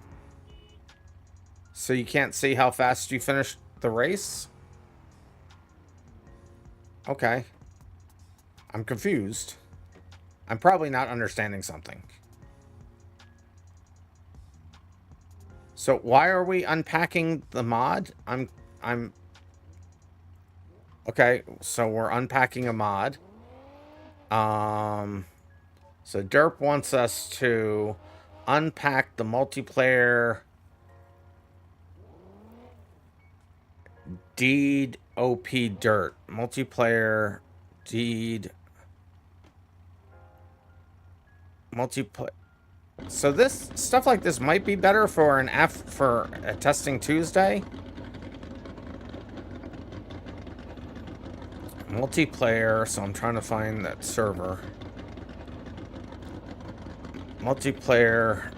So you can't see how fast you finished the race. Okay. I'm confused. I'm probably not understanding something. So why are we unpacking the mod? Okay, so we're unpacking a mod. So Derp wants us to unpack the multiplayer deed OP dirt. Multiplayer deed multiplayer. So this stuff like this might be better for for a testing Tuesday. Multiplayer, so I'm trying to find that server. Multiplayer.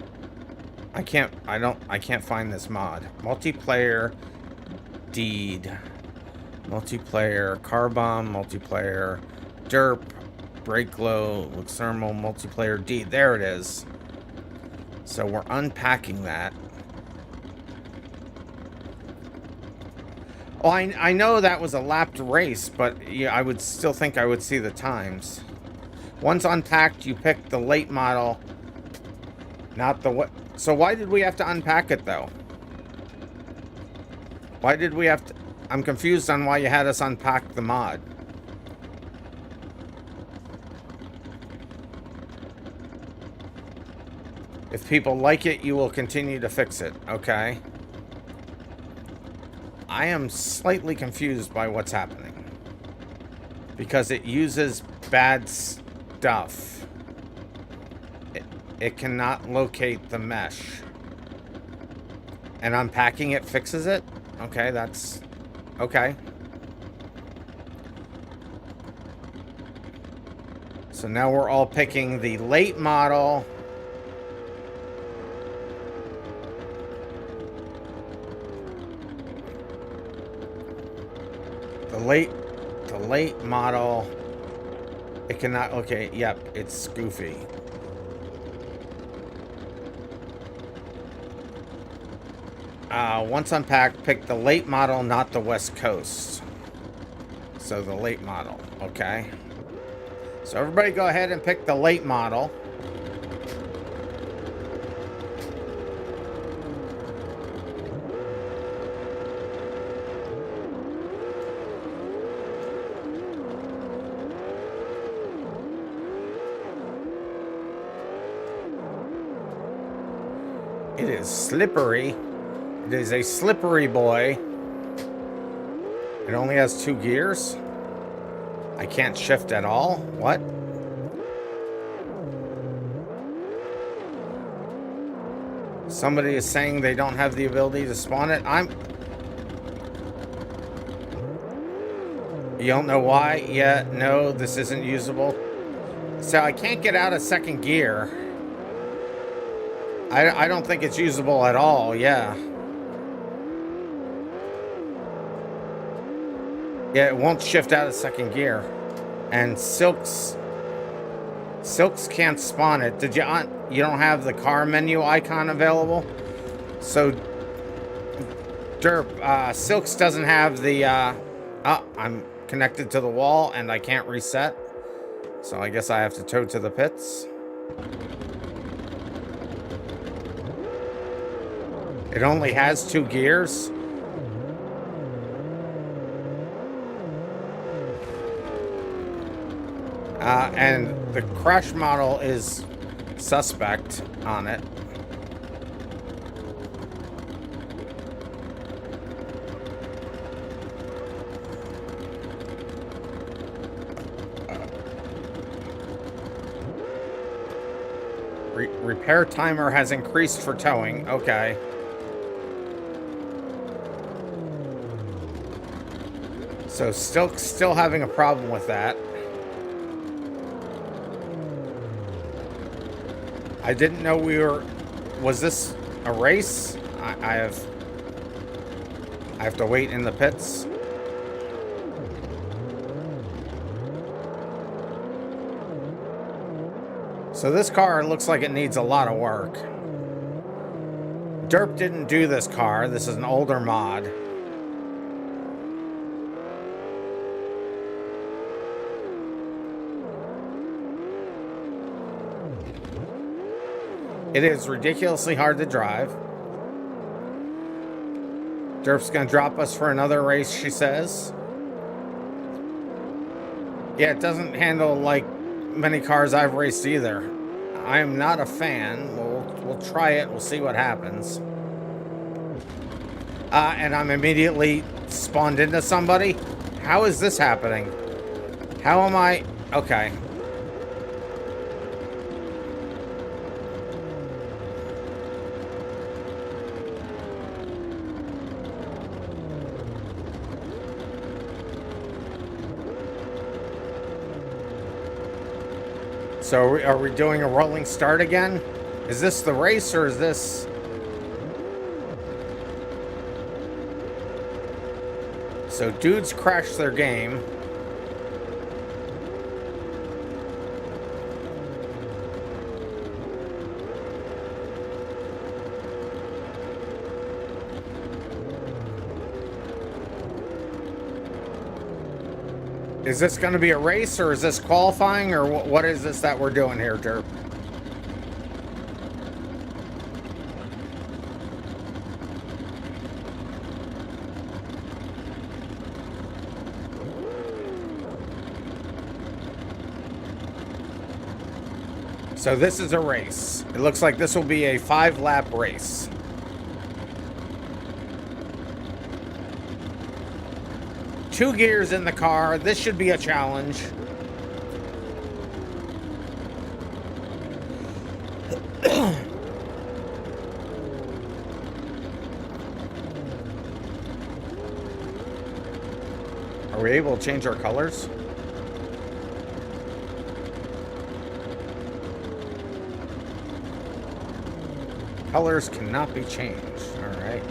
I can't find this mod. Multiplayer deed. Multiplayer car bomb, multiplayer derp, brake glow, looks thermal, multiplayer deed. There it is. So we're unpacking that. Oh, I know that was a lapped race, but yeah, I would still think I would see the times. Once unpacked, you pick the late model, not the what. So why did we have to unpack it though? Why did we have to? I'm confused on why you had us unpack the mod. If people like it, you will continue to fix it. Okay. I am slightly confused by what's happening. Because it uses bad stuff. It cannot locate the mesh. And unpacking it fixes it? Okay, that's... Okay. So now we're all picking the late model. The late model. It cannot, okay, yep, it's goofy. Once unpacked, pick the late model, not the West Coast. So the late model, okay. So everybody go ahead and pick the late model. It is slippery. It is a slippery boy. It only has 2 gears. I can't shift at all. What? Somebody is saying they don't have the ability to spawn it. You don't know why? Yeah, no, this isn't usable. So I can't get out of second gear. I don't think it's usable at all, yeah. Yeah, it won't shift out of second gear. And Silks can't spawn it. Did you don't have the car menu icon available? So Derp, Silks doesn't have the I'm connected to the wall and I can't reset. So I guess I have to tow to the pits. It only has 2 gears. And the crash model is suspect on it. Repair timer has increased for towing. Okay. So still having a problem with that. I didn't know we were... Was this a race? I have to wait in the pits. So this car looks like it needs a lot of work. Derp didn't do this car. This is an older mod. It is ridiculously hard to drive. Derp's gonna drop us for another race, she says. Yeah, it doesn't handle like many cars I've raced either. I'm not a fan. We'll try it. We'll see what happens. And I'm immediately spawned into somebody. How is this happening? How am I? Okay. So are we doing a rolling start again? Is this the race or is this... So dudes crashed their game. Is this going to be a race, or is this qualifying, or what is this that we're doing here, Derp? So this is a race. It looks like this will be a 5-lap race. Two gears in the car. This should be a challenge. Are we able to change our colors? Colors cannot be changed. Alright.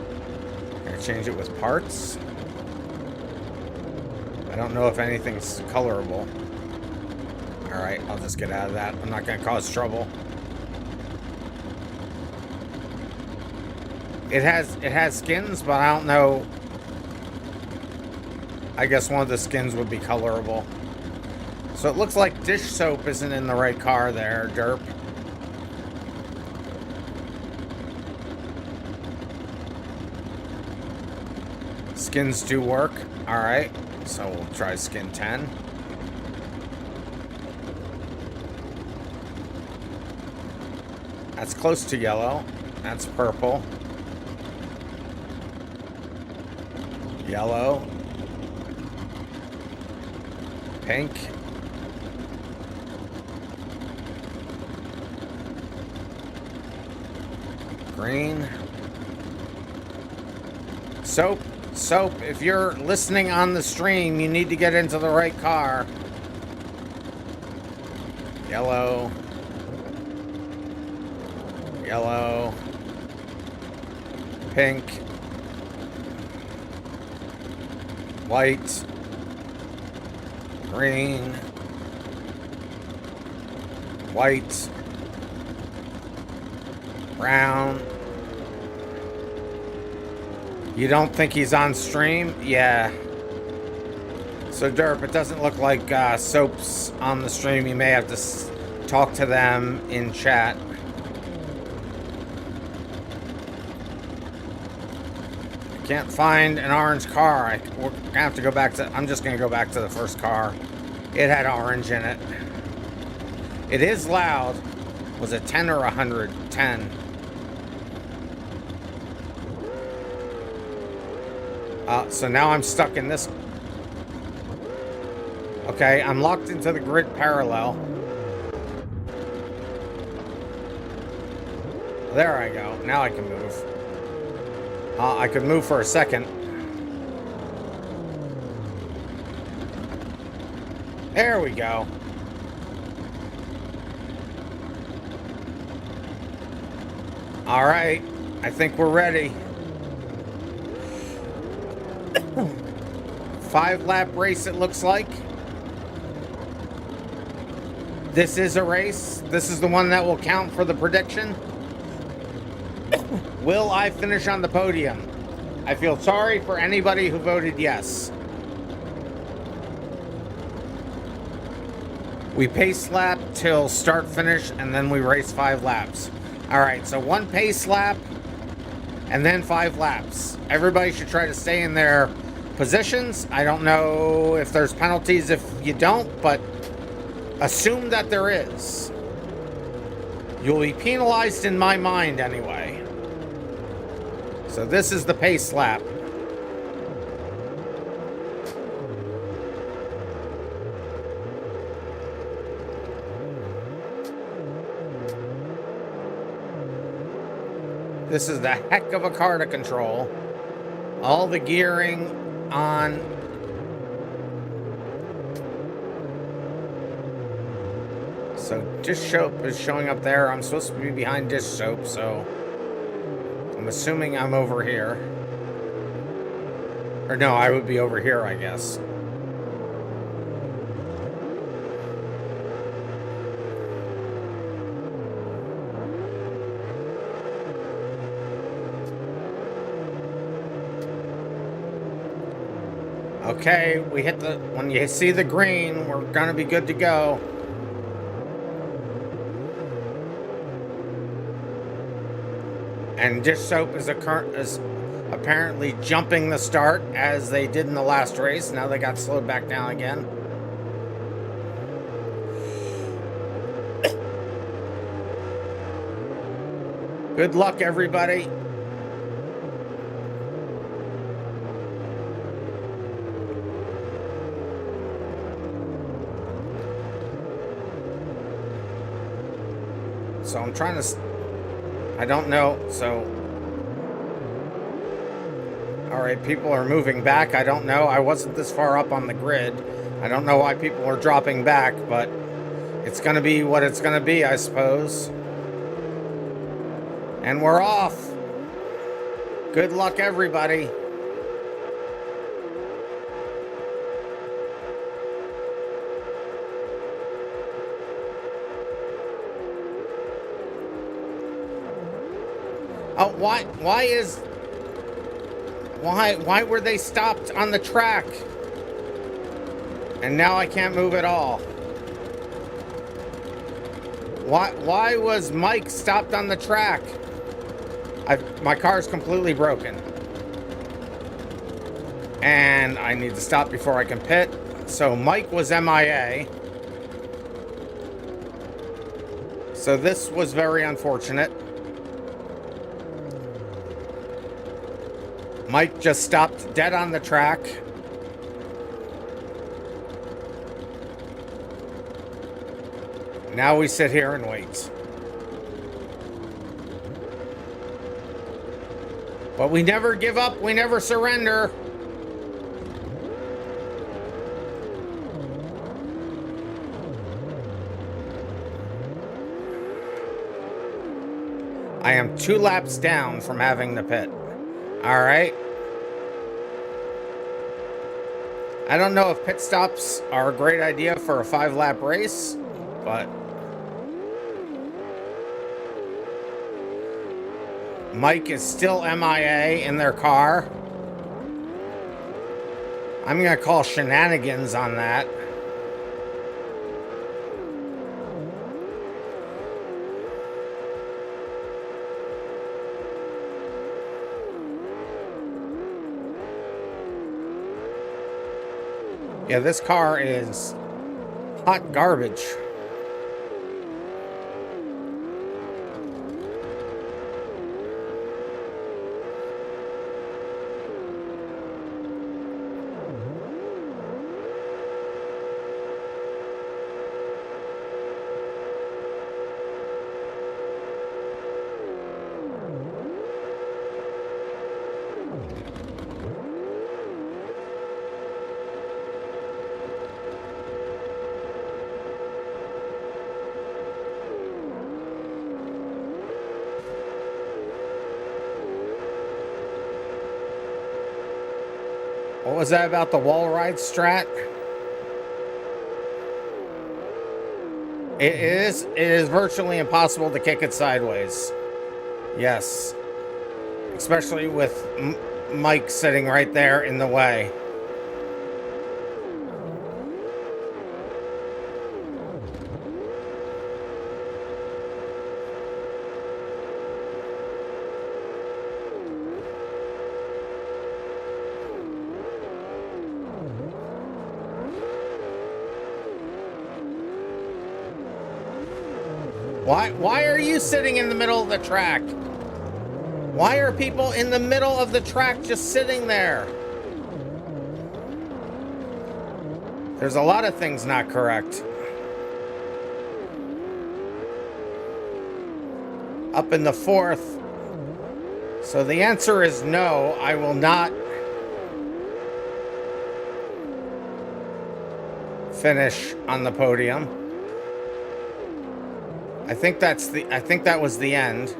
Gonna change it with parts. I don't know if anything's colorable. Alright, I'll just get out of that. I'm not gonna cause trouble. It has skins, but I don't know. I guess one of the skins would be colorable. So it looks like dish soap isn't in the right car there, Derp. Skins do work. Alright. So we'll try skin 10. That's close to yellow. That's purple. Yellow. Pink. Green. Soap. Soap, if you're listening on the stream, you need to get into the right car. Yellow. Yellow. Pink. White. Green. White. Brown. You don't think he's on stream? Yeah. So, Derp, it doesn't look like Soap's on the stream. You may have to talk to them in chat. Can't find an orange car. We're going to have to go back to... I'm just going to go back to the first car. It had orange in it. It is loud. Was it 10 or 100? 10. So now I'm stuck in this. Okay, I'm locked into the grid parallel. There I go. Now I can move. I could move for a second. There we go. All right. I think we're ready. 5-lap race, it looks like. This is a race. This is the one that will count for the prediction. Will I finish on the podium? I feel sorry for anybody who voted yes. We pace lap till start finish, and then we race 5 laps. All right, so 1 pace lap, and then 5 laps. Everybody should try to stay in their positions. I don't know if there's penalties if you don't, but assume that there is. You'll be penalized in my mind anyway. So this is the pace lap. This is the heck of a car to control. All the gearing on. So Dish Soap is showing up there. I'm supposed to be behind Dish Soap, so I'm assuming I'm over here. Or no, I would be over here, I guess. Okay, we hit the... When you see the green, we're gonna be good to go. And Dish Soap is apparently jumping the start as they did in the last race. Now they got slowed back down again. Good luck, everybody. So I'm trying to... I don't know, so... Alright, people are moving back. I don't know. I wasn't this far up on the grid. I don't know why people are dropping back, but it's going to be what it's going to be, I suppose. And we're off. Good luck, everybody. Oh, why were they stopped on the track? And now I can't move at all. Why was Mike stopped on the track? My car's completely broken. And I need to stop before I can pit. So Mike was MIA. So this was very unfortunate. Mike just stopped dead on the track. Now we sit here and wait. But we never give up, we never surrender. I am 2 laps down from having the pit. All right. I don't know if pit stops are a great idea for a 5-lap race, but Mike is still MIA in their car. I'm going to call shenanigans on that. Yeah, this car is hot garbage. What was that about the wall ride strat? It is virtually impossible to kick it sideways. Yes. Especially with Mike sitting right there in the way. Why are you sitting in the middle of the track? Why are people in the middle of the track just sitting there? There's a lot of things not correct. Up in the fourth. So the answer is no, I will not finish on the podium. I think that was the end.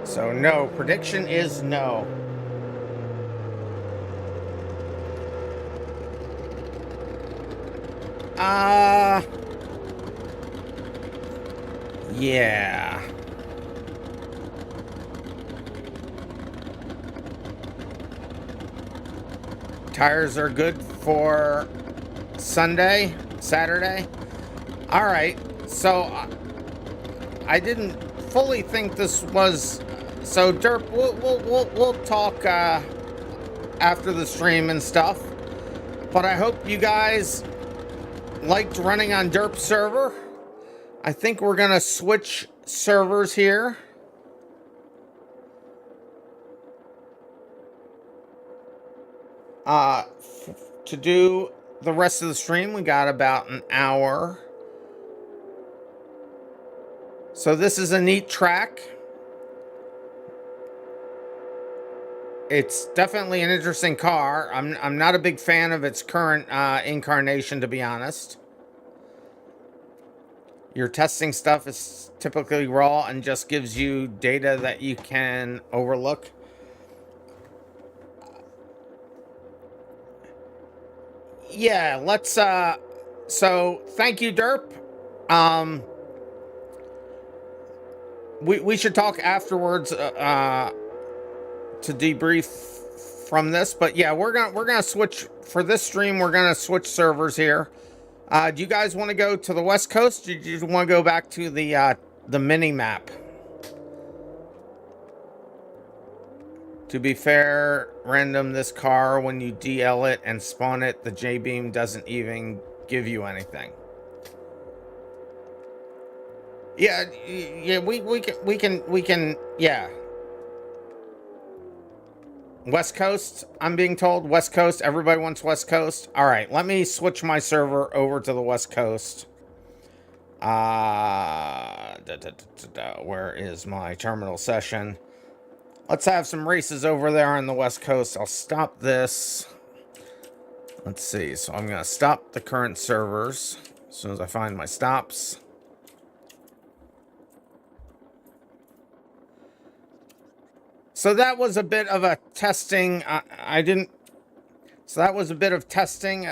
So no, prediction is no. Yeah. Tires are good for Sunday, Saturday. All right. So I didn't fully think this was. So Derp, we'll talk after the stream and stuff. But I hope you guys liked running on Derp's server. I think we're gonna switch servers here. To do the rest of the stream, we got about an hour. So this is a neat track. It's definitely an interesting car. I'm not a big fan of its current incarnation, to be honest. Your testing stuff is typically raw and just gives you data that you can overlook. Yeah, let's so thank you, Derp. We should talk afterwards to debrief from this, but yeah, we're gonna switch for this stream. We're gonna switch servers here. Do you guys want to go to the West Coast? Or do you want to go back to the mini map? To be fair, random, this car, when you DL it and spawn it, the J-beam doesn't even give you anything. Yeah, we can, yeah. West Coast, I'm being told. West Coast, everybody wants West Coast. All right, let me switch my server over to the West Coast. Where is my terminal session? Let's have some races over there on the West Coast. I'll stop this. Let's see. So I'm going to stop the current servers as soon as I find my stops. So that was a bit of a testing. So that was a bit of testing.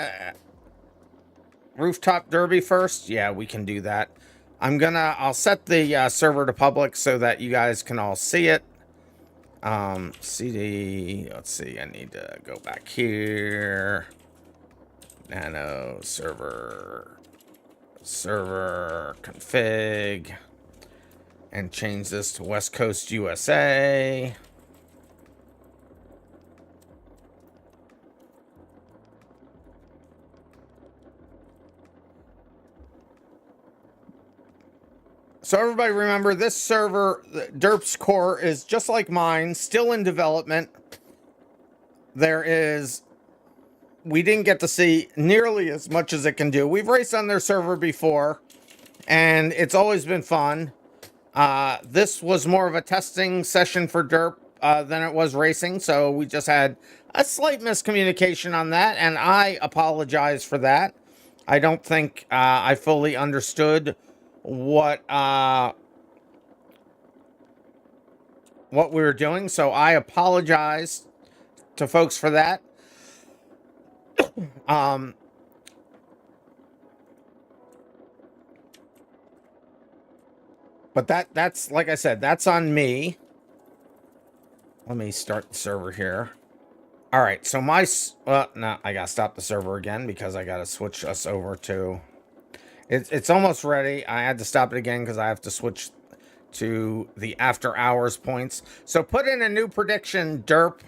Rooftop Derby first. Yeah, we can do that. I'll set the server to public so that you guys can all see it. CD, let's see, I need to go back here. Nano server config, and change this to West Coast USA. So everybody remember, this server, Derp's core, is just like mine, still in development. We didn't get to see nearly as much as it can do. We've raced on their server before, and it's always been fun. This was more of a testing session for Derp than it was racing, so we just had a slight miscommunication on that, and I apologize for that. I don't think I fully understood what we were doing, so I apologize to folks for that. But that's like I said, that's on me. Let me start the server here. All right, so no, I gotta stop the server again because I gotta switch us over to. It's almost ready. I had to stop it again because I have to switch to the after hours points. So put in a new prediction, Derp,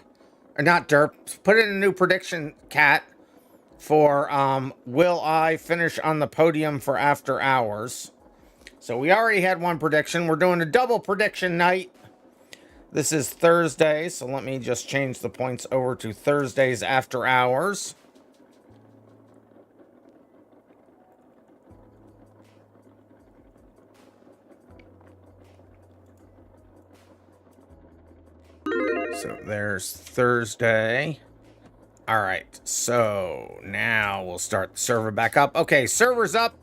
or not Derp. Put in a new prediction, Cat, for will I finish on the podium for after hours? So we already had one prediction. We're doing a double prediction night. This is Thursday, so let me just change the points over to Thursdays after hours. So there's Thursday. All right, so now we'll start the server back up. Okay, server's up.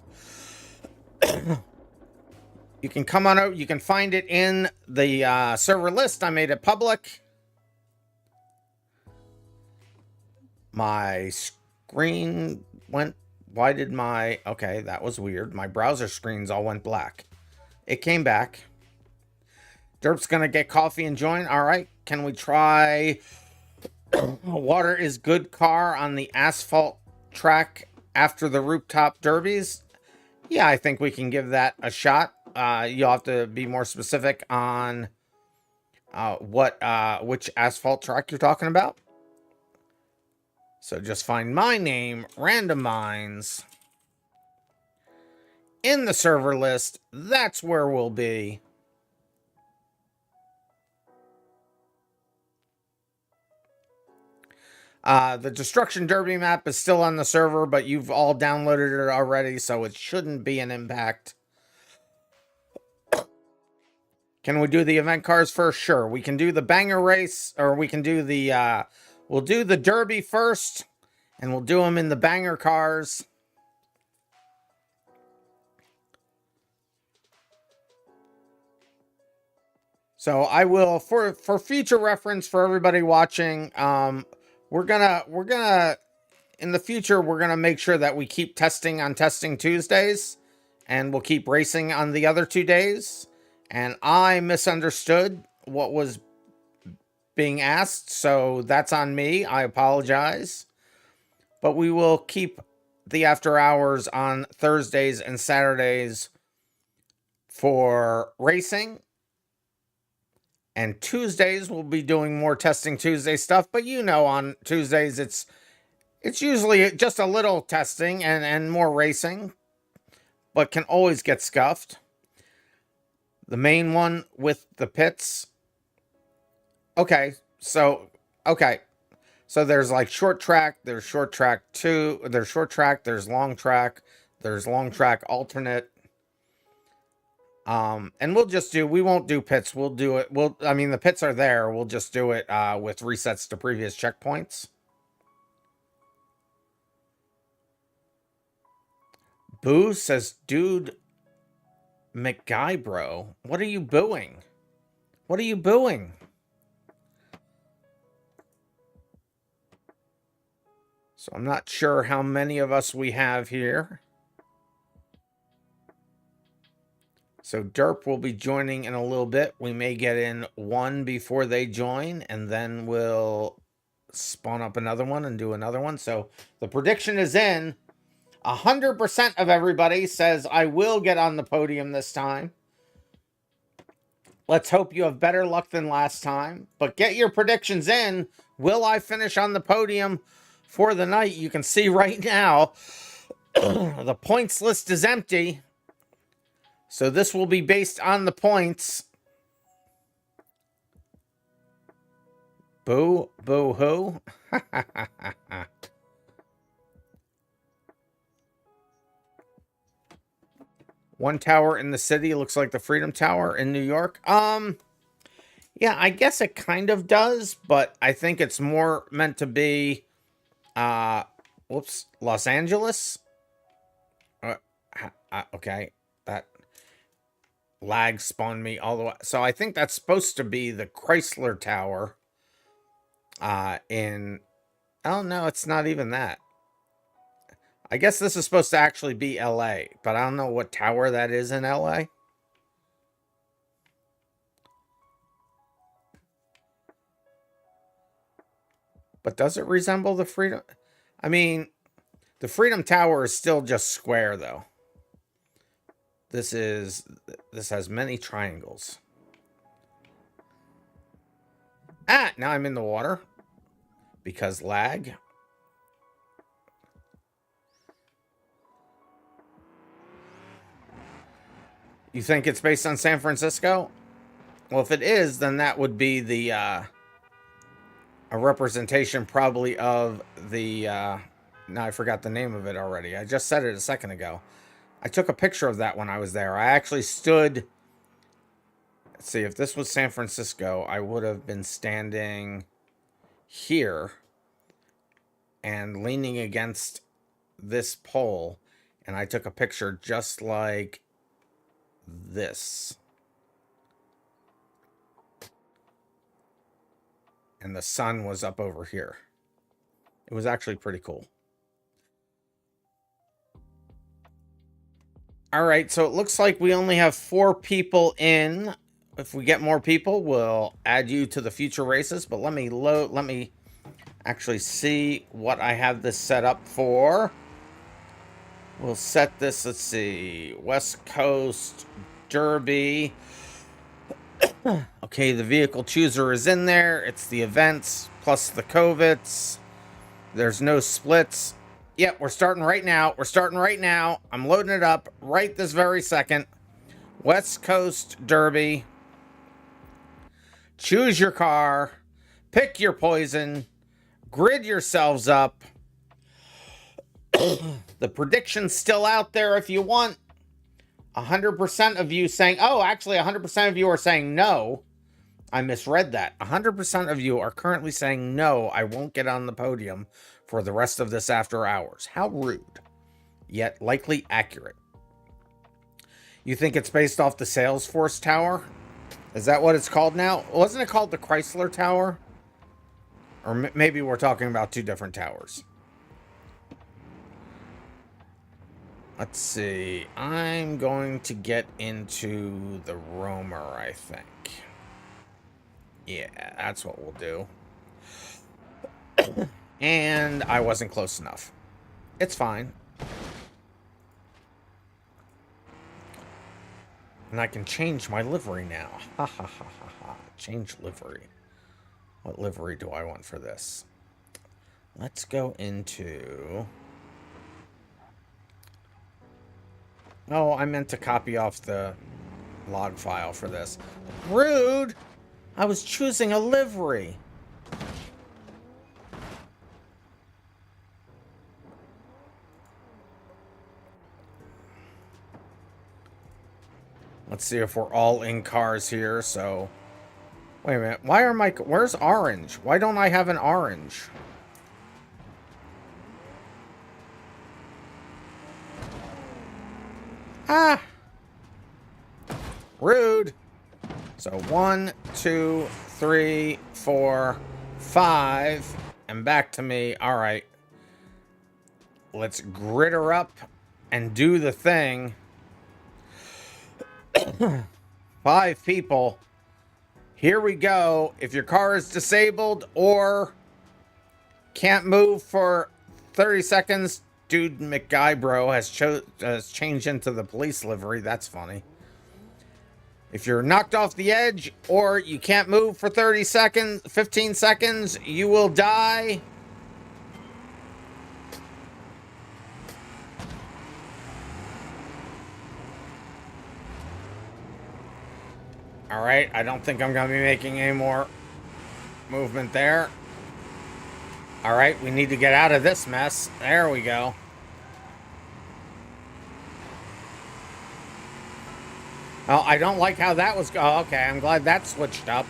You can come on out. You can find it in the server list. I made it public. My screen went... Why did my... Okay, that was weird. My browser screens all went black. It came back. Derp's gonna get coffee and join. All right, can we try Water is Good car on the asphalt track after the rooftop derbies? Yeah, I think we can give that a shot. You'll have to be more specific on which asphalt track you're talking about. So just find my name, RandomMinds, in the server list. That's where we'll be. The Destruction Derby map is still on the server, but you've all downloaded it already, so it shouldn't be an impact. Can we do the event cars first? Sure. We can do the banger race, or we can do the, we'll do the derby first, and we'll do them in the banger cars. So I will, for future reference for everybody watching, we're gonna in the future, we're gonna make sure that we keep testing on Testing Tuesdays, and we'll keep racing on the other 2 days. And I misunderstood what was being asked, so that's on me. I apologize. But we will keep the after hours on Thursdays and Saturdays for racing. And Tuesdays we'll be doing more Testing Tuesday stuff, but you know, on Tuesdays it's usually just a little testing and more racing, but can always get scuffed. The main one with the pits. Okay, so there's like short track, there's short track 2, there's short track, there's long track alternate. And we'll just do, we won't do pits. We'll do it. I mean, the pits are there. We'll just do it, with resets to previous checkpoints. Boo says, dude, McGuy, bro. What are you booing? What are you booing? So I'm not sure how many of us we have here. So Derp will be joining in a little bit. We may get in one before they join, and then we'll spawn up another one and do another one. So the prediction is in. 100% of everybody says I will get on the podium this time. Let's hope you have better luck than last time. But get your predictions in. Will I finish on the podium for the night? You can see right now the points list is empty. So this will be based on the points. Boo, boo hoo. One tower in the city looks like the Freedom Tower in New York. Yeah, I guess it kind of does, but I think it's more meant to be, whoops, Los Angeles. Okay, that lag spawned me all the way. So I think that's supposed to be the Chrysler Tower. Oh no, it's not even that. I guess this is supposed to actually be LA, but I don't know what tower that is in LA. But does it resemble the Freedom? I mean, the Freedom Tower is still just square, though. This has many triangles. Ah, now I'm in the water. Because lag. You think it's based on San Francisco? Well, if it is, then that would be the, a representation probably of the, now I forgot the name of it already. I just said it a second ago. I took a picture of that when I was there. I actually stood, let's see, if this was San Francisco, I would have been standing here and leaning against this pole, and I took a picture just like this. And the sun was up over here. It was actually pretty cool. All right, so it looks like we only have 4 people in. If we get more people, we'll add you to the future races. But let me actually see what I have this set up for. We'll set this, let's see, West Coast Derby. Okay, the vehicle chooser is in there. It's the events plus the COVIDs. There's no splits. Yep, we're starting right now. I'm loading it up right this very second. West Coast Derby. Choose your car. Pick your poison. Grid yourselves up. The prediction's still out there if you want. 100% of you saying, oh, actually 100% of you are saying no. I misread that. 100% of you are currently saying no, I won't get on the podium for the rest of this after hours. How rude, yet likely accurate. You think it's based off the Salesforce Tower? Is that what it's called now? Wasn't it called the Chrysler Tower? Or maybe we're talking about 2 different towers. Let's see. I'm going to get into the roamer, I think. Yeah, that's what we'll do. And I wasn't close enough. It's fine. And I can change my livery now. Ha ha ha ha ha. Change livery. What livery do I want for this? Let's go into... Oh, I meant to copy off the log file for this. Rude! I was choosing a livery. Let's see if we're all in cars here, so... Wait a minute, where's orange? Why don't I have an orange? Ah! Rude! So 1, 2, 3, 4, 5, and back to me. All right. Let's grid her up and do the thing. 5 people. Here we go. If your car is disabled or can't move for 30 seconds, Dude McGuybro has changed into the police livery. That's funny. If you're knocked off the edge or you can't move for 30 seconds, 15 seconds, you will die. All right, I don't think I'm going to be making any more movement there. All right, we need to get out of this mess. There we go. Oh, I don't like how that was. Oh, okay, I'm glad that switched up.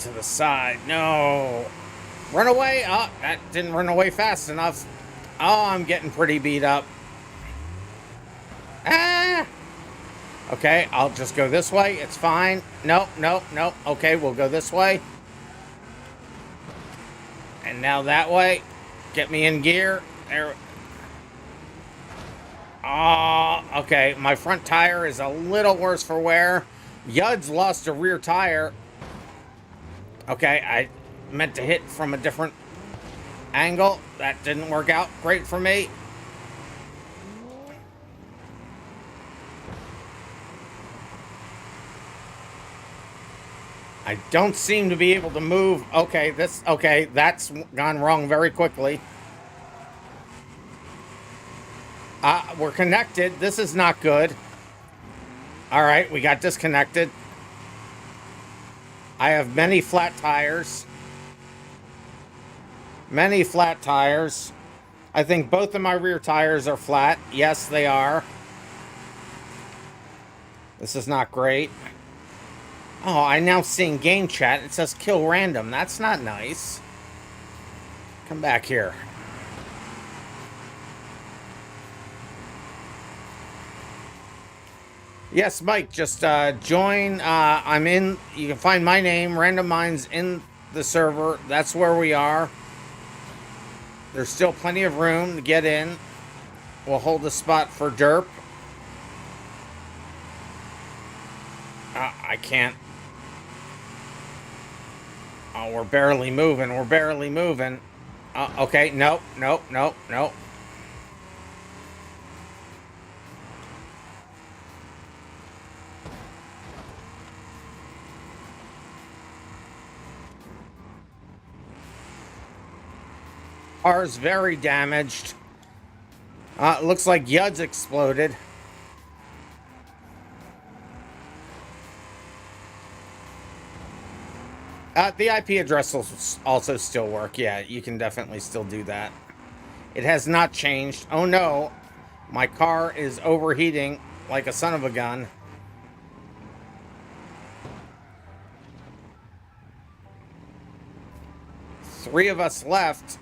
To the side. No. Run away. Oh, that didn't run away fast enough. Oh, I'm getting pretty beat up. Ah! Okay, I'll just go this way. It's fine. Nope, nope, nope. Okay, we'll go this way. And now that way. Get me in gear. There. Oh, Okay, my front tire is a little worse for wear. Yud's lost a rear tire. Okay, I meant to hit from a different angle. That didn't work out great for me. I don't seem to be able to move. Okay, that's gone wrong very quickly. We're connected. This is not good. All right, we got disconnected. I have many flat tires. Many flat tires. I think both of my rear tires are flat. Yes, they are. This is not great. Oh, I'm now seeing game chat. It says kill random. That's not nice. Come back here. Yes, Mike, just join. I'm in. You can find my name, RandomMinds, in the server. That's where we are. There's still plenty of room to get in. We'll hold the spot for Derp. I can't. Oh, we're barely moving. We're barely moving. Okay, nope. Car's very damaged. Looks like Yud's exploded. The IP address will also still work. Yeah, you can definitely still do that. It has not changed. Oh no, my car is overheating like a son of a gun. Three of us left.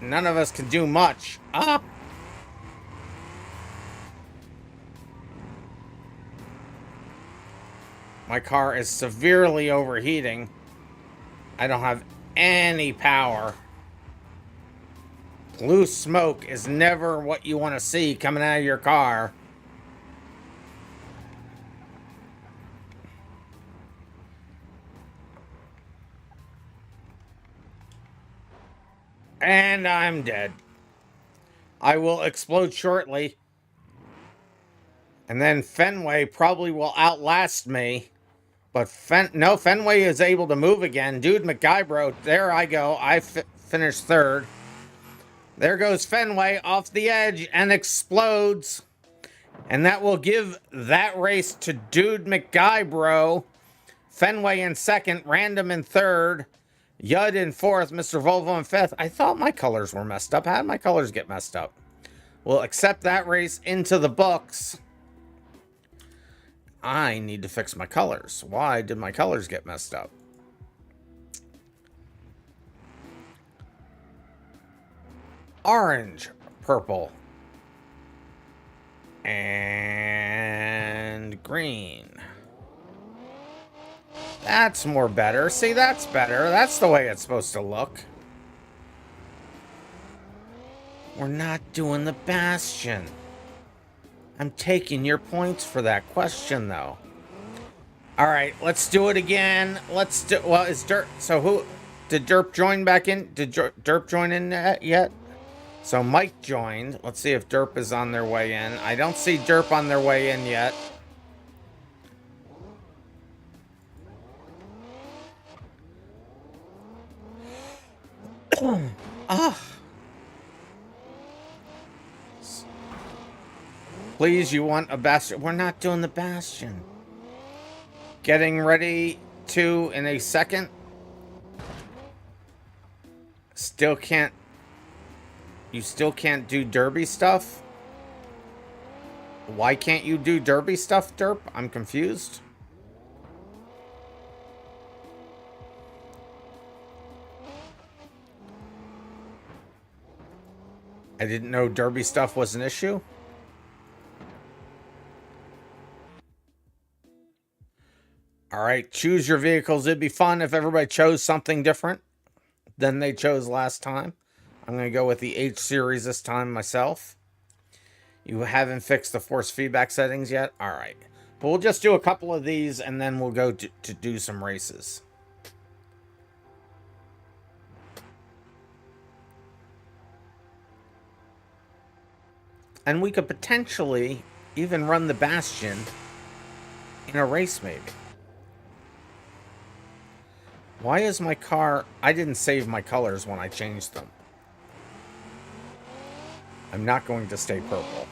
None of us can do much. My car is severely overheating. I don't have any power. Blue smoke is never what you want to see coming out of your car. And I'm dead. I will explode shortly. And then Fenway probably will outlast me. But Fenway is able to move again. Dude McGuybro, there I go. I finished third. There goes Fenway off the edge and explodes. And that will give that race to Dude McGuybro. Fenway in second, Random in third, Yud in fourth, Mr. Volvo in fifth. I thought my colors were messed up. How did my colors get messed up? We'll accept that race into the books. I need to fix my colors. Why did my colors get messed up? Orange, purple, and green. That's more better. See, that's better. That's the way it's supposed to look. We're not doing the Bastion. I'm taking your points for that question, though. All right, let's do it again. Let's do... Well, is Derp... So who... Did Derp join back in? Did Derp join in yet? So Mike joined. Let's see if Derp is on their way in. I don't see Derp on their way in yet. Please, you want a Bastion? We're not doing the Bastion. Getting ready to in a second. Still can't. You still can't do derby stuff? Why can't you do derby stuff, Derp? I'm confused. I didn't know derby stuff was an issue. All right, choose your vehicles. It'd be fun if everybody chose something different than they chose last time. I'm going to go with the H series this time myself. You haven't fixed the force feedback settings yet? All right. But we'll just do a couple of these, and then we'll go to do some races. And we could potentially even run the Bastion in a race, maybe. Why is my car... I didn't save my colors when I changed them. I'm not going to stay purple.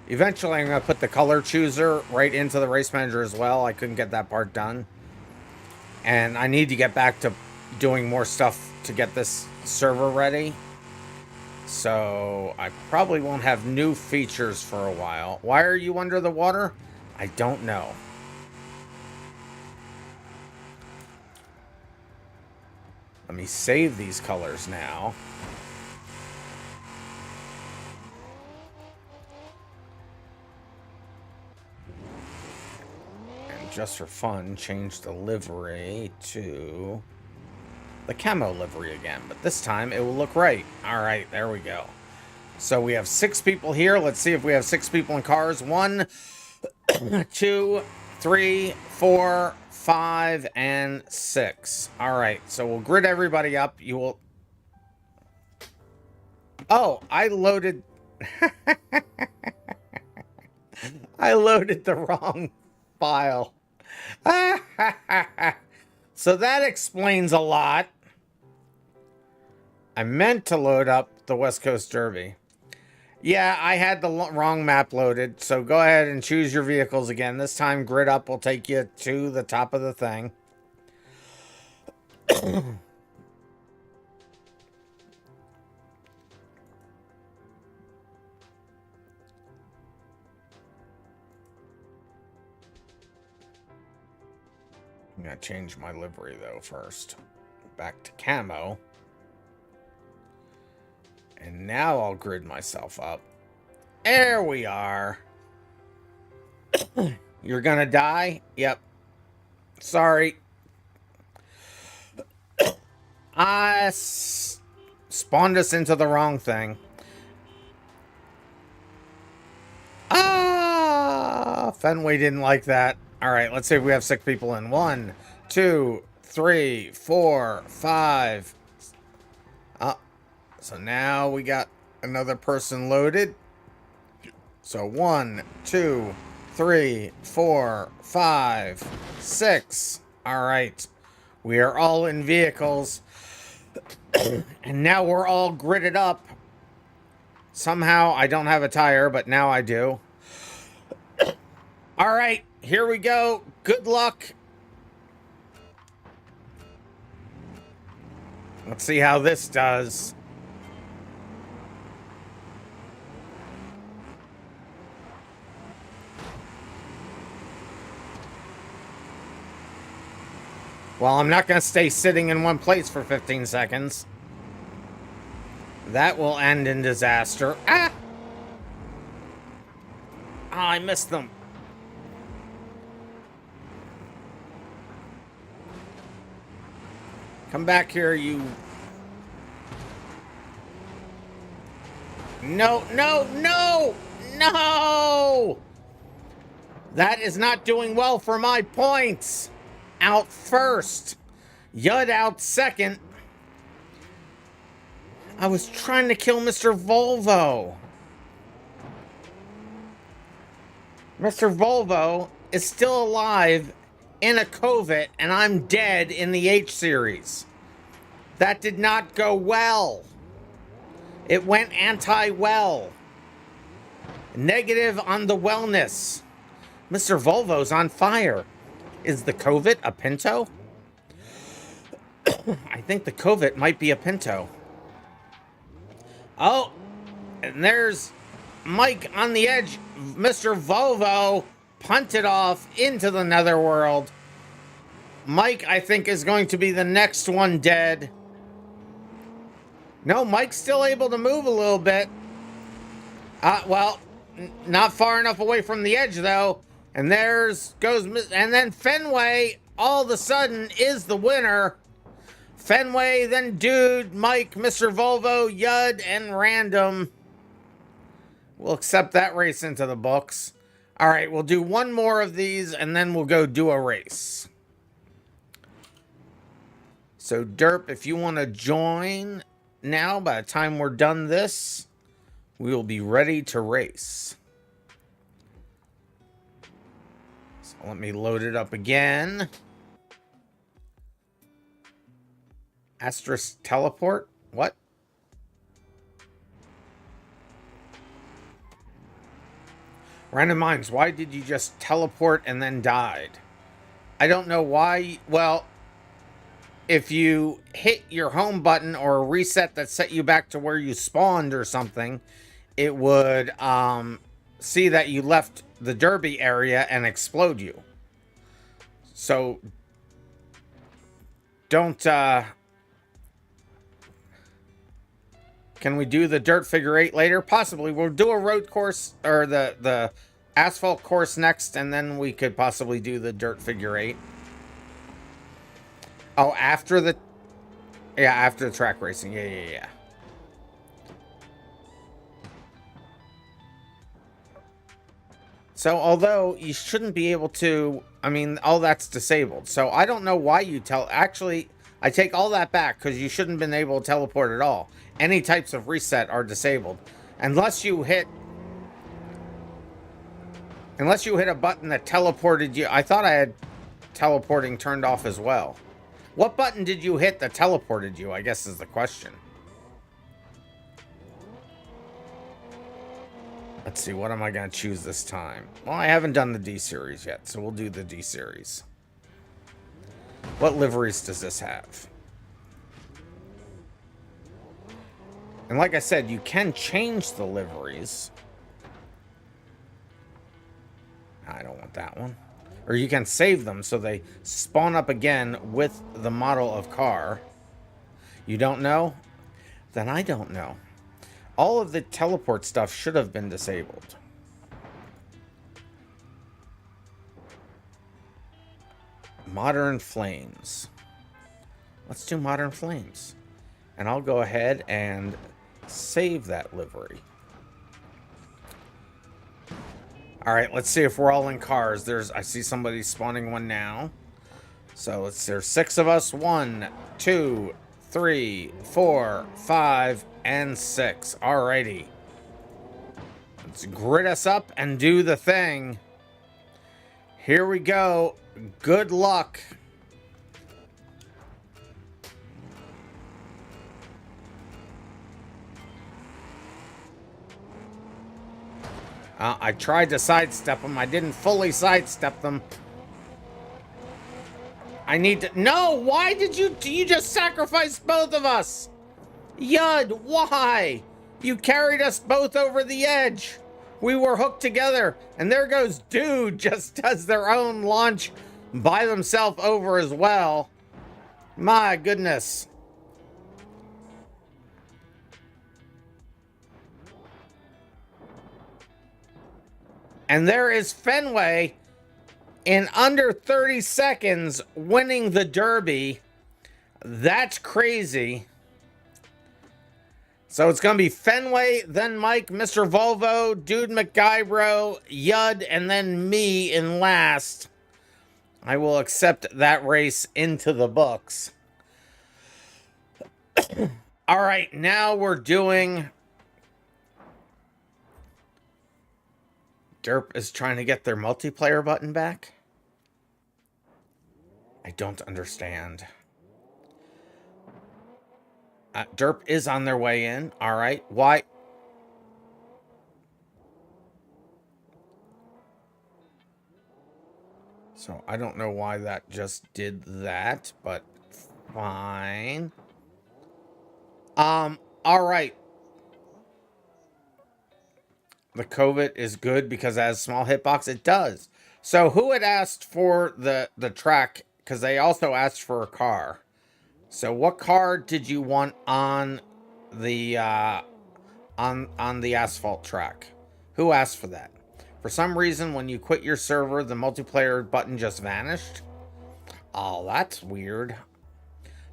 Eventually, I'm going to put the color chooser right into the race manager as well. I couldn't get that part done. And I need to get back to doing more stuff to get this server ready. So I probably won't have new features for a while. Why are you under the water? I don't know. Let me save these colors now. And just for fun, change the livery to the camo livery again. But this time it will look right. All right, there we go. So we have 6 people here. Let's see if we have 6 people in cars. 1, 2, 3, 4, 5, and 6. All right, so we'll grid everybody up. You will... Oh, I loaded... I loaded the wrong file. So that explains a lot. I meant to load up the West Coast Derby. Yeah, I had the wrong map loaded, so go ahead and choose your vehicles again. This time, grid up will take you to the top of the thing. I'm going to change my livery, though, first. Back to camo. And now I'll grid myself up. There we are. You're gonna die? Yep. Sorry. I spawned us into the wrong thing. Ah! Fenway didn't like that. Alright, let's see if we have 6 people in. 1, 2, 3, 4, 5. So now we got another person loaded. So 1, 2, 3, 4, 5, 6. All right. We are all in vehicles. And now we're all gridded up. Somehow I don't have a tire, but now I do. All right. Here we go. Good luck. Let's see how this does. Well, I'm not going to stay sitting in one place for 15 seconds. That will end in disaster. Ah! Oh, I missed them. Come back here, you... No, no, no! No! That is not doing well for my points. Out first. Yud out second. I was trying to kill Mr. Volvo. Mr. Volvo is still alive in a COVID, and I'm dead in the H series. That did not go well. It went anti-well. Negative on the wellness. Mr. Volvo's on fire. Is the COVID a Pinto? I think the COVID might be a Pinto. Oh, and there's Mike on the edge. Mr. Volvo punted off into the netherworld. Mike, I think, is going to be the next one dead. No, Mike's still able to move a little bit. Well, not far enough away from the edge, though. And there's goes, and then Fenway all of a sudden is the winner. Fenway, then Dude, Mike, Mr. Volvo, Yud, and Random. We'll accept that race into the books. All right, we'll do one more of these, and then we'll go do a race. So, Derp, if you want to join now, by the time we're done this, we will be ready to race. So, let me load it up again. Asterisk teleport? What? RandomMinds, why did you just teleport and then died? I don't know why. Well, if you hit your home button or a reset that set you back to where you spawned or something, it would see that you left the derby area and explode you. So don't can we do the dirt figure 8 later? Possibly. We'll do a road course or the asphalt course next, and then we could possibly do the dirt figure 8. Oh, after the... Yeah, after the track racing. Yeah. So, although you shouldn't be able to... I mean, all that's disabled. So, I don't know why you tell... Actually, I take all that back, because you shouldn't have been able to teleport at all. Any types of reset are disabled. Unless you hit a button that teleported you. I thought I had teleporting turned off as well. What button did you hit that teleported you, I guess is the question. Let's see, what am I going to choose this time? Well, I haven't done the D-Series yet, so we'll do the D-Series. What liveries does this have? And like I said, you can change the liveries. I don't want that one. Or you can save them so they spawn up again with the model of car. You don't know? Then I don't know. All of the teleport stuff should have been disabled. Modern Flames. Let's do Modern Flames. And I'll go ahead and save that livery. All right, let's see if we're all in cars. I see somebody spawning one now. So there's 6 of us. 1, 2, 3, 4, 5, and 6. Alrighty. Let's grid us up and do the thing. Here we go. Good luck. I tried to sidestep them. I didn't fully sidestep them. I need to... No! Why did you just sacrifice both of us? Yud, why? You carried us both over the edge. We were hooked together. And there goes Dude, just does their own launch by themselves over as well. My goodness. And there is Fenway in under 30 seconds winning the Derby. That's crazy. So it's going to be Fenway, then Mike, Mr. Volvo, Dude McGuybro, Yud, and then me in last. I will accept that race into the books. All right, now we're doing... Derp is trying to get their multiplayer button back? I don't understand. Derp is on their way in. All right. Why? So I don't know why that just did that, but fine. All right. The COVID is good because it has small hitbox. It does. So who had asked for the track? Because they also asked for a car. So what car did you want on the on the asphalt track? Who asked for that? For some reason, when you quit your server, the multiplayer button just vanished. Oh, that's weird.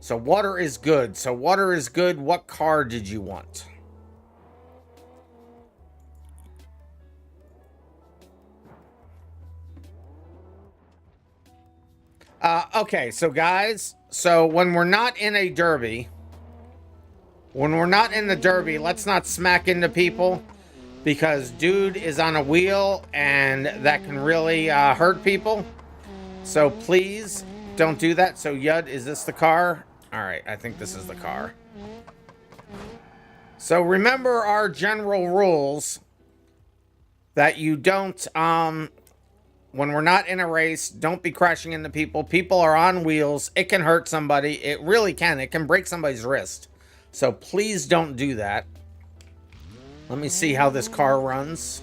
So water is good. So water is good. What car did you want? Okay, so guys, so when we're not in a derby, let's not smack into people, because dude is on a wheel and that can really hurt people. So please don't do that. So Yud, is this the car? All right, I think this is the car. So remember our general rules that you don't, when we're not in a race, don't be crashing into people. People are on wheels. It can hurt somebody. It really can. It can break somebody's wrist. So please don't do that. Let me see how this car runs.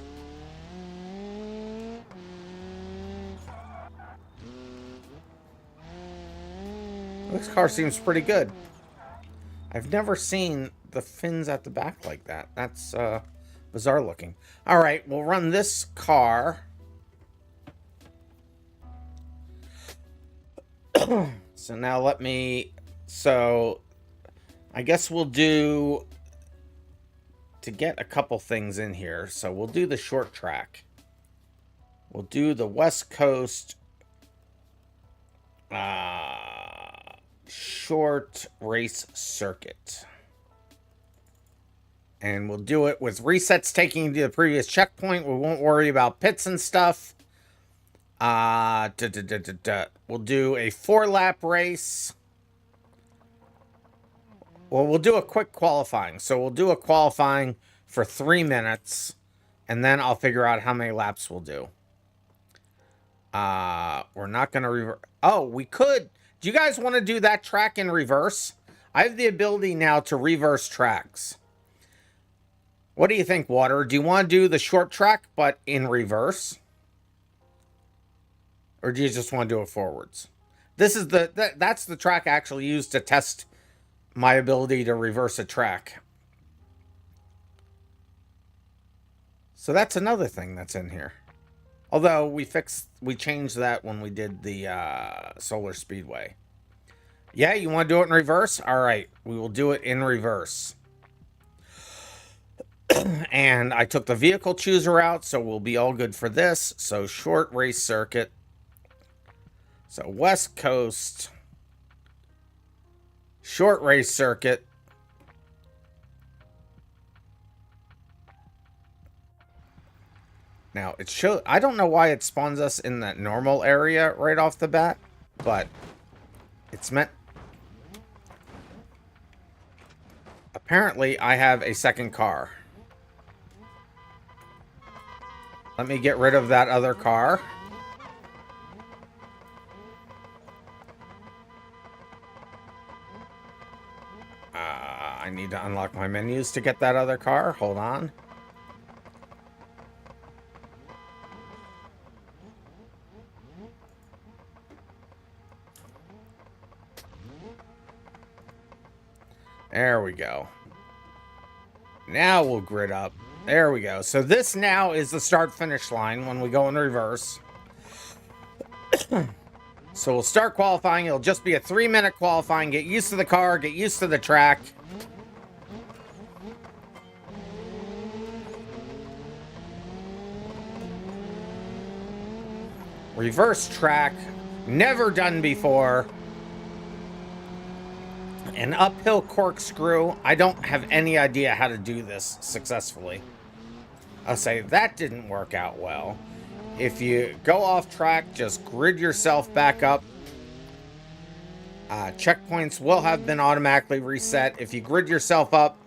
This car seems pretty good. I've never seen the fins at the back like that. That's bizarre looking. All right, we'll run this car. So now let me... So I guess we'll do... To get a couple things in here. So we'll do the short track. We'll do the West Coast... short race circuit. And we'll do it with resets taking you to the previous checkpoint. We won't worry about pits and stuff. We'll do a 4-lap race. Well, we'll do a quick qualifying. So we'll do a qualifying for 3 minutes. And then I'll figure out how many laps we'll do. We're not going to reverse. Oh, we could. Do you guys want to do that track in reverse? I have the ability now to reverse tracks. What do you think, Water? Do you want to do the short track, but in reverse? Or do you just want to do it forwards? This is that's the track I actually used to test my ability to reverse a track. So that's another thing that's in here. Although we changed that when we did the Solar Speedway. Yeah, you want to do it in reverse? All right, we will do it in reverse. And I took the vehicle chooser out, so we'll be all good for this. So short race circuit. So West Coast. Short race circuit. Now, I don't know why it spawns us in that normal area right off the bat, but it's meant... Apparently, I have a second car. Let me get rid of that other car. I need to unlock my menus to get that other car. Hold on. There we go. Now we'll grid up. There we go. So this now is the start-finish line when we go in reverse. So we'll start qualifying. It'll just be a 3-minute qualifying. Get used to the car. Get used to the track. Reverse track. Never done before. An uphill corkscrew. I don't have any idea how to do this successfully. I'll say that didn't work out well. If you go off track, just grid yourself back up. Checkpoints will have been automatically reset. If you grid yourself up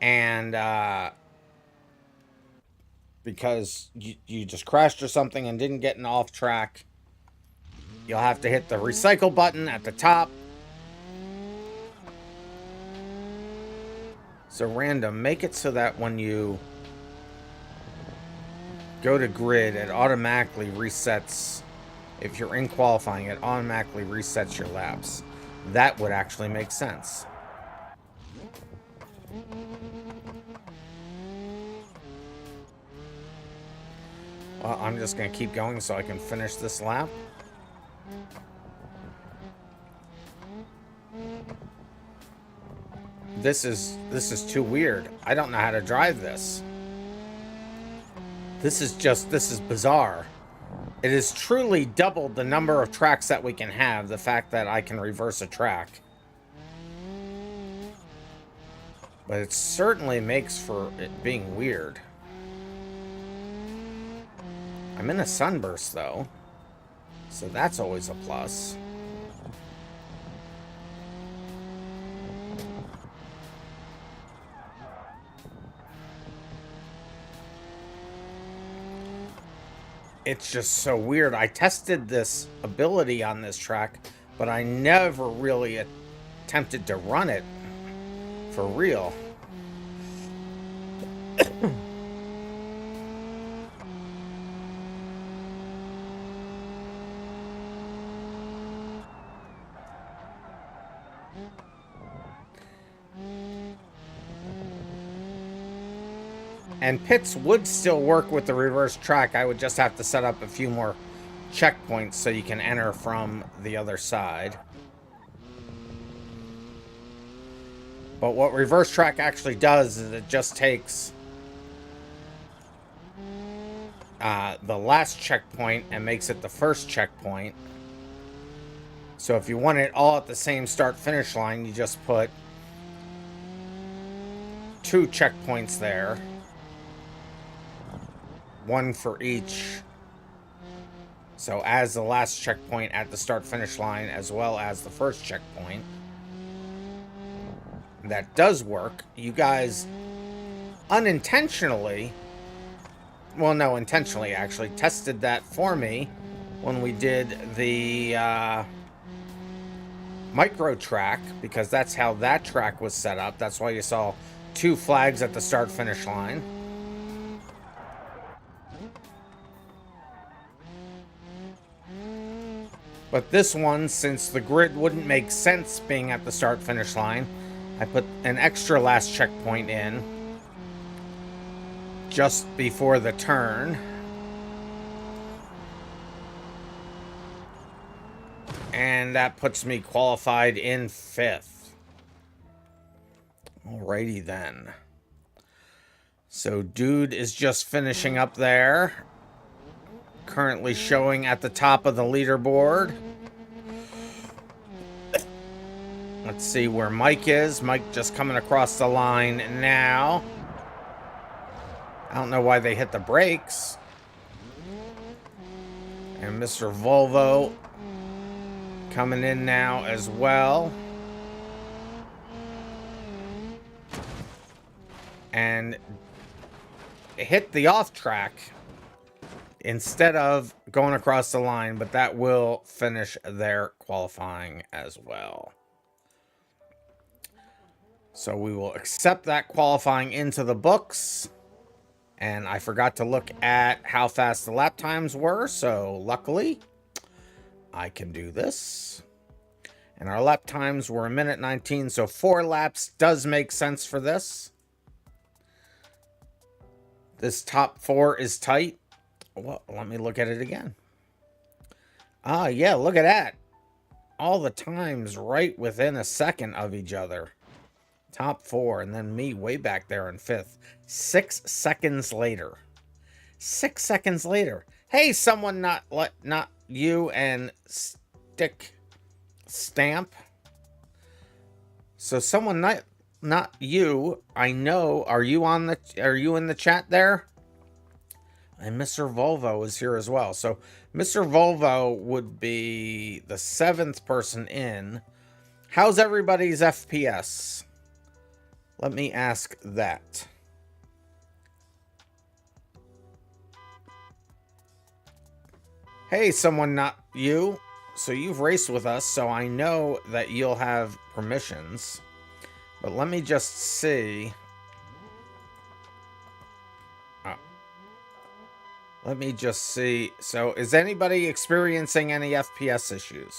and because you just crashed or something and didn't get an off track, you'll have to hit the recycle button at the top. So random, make it so that when you go to grid, it automatically resets. If you're in qualifying, it automatically resets your laps. That would actually make sense. Well, I'm just going to keep going so I can finish this lap. this is too weird. I don't know how to drive this. This is bizarre. It has truly doubled the number of tracks that we can have, the fact that I can reverse a track. But it certainly makes for it being weird. I'm in a sunburst, though, so that's always a plus. It's just so weird. I tested this ability on this track, but I never really attempted to run it for real. And pits would still work with the reverse track. I would just have to set up a few more checkpoints so you can enter from the other side. But what reverse track actually does is it just takes the last checkpoint and makes it the first checkpoint. So if you want it all at the same start-finish line, you just put 2 checkpoints there. 1 for each. So as the last checkpoint at the start-finish line, as well as the first checkpoint. That does work. You guys unintentionally, well, no, intentionally actually, tested that for me when we did the micro track, because that's how that track was set up. That's why you saw 2 flags at the start-finish line. But this one, since the grid wouldn't make sense being at the start-finish line, I put an extra last checkpoint in just before the turn. And that puts me qualified in 5th. Alrighty then. So dude is just finishing up there. Currently showing at the top of the leaderboard. Let's see where Mike is. Mike just coming across the line now. I don't know why they hit the brakes. And Mr. Volvo coming in now as well. And hit the off track instead of going across the line, but that will finish their qualifying as well. So we will accept that qualifying into the books. And I forgot to look at how fast the lap times were, so luckily I can do this. And our lap times were 1:19, so 4 laps does make sense for this. This top 4 is tight. Well, let me look at it again. Ah, yeah, look at that. All the times right within a second of each other. Top 4, and then me way back there in 5th. 6 seconds later. 6 seconds later. Hey, someone not you and stick stamp. So someone not you. I know. Are you in the chat there? And Mr. Volvo is here as well. So Mr. Volvo would be the 7th person in. How's everybody's FPS? Let me ask that. Hey, someone not you. So you've raced with us, so I know that you'll have permissions. But let me just see. Let me just see. So is anybody experiencing any FPS issues?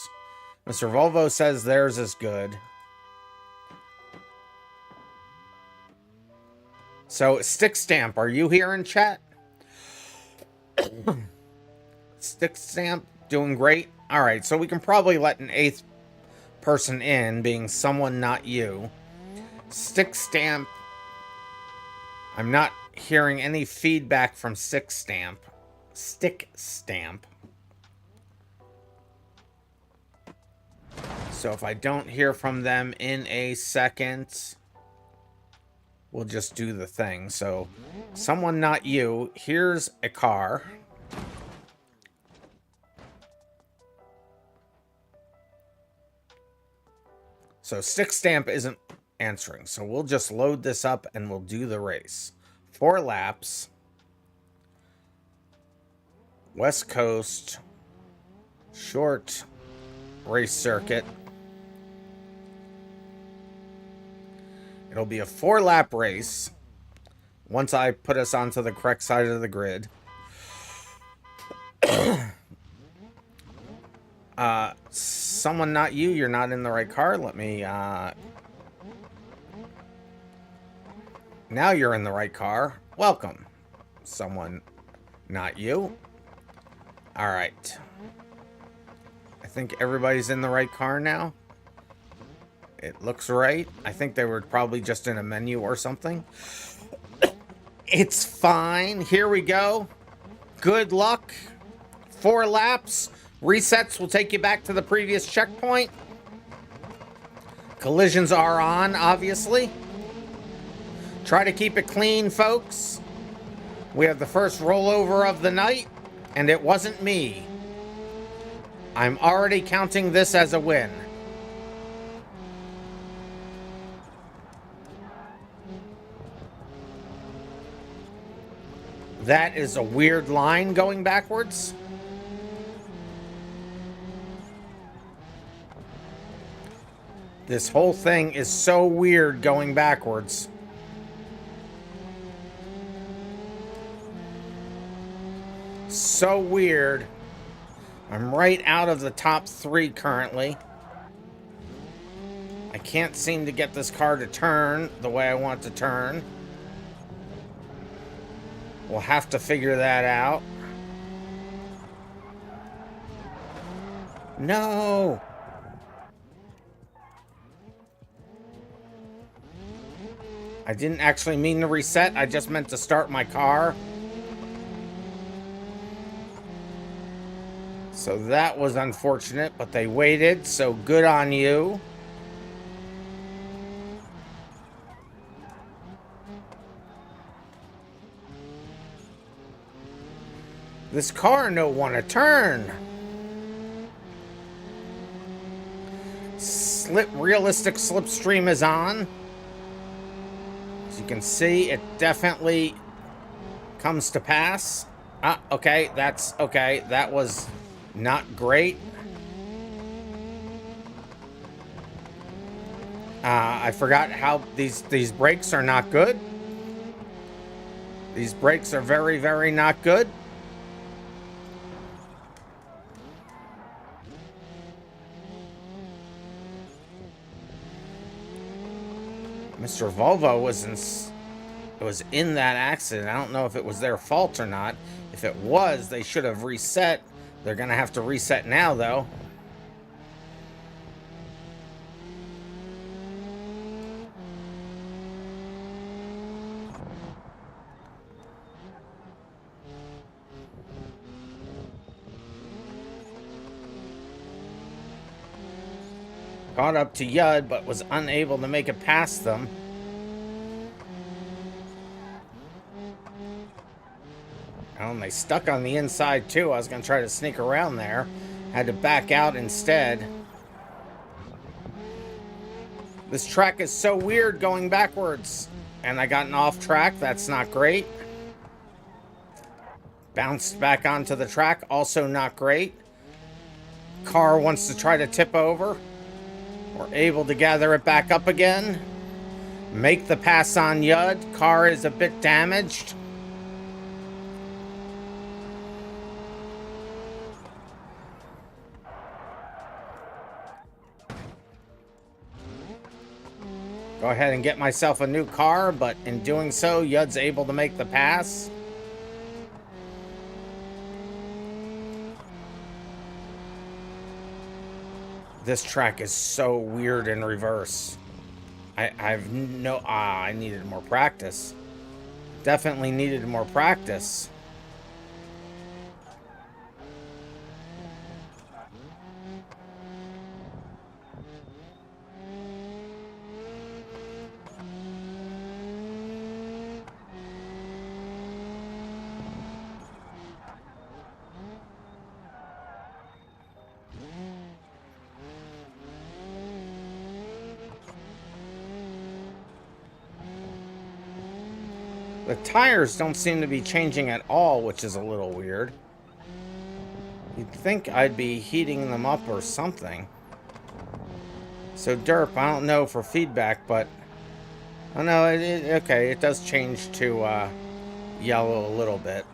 Mr. Volvo says theirs is good. So, Stick Stamp, are you here in chat? Stick Stamp, doing great. All right, so we can probably let an 8th person in, being someone not you. Stick Stamp. I'm not hearing any feedback from Stick Stamp. So if I don't hear from them in a second, we'll just do the thing. So, someone not you. Here's a car. So Stick Stamp isn't answering. So we'll just load this up and we'll do the race. 4 laps. West Coast. Short race circuit. It'll be a 4-lap race once I put us onto the correct side of the grid. Someone not you, you're not in the right car. Let me, now you're in the right car. Welcome. Someone not you. All right. I think everybody's in the right car now. It looks right. I think they were probably just in a menu or something. It's fine. Here we go. Good luck. 4 laps. Resets will take you back to the previous checkpoint. Collisions are on, obviously. Try to keep it clean, folks. We have the first rollover of the night, and it wasn't me. I'm already counting this as a win. That is a weird line going backwards. This whole thing is so weird going backwards. So weird. I'm right out of the top 3 currently. I can't seem to get this car to turn the way I want to turn. We'll have to figure that out. No! I didn't actually mean to reset. I just meant to start my car. So that was unfortunate, but they waited, so good on you. This car no want to turn. Realistic slipstream is on. As you can see, it definitely comes to pass. Okay, that's okay. That was not great. I forgot how these brakes are not good. These brakes are very, very not good. Mr. Volvo was in that accident. I don't know if it was their fault or not. If it was, they should have reset. They're gonna have to reset now, though. Caught up to Yud, but was unable to make it past them. Oh, and they stuck on the inside, too. I was going to try to sneak around there. Had to back out instead. This track is so weird going backwards. And I got an off track. That's not great. Bounced back onto the track. Also not great. Car wants to try to tip over. We're able to gather it back up again. Make the pass on Yud. Car is a bit damaged. Go ahead and get myself a new car, but in doing so, Yud's able to make the pass. This track is so weird in reverse. I needed more practice. Definitely needed more practice. The tires don't seem to be changing at all, which is a little weird. You'd think I'd be heating them up or something. So Derp, I don't know for feedback, but... Oh no, okay, it does change to yellow a little bit.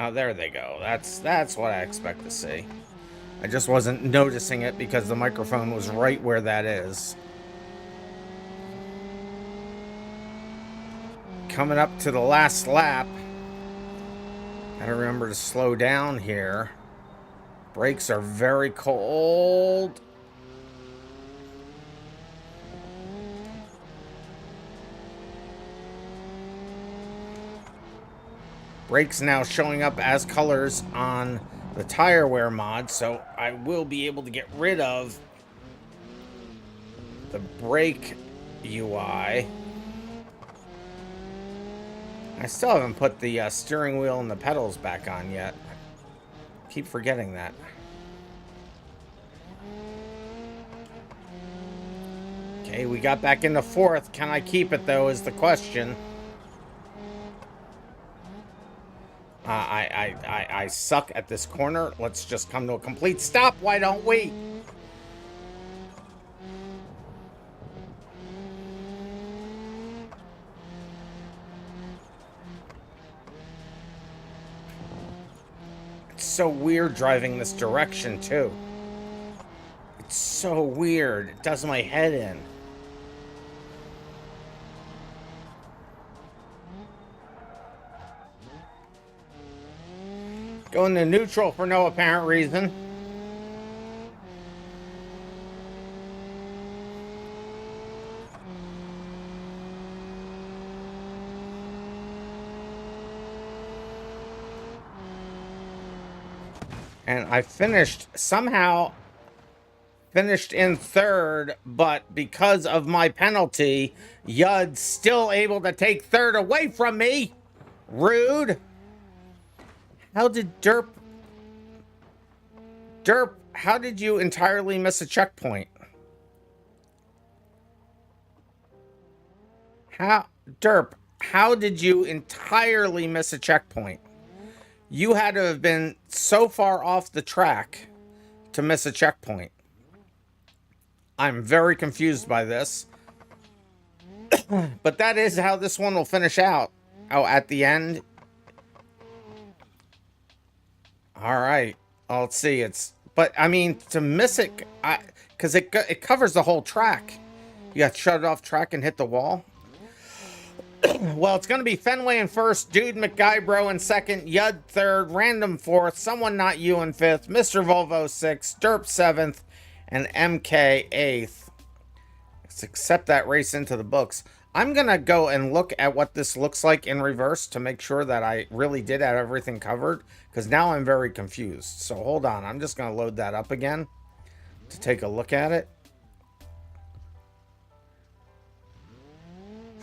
Oh, there they go. That's what I expect to see. I just wasn't noticing it because the microphone was right where that is. Coming up to the last lap. Gotta remember to slow down here. Brakes are very cold. Brakes now showing up as colors on the tire wear mod, so I will be able to get rid of the brake UI. I still haven't put the steering wheel and the pedals back on yet. Keep forgetting that. Okay, we got back into fourth. Can I keep it, though, is the question. I suck at this corner. Let's just come to a complete stop. Why don't we? It's so weird driving this direction, too. It's so weird. It does my head in. Going to neutral for no apparent reason. And I somehow finished in third, but because of my penalty, Yud's still able to take third away from me. Rude. How did Derp, how did you entirely miss a checkpoint? Derp, how did you entirely miss a checkpoint? You had to have been so far off the track to miss a checkpoint. I'm very confused by this. But that is how this one will finish out. Oh, at the end. All right. Oh, let's see. But I mean, to miss it, because it covers the whole track. You got to shut it off track and hit the wall. Well, it's going to be Fenway in first, Dude McGuybro in second, Yud third, Random fourth, Someone Not You in fifth, Mr. Volvo sixth, Derp seventh, and MK eighth. Let's accept that race into the books. I'm going to go and look at what this looks like in reverse to make sure that I really did have everything covered, because now I'm very confused. So hold on. I'm just going to load that up again to take a look at it.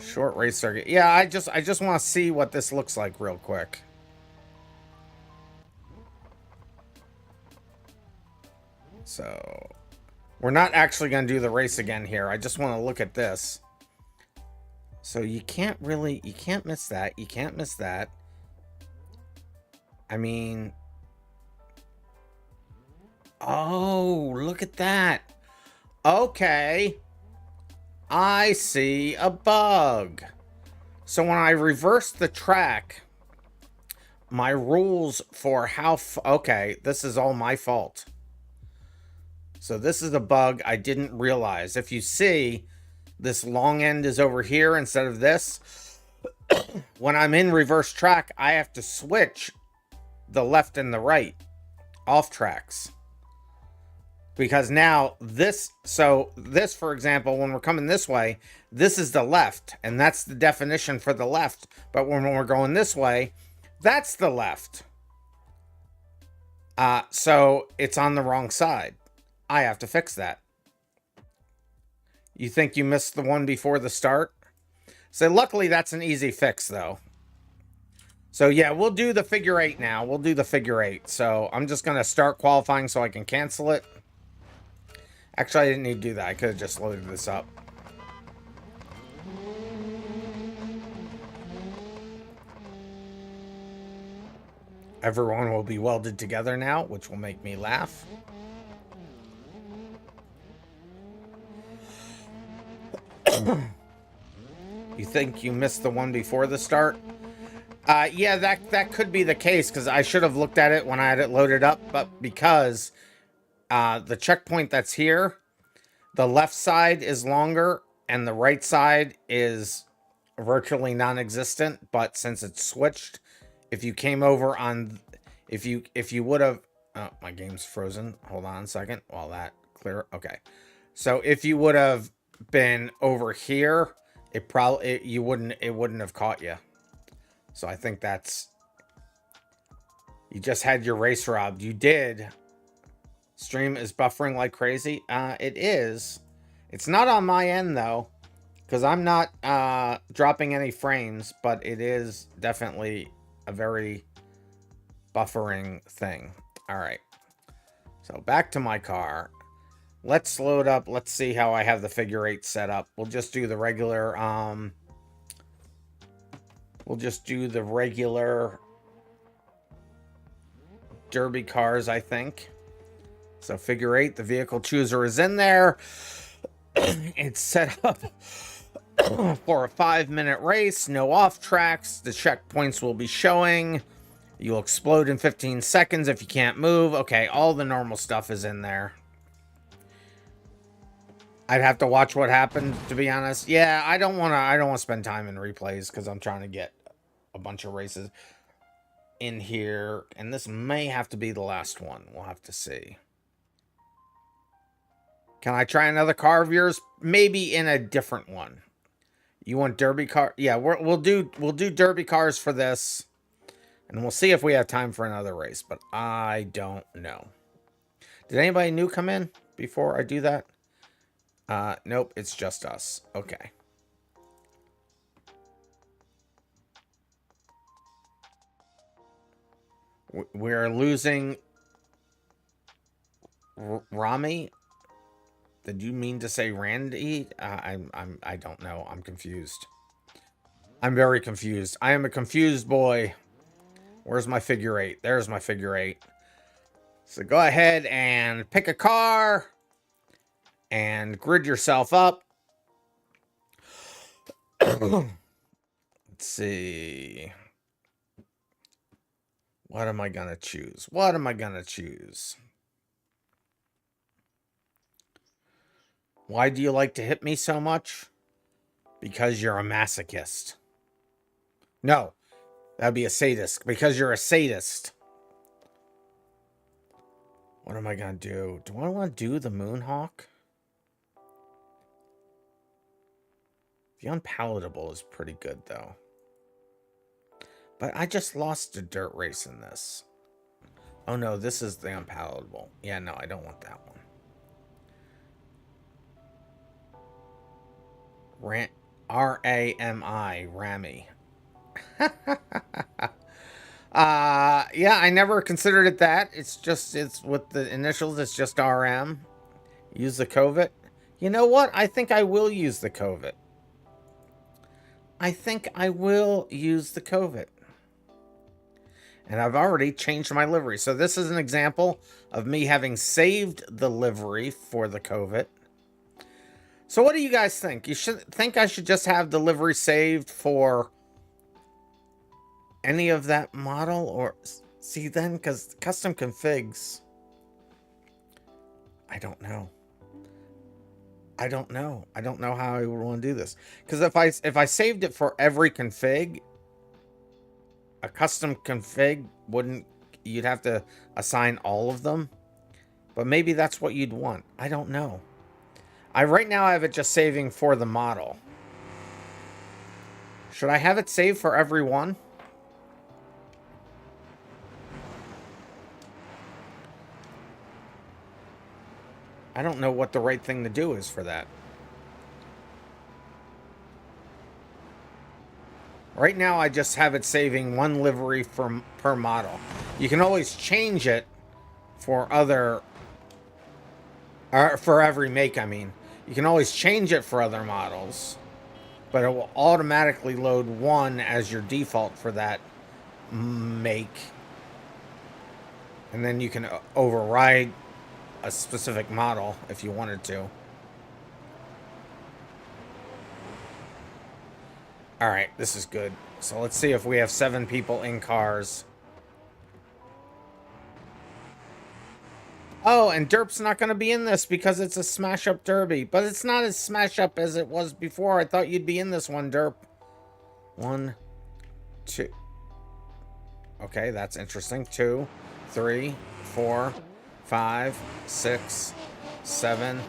Short race circuit. Yeah, I just want to see what this looks like real quick. So, we're not actually going to do the race again here. I just want to look at this. So you can't miss that. You can't miss that. I mean, oh, look at that. Okay. I see a bug. So when I reverse the track, my rules for how... okay, this is all my fault. So this is a bug I didn't realize. If you see, this long end is over here instead of this. When I'm in reverse track, I have to switch the left and the right off tracks. Because now this, so this, for example, when we're coming this way, this is the left, and that's the definition for the left. But when we're going this way, that's the left. So it's on the wrong side. I have to fix that. You think you missed the one before the start? So luckily that's an easy fix though. So yeah, we'll do the figure 8 now. We'll do the figure 8. So I'm just going to start qualifying so I can cancel it. Actually, I didn't need to do that. I could have just loaded this up. Everyone will be welded together now, which will make me laugh. You think you missed the one before the start? Yeah, that could be the case, because I should have looked at it when I had it loaded up, but because the checkpoint that's here, the left side is longer and the right side is virtually non-existent, but since it's switched, if you came over on, if you would have, oh, my game's frozen. Hold on a second while that clear. Okay. So if you would have been over here, it wouldn't have caught you. So I think that's, you just had your race robbed. You did. Stream is buffering like crazy. It is. It's not on my end though, because I'm not dropping any frames, but it is definitely a very buffering thing. All right. So back to my car. Let's load up. Let's see how I have the figure 8 set up. We'll just do the regular, derby cars, I think. So figure 8, the vehicle chooser is in there. It's set up for a 5-minute race, no off tracks. The checkpoints will be showing. You'll explode in 15 seconds if you can't move. Okay, all the normal stuff is in there. I'd have to watch what happened, to be honest. Yeah, I don't want to spend time in replays because I'm trying to get a bunch of races in here, and this may have to be the last one. We'll have to see. Can I try another car of yours? Maybe in a different one. You want derby car? Yeah, we'll do derby cars for this, and we'll see if we have time for another race. But I don't know. Did anybody new come in before I do that? Nope, it's just us. Okay. We're losing Rami. Did you mean to say Randy? I don't know. I'm confused. I'm very confused. I am a confused boy. Where's my figure 8? There's my figure 8. So go ahead and pick a car and grid yourself up. Let's see. What am I gonna choose? What am I gonna choose? Why do you like to hit me so much? Because you're a masochist. No, that'd be a sadist. Because you're a sadist. What am I gonna do? Do I want to do the Moonhawk? The Unpalatable is pretty good, though. But I just lost a dirt race in this. Oh, no, this is the Unpalatable. Yeah, no, I don't want that one. R-A-M-I, Rami. Yeah, I never considered it that. It's with the initials, it's just RM. Use the COVID. You know what? I think I will use the COVID. I think I will use the COVID. And I've already changed my livery. So this is an example of me having saved the livery for the COVID. So what do you guys think? You think I should just have the livery saved for any of that model? Or see then, because custom configs, I don't know. I don't know how I would want to do this. Because if I saved it for every config, a custom config wouldn't, you'd have to assign all of them. But maybe that's what you'd want. I don't know. Right now I have it just saving for the model. Should I have it saved for every one? I don't know what the right thing to do is for that. Right now, I just have it saving one livery per model. You can always change it for other... Or for every make, I mean. You can always change it for other models. But it will automatically load one as your default for that make. And then you can override a specific model if you wanted to. Alright, this is good. So let's see if we have 7 people in cars. Oh, and Derp's not going to be in this because it's a smash-up derby. But it's not as smash-up as it was before. I thought you'd be in this one, Derp. 1, 2. Okay, that's interesting. 2, 3, 4, 5, 6, 7.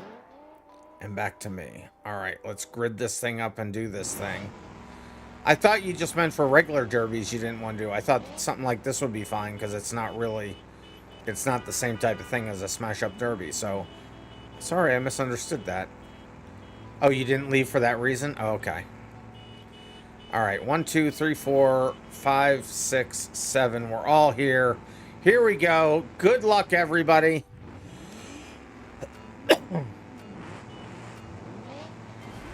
And back to me. Alright, let's grid this thing up and do this thing. I thought you just meant for regular derbies you didn't want to do. I thought something like this would be fine because it's not really... It's not the same type of thing as a smash-up derby, so... Sorry, I misunderstood that. Oh, you didn't leave for that reason? Oh, okay. Alright, 1, 2, 3, 4, 5, 6, 7. We're all here. Here we go. Good luck, everybody.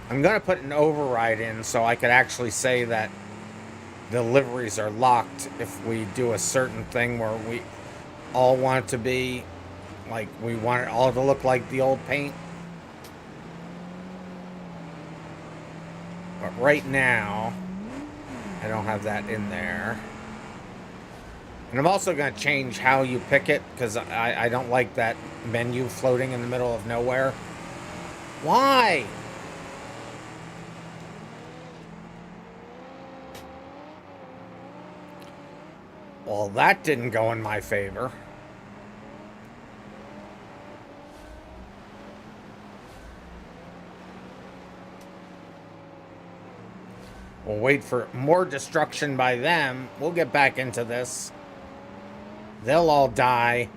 I'm going to put an override in so I could actually say that the liveries are locked if we do a certain thing where we all want it to be, like, we want it all to look like the old paint. But right now, I don't have that in there. And I'm also going to change how you pick it because I don't like that menu floating in the middle of nowhere. Why? Well, that didn't go in my favor. We'll wait for more destruction by them. We'll get back into this. They'll all die.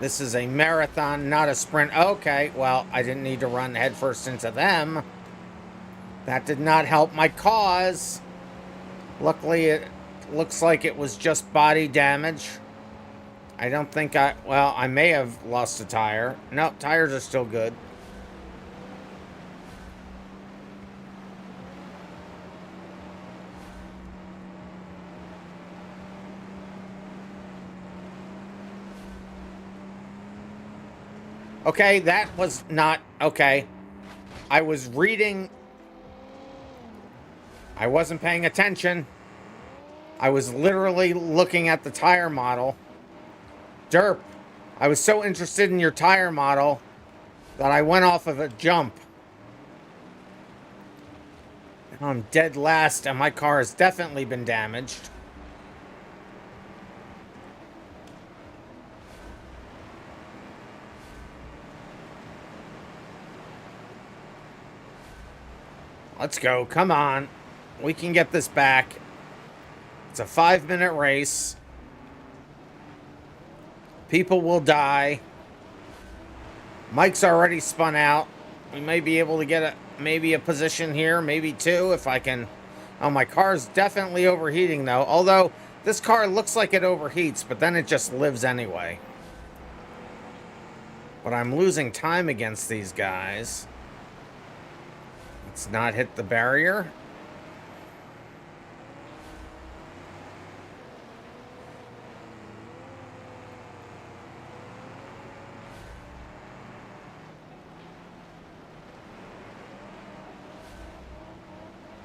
This is a marathon, not a sprint. Okay, well, I didn't need to run headfirst into them. That did not help my cause. Luckily, it looks like it was just body damage. I don't think well, I may have lost a tire. No, tires are still good. Okay, that was not... Okay. I was reading... I wasn't paying attention. I was literally looking at the tire model. Derp, I was so interested in your tire model that I went off of a jump. Now I'm dead last and my car has definitely been damaged. Let's go. Come on. We can get this back. It's a 5-minute race. People will die. Mike's already spun out. We may be able to get maybe a position here, maybe 2 if I can. Oh, my car's definitely overheating though. Although this car looks like it overheats, but then it just lives anyway. But I'm losing time against these guys. Let's not hit the barrier.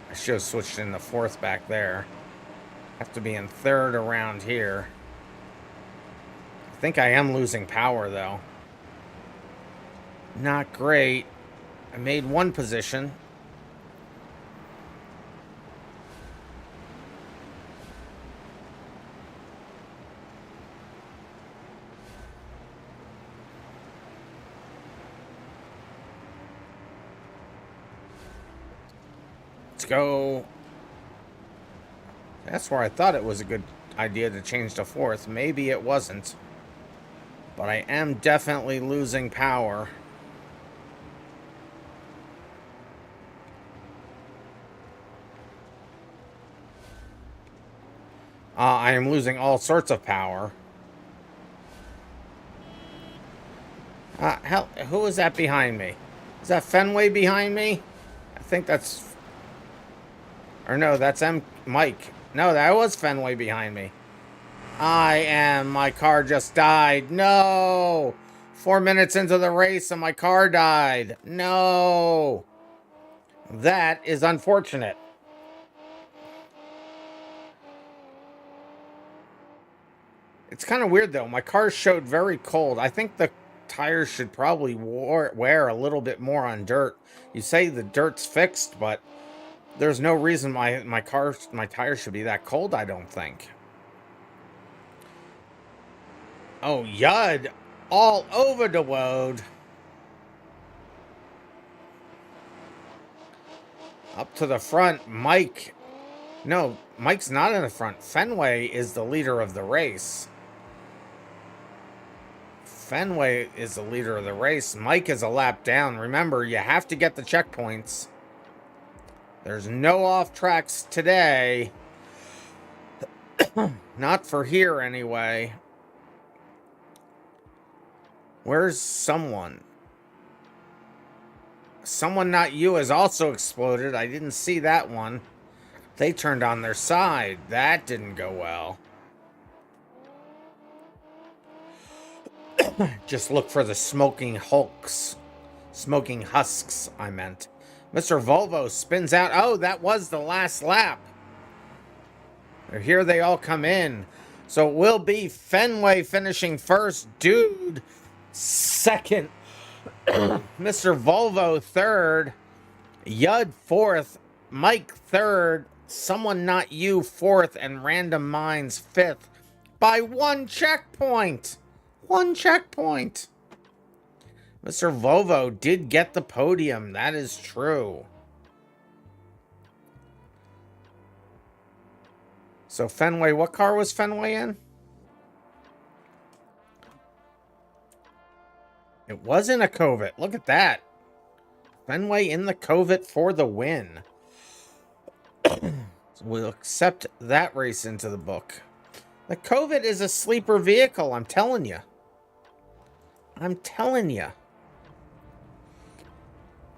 I should have switched in the 4th back there. Have to be in 3rd around here. I think I am losing power though. Not great. I made 1 position. Let's go. That's where I thought it was a good idea to change to fourth. Maybe it wasn't. But I am definitely losing power. I am losing all sorts of power. Hell, who is that behind me? Is that Fenway behind me? I think that's... Or no, that's Mike. No, that was Fenway behind me. My car just died. No! 4 minutes into the race and my car died. No! That is unfortunate. It's kind of weird though. My car showed very cold. I think the tires should probably wear a little bit more on dirt. You say the dirt's fixed, but there's no reason my tires should be that cold, I don't think. Oh, Yud all over the road. Up to the front, Mike. No, Mike's not in the front. Fenway is the leader of the race. Fenway is the leader of the race. Mike is a lap down. Remember, you have to get the checkpoints. There's no off tracks today. Not for here, anyway. Where's someone? Someone Not You has also exploded. I didn't see that one. They turned on their side. That didn't go well. Just look for the smoking hulks. Smoking husks, I meant. Mr. Volvo spins out. Oh, that was the last lap. Here they all come in. So it will be Fenway finishing first. Dude, second. Mr. Volvo third. Yud fourth. Mike third. Someone Not You fourth. And RandomMinds fifth. By one checkpoint. One checkpoint. Mr. Volvo did get the podium. That is true. So Fenway, what car was Fenway in? It wasn't a Covet. Look at that. Fenway in the Covet for the win. So we'll accept that race into the book. The Covet is a sleeper vehicle, I'm telling you. I'm telling you.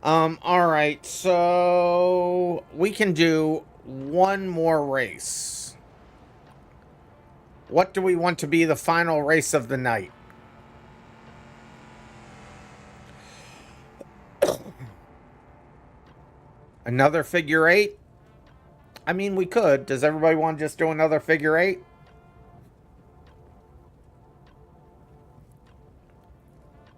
Alright, so we can do one more race. What do we want to be the final race of the night? Another figure eight? I mean, we could. Does everybody want to just do another figure eight?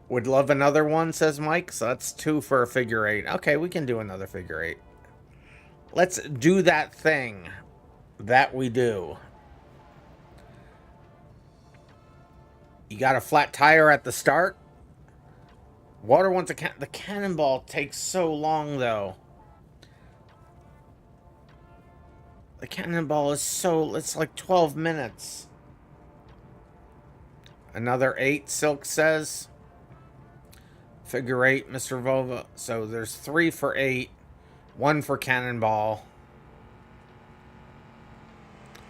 Would love another one, says Mike. So that's 2 for a figure eight. Okay, we can do another figure eight. Let's do that thing that we do. You got a flat tire at the start. Water wants the cannonball takes so long, though. The cannonball is so... It's like 12 minutes. Another 8, Silk says. Figure 8, Mr. Volvo. So there's 3 for 8. 1 for cannonball.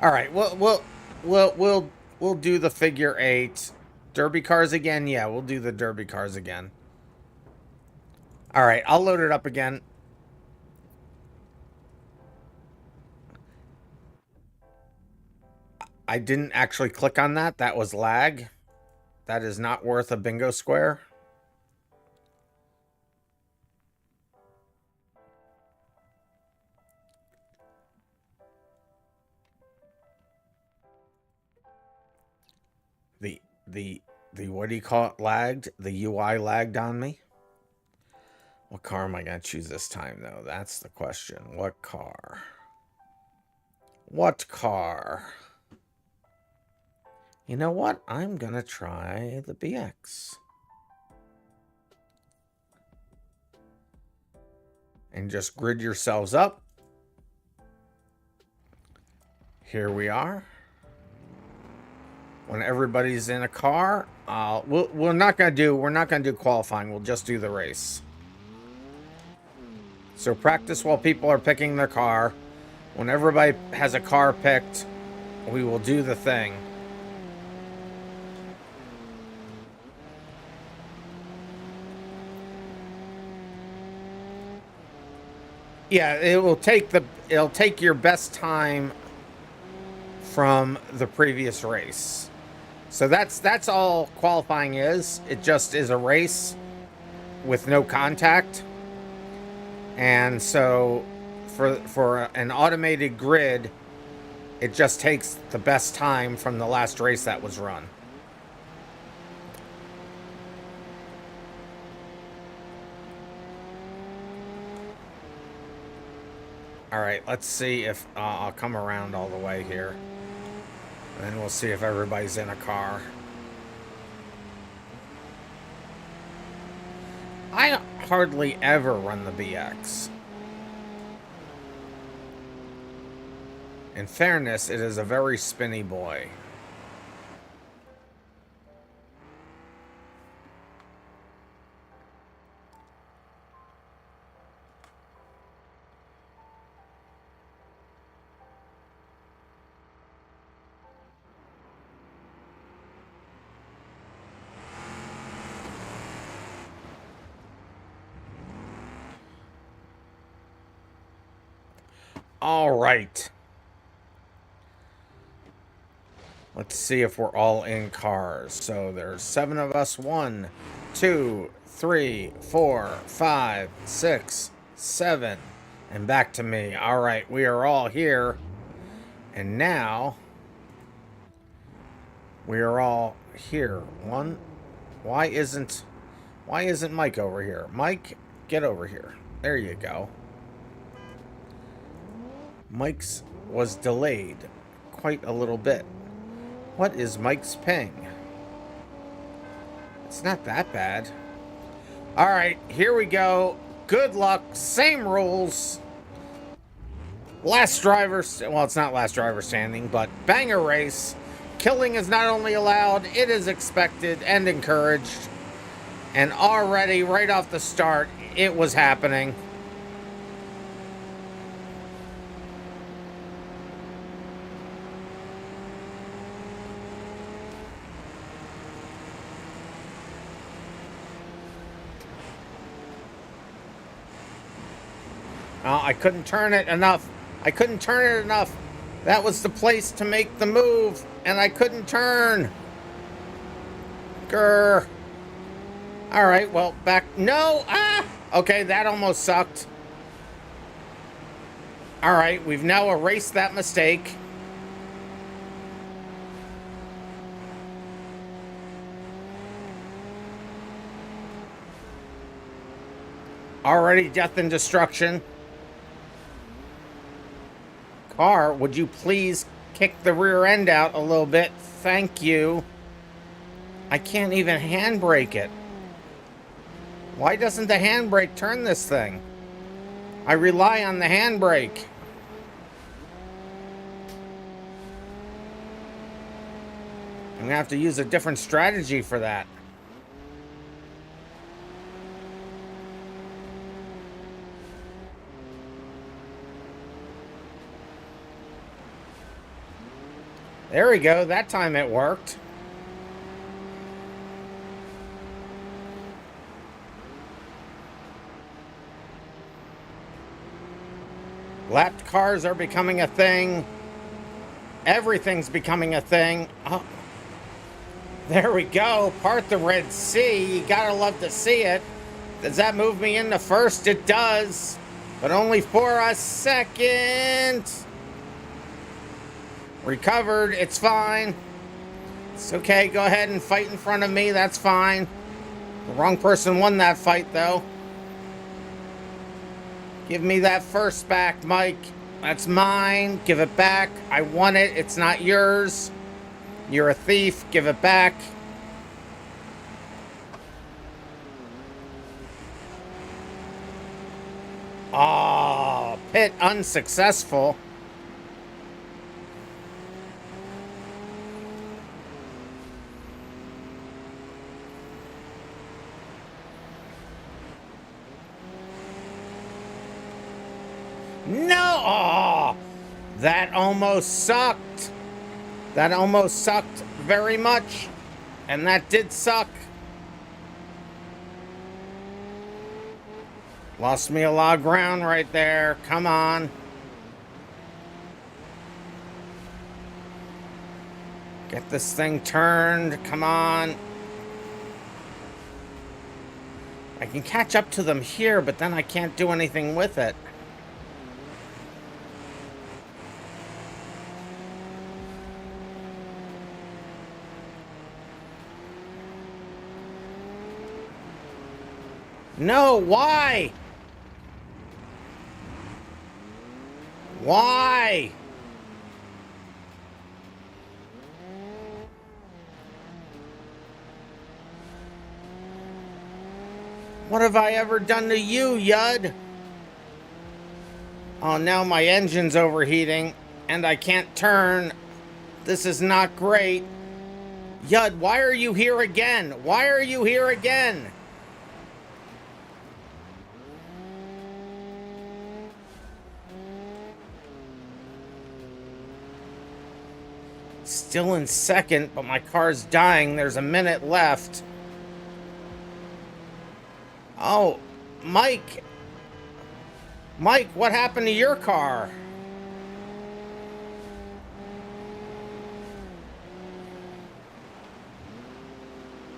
All right, we'll do the figure 8. Derby cars again? Yeah, we'll do the derby cars again. All right, I'll load it up again. I didn't actually click on that. That was lag. That is not worth a bingo square. The what do you call it? Lagged? The UI lagged on me. What car am I going to choose this time, though? That's the question. What car? What car? You know what? I'm going to try the BX. And just grid yourselves up. Here we are. When everybody's in a car, we're not gonna do qualifying. We'll just do the race. So practice while people are picking their car. When everybody has a car picked, we will do the thing. Yeah, it'll take your best time from the previous race. So that's all qualifying is. It just is a race with no contact. And so for an automated grid, it just takes the best time from the last race that was run. All right, let's see if I'll come around all the way here. And then we'll see if everybody's in a car. I hardly ever run the BX. In fairness, it is a very spinny boy. All right. Let's see if we're all in cars. So there's 7 of us. 1, 2, 3, 4, 5, 6, 7. And back to me. All right, we are all here. And now we are all here. Why isn't Mike over here? Mike, get over here. There you go. Mike's was delayed quite a little bit. What is Mike's ping? It's not that bad. All right, here we go. Good luck. Same rules. Last driver... Well, it's not last driver standing, but banger race. Killing is not only allowed, it is expected and encouraged. And already, right off the start, it was happening. I couldn't turn it enough. That was the place to make the move, and I couldn't turn. Grr. All right, well, back. No! Ah! Okay, that almost sucked. All right, we've now erased that mistake. Already death and destruction. Car, would you please kick the rear end out a little bit? Thank you. I can't even handbrake it. Why doesn't the handbrake turn this thing? I rely on the handbrake. I'm gonna have to use a different strategy for that. There we go. That time it worked. Lapped cars are becoming a thing. Everything's becoming a thing. Oh. There we go. Part the Red Sea. You gotta love to see it. Does that move me into first? It does. But only for a second. Recovered. It's fine. It's okay. Go ahead and fight in front of me. That's fine. The wrong person won that fight, though. Give me that first back, Mike. That's mine. Give it back. I won it. It's not yours. You're a thief. Give it back. Oh, pit unsuccessful. That almost sucked. That almost sucked very much. And that did suck. Lost me a lot of ground right there. Come on. Get this thing turned. Come on. I can catch up to them here, but then I can't do anything with it. No, why? Why? What have I ever done to you, Yud? Oh, now my engine's overheating, and I can't turn. This is not great. Yud, why are you here again? Why are you here again? Still in second, but my car's dying. There's a minute left. Oh, Mike. Mike, what happened to your car?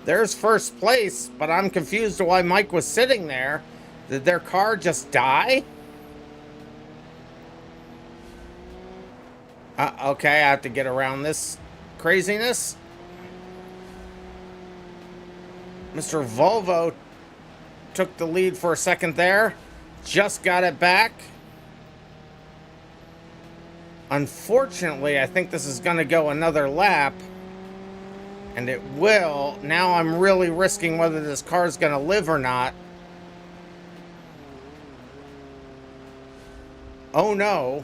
There's first place, but I'm confused to why Mike was sitting there. Did their car just die? Okay, I have to get around this craziness. Mr. Volvo took the lead for a second there. Just got it back. Unfortunately, I think this is going to go another lap. And it will. Now I'm really risking whether this car is going to live or not. Oh no.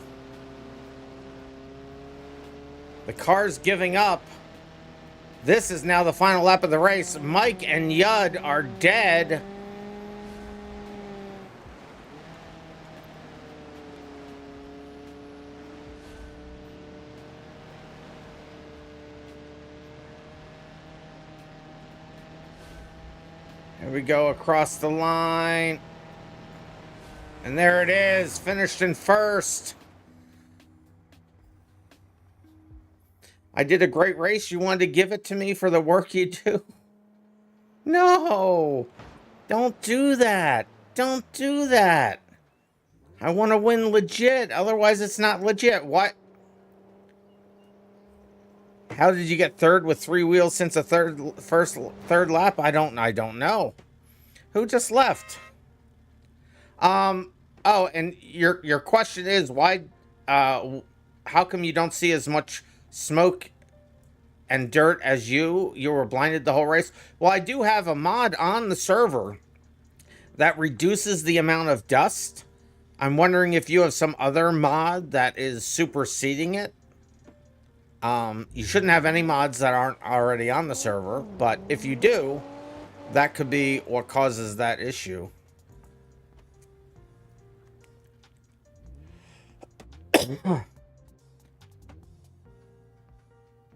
The car's giving up. This is now the final lap of the race. Mike and Yud are dead. Here we go across the line. And there it is, finished in first. I did a great race. You wanted to give it to me for the work you do? No, don't do that. Don't do that. I want to win legit. Otherwise, it's not legit. What? How did you get third with 3 wheels since a third lap? I don't know. Who just left? Oh, and your question is why? How come you don't see as much smoke and dirt as you were blinded the whole race? Well, I do have a mod on the server that reduces the amount of dust. I'm wondering if you have some other mod that is superseding it. You shouldn't have any mods that aren't already on the server, but if you do, that could be what causes that issue.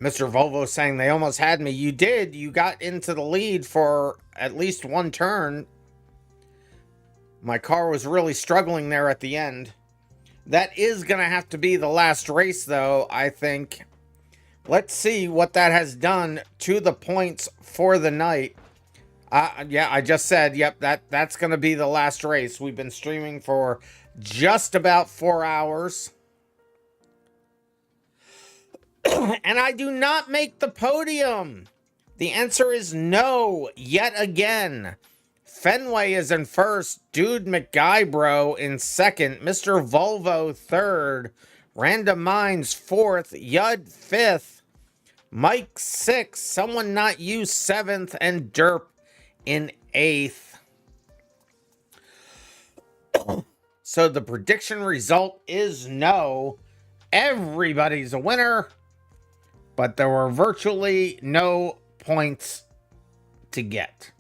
Mr. Volvo saying they almost had me. You did. You got into the lead for at least one turn. My car was really struggling there at the end. That is going to have to be the last race, though, I think. Let's see what that has done to the points for the night. Yeah, I just said, yep, that's going to be the last race. We've been streaming for just about 4 hours. And I do not make the podium. The answer is no, yet again. Fenway is in first. Dude McGuybro in second. Mr. Volvo third. RandomMinds fourth. Yud fifth. Mike sixth. Someone Not You seventh. And Derp in eighth. So the prediction result is no. Everybody's a winner. But there were virtually no points to get.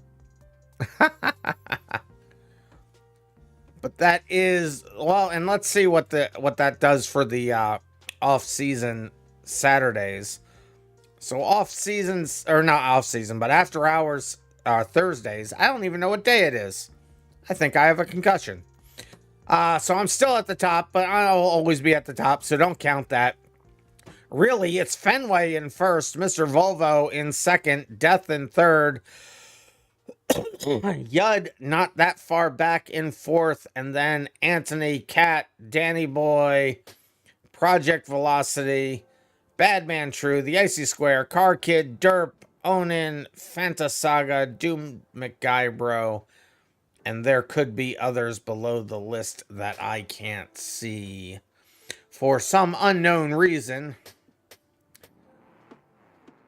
But that is, well, and let's see what that does for the off-season Saturdays. So off-seasons, or not off-season, but after hours Thursdays, I don't even know what day it is. I think I have a concussion. So I'm still at the top, but I'll always be at the top, so don't count that. Really, it's Fenway in first, Mr. Volvo in second, Death in third, Yud not that far back in fourth, and then Anthony, Cat, Danny Boy, Project Velocity, Badman True, The Icy Square, Car Kid, Derp, Onin, Fantasaga, Doom McGuybro, and there could be others below the list that I can't see for some unknown reason.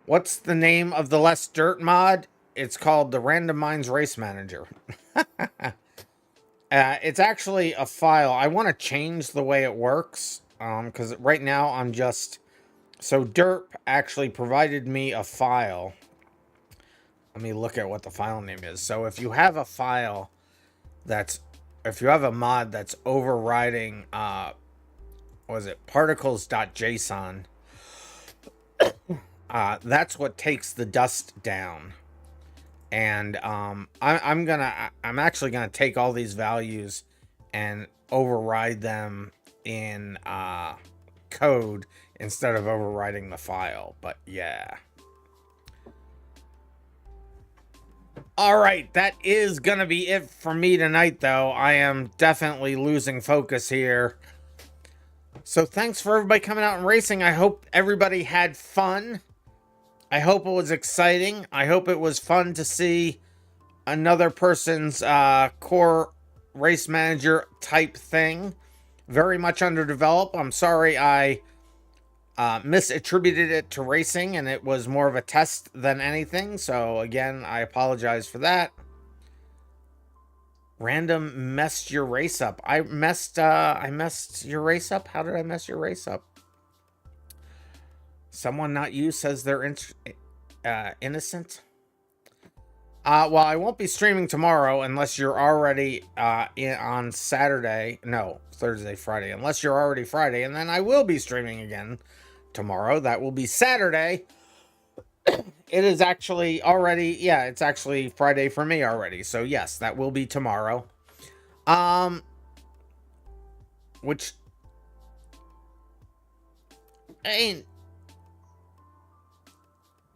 What's the name of the Less Dirt mod? It's called the RandomMinds Race Manager. It's actually a file. I want to change the way it works, because right now I'm just... So Derp actually provided me a file. Let me look at what the file name is. So if you have a file that's... If you have a mod that's overriding... what was it? Particles.json. That's what takes the dust down. And I'm actually gonna take all these values and override them in code instead of overriding the file. But yeah. All right, that is gonna be it for me tonight, though. I am definitely losing focus here. So thanks for everybody coming out and racing. I hope everybody had fun. I hope it was exciting. I hope it was fun to see another person's core race manager type thing. Very much underdeveloped. I'm sorry I misattributed it to racing, and it was more of a test than anything. So again, I apologize for that. Random messed your race up. I messed your race up? How did I mess your race up? Someone not you says they're innocent. Well, I won't be streaming tomorrow unless you're already on Saturday. No, Thursday, Friday. Unless you're already Friday. And then I will be streaming again tomorrow. That will be Saturday. It is actually already... Yeah, it's actually Friday for me already. So, yes, that will be tomorrow. Which... ain't...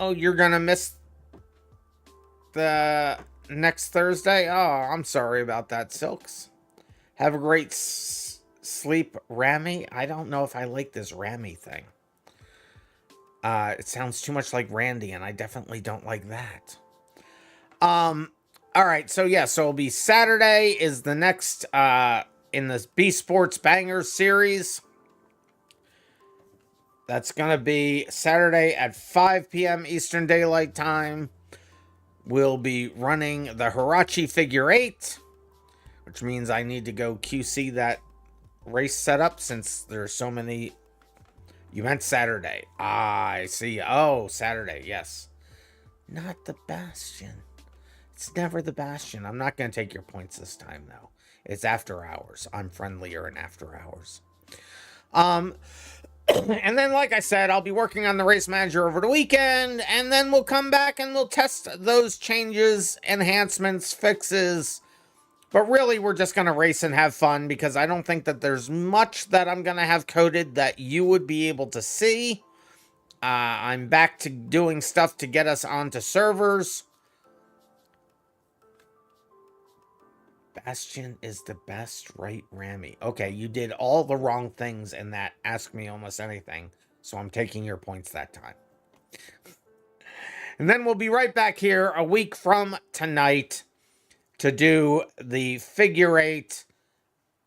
Oh, you're gonna miss the next Thursday? Oh, I'm sorry about that, Silks. Have a great sleep, Rammy. I don't know if I like this Rammy thing. It sounds too much like Randy, and I definitely don't like that. Alright, so yeah, so it'll be Saturday is the next, in this BSports Bangers series. That's going to be Saturday at 5 p.m. Eastern Daylight Time. We'll be running the Hirachi Figure 8, which means I need to go QC that race setup since there's so many... You meant Saturday. Ah, I see. Oh, Saturday, yes. Not the Bastion. It's never the Bastion. I'm not going to take your points this time, though. It's after hours. I'm friendlier in after hours. And then, like I said, I'll be working on the race manager over the weekend, and then we'll come back and we'll test those changes, enhancements, fixes. But really, we're just going to race and have fun, because I don't think that there's much that I'm going to have coded that you would be able to see. I'm back to doing stuff to get us onto servers. Bastion is the best, right, Rammy? Okay, you did all the wrong things in that Ask Me Almost Anything, so I'm taking your points that time. And then we'll be right back here a week from tonight to do the Figure 8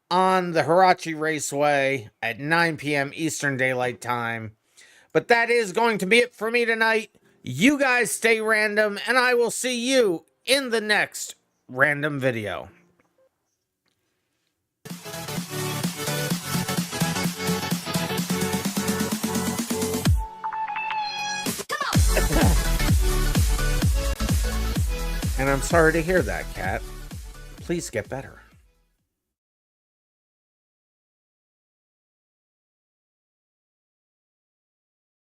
on the Hirachi Raceway at 9 p.m. Eastern Daylight Time. But that is going to be it for me tonight. You guys stay random, and I will see you in the next random video. And I'm sorry to hear that, Cat. Please get better.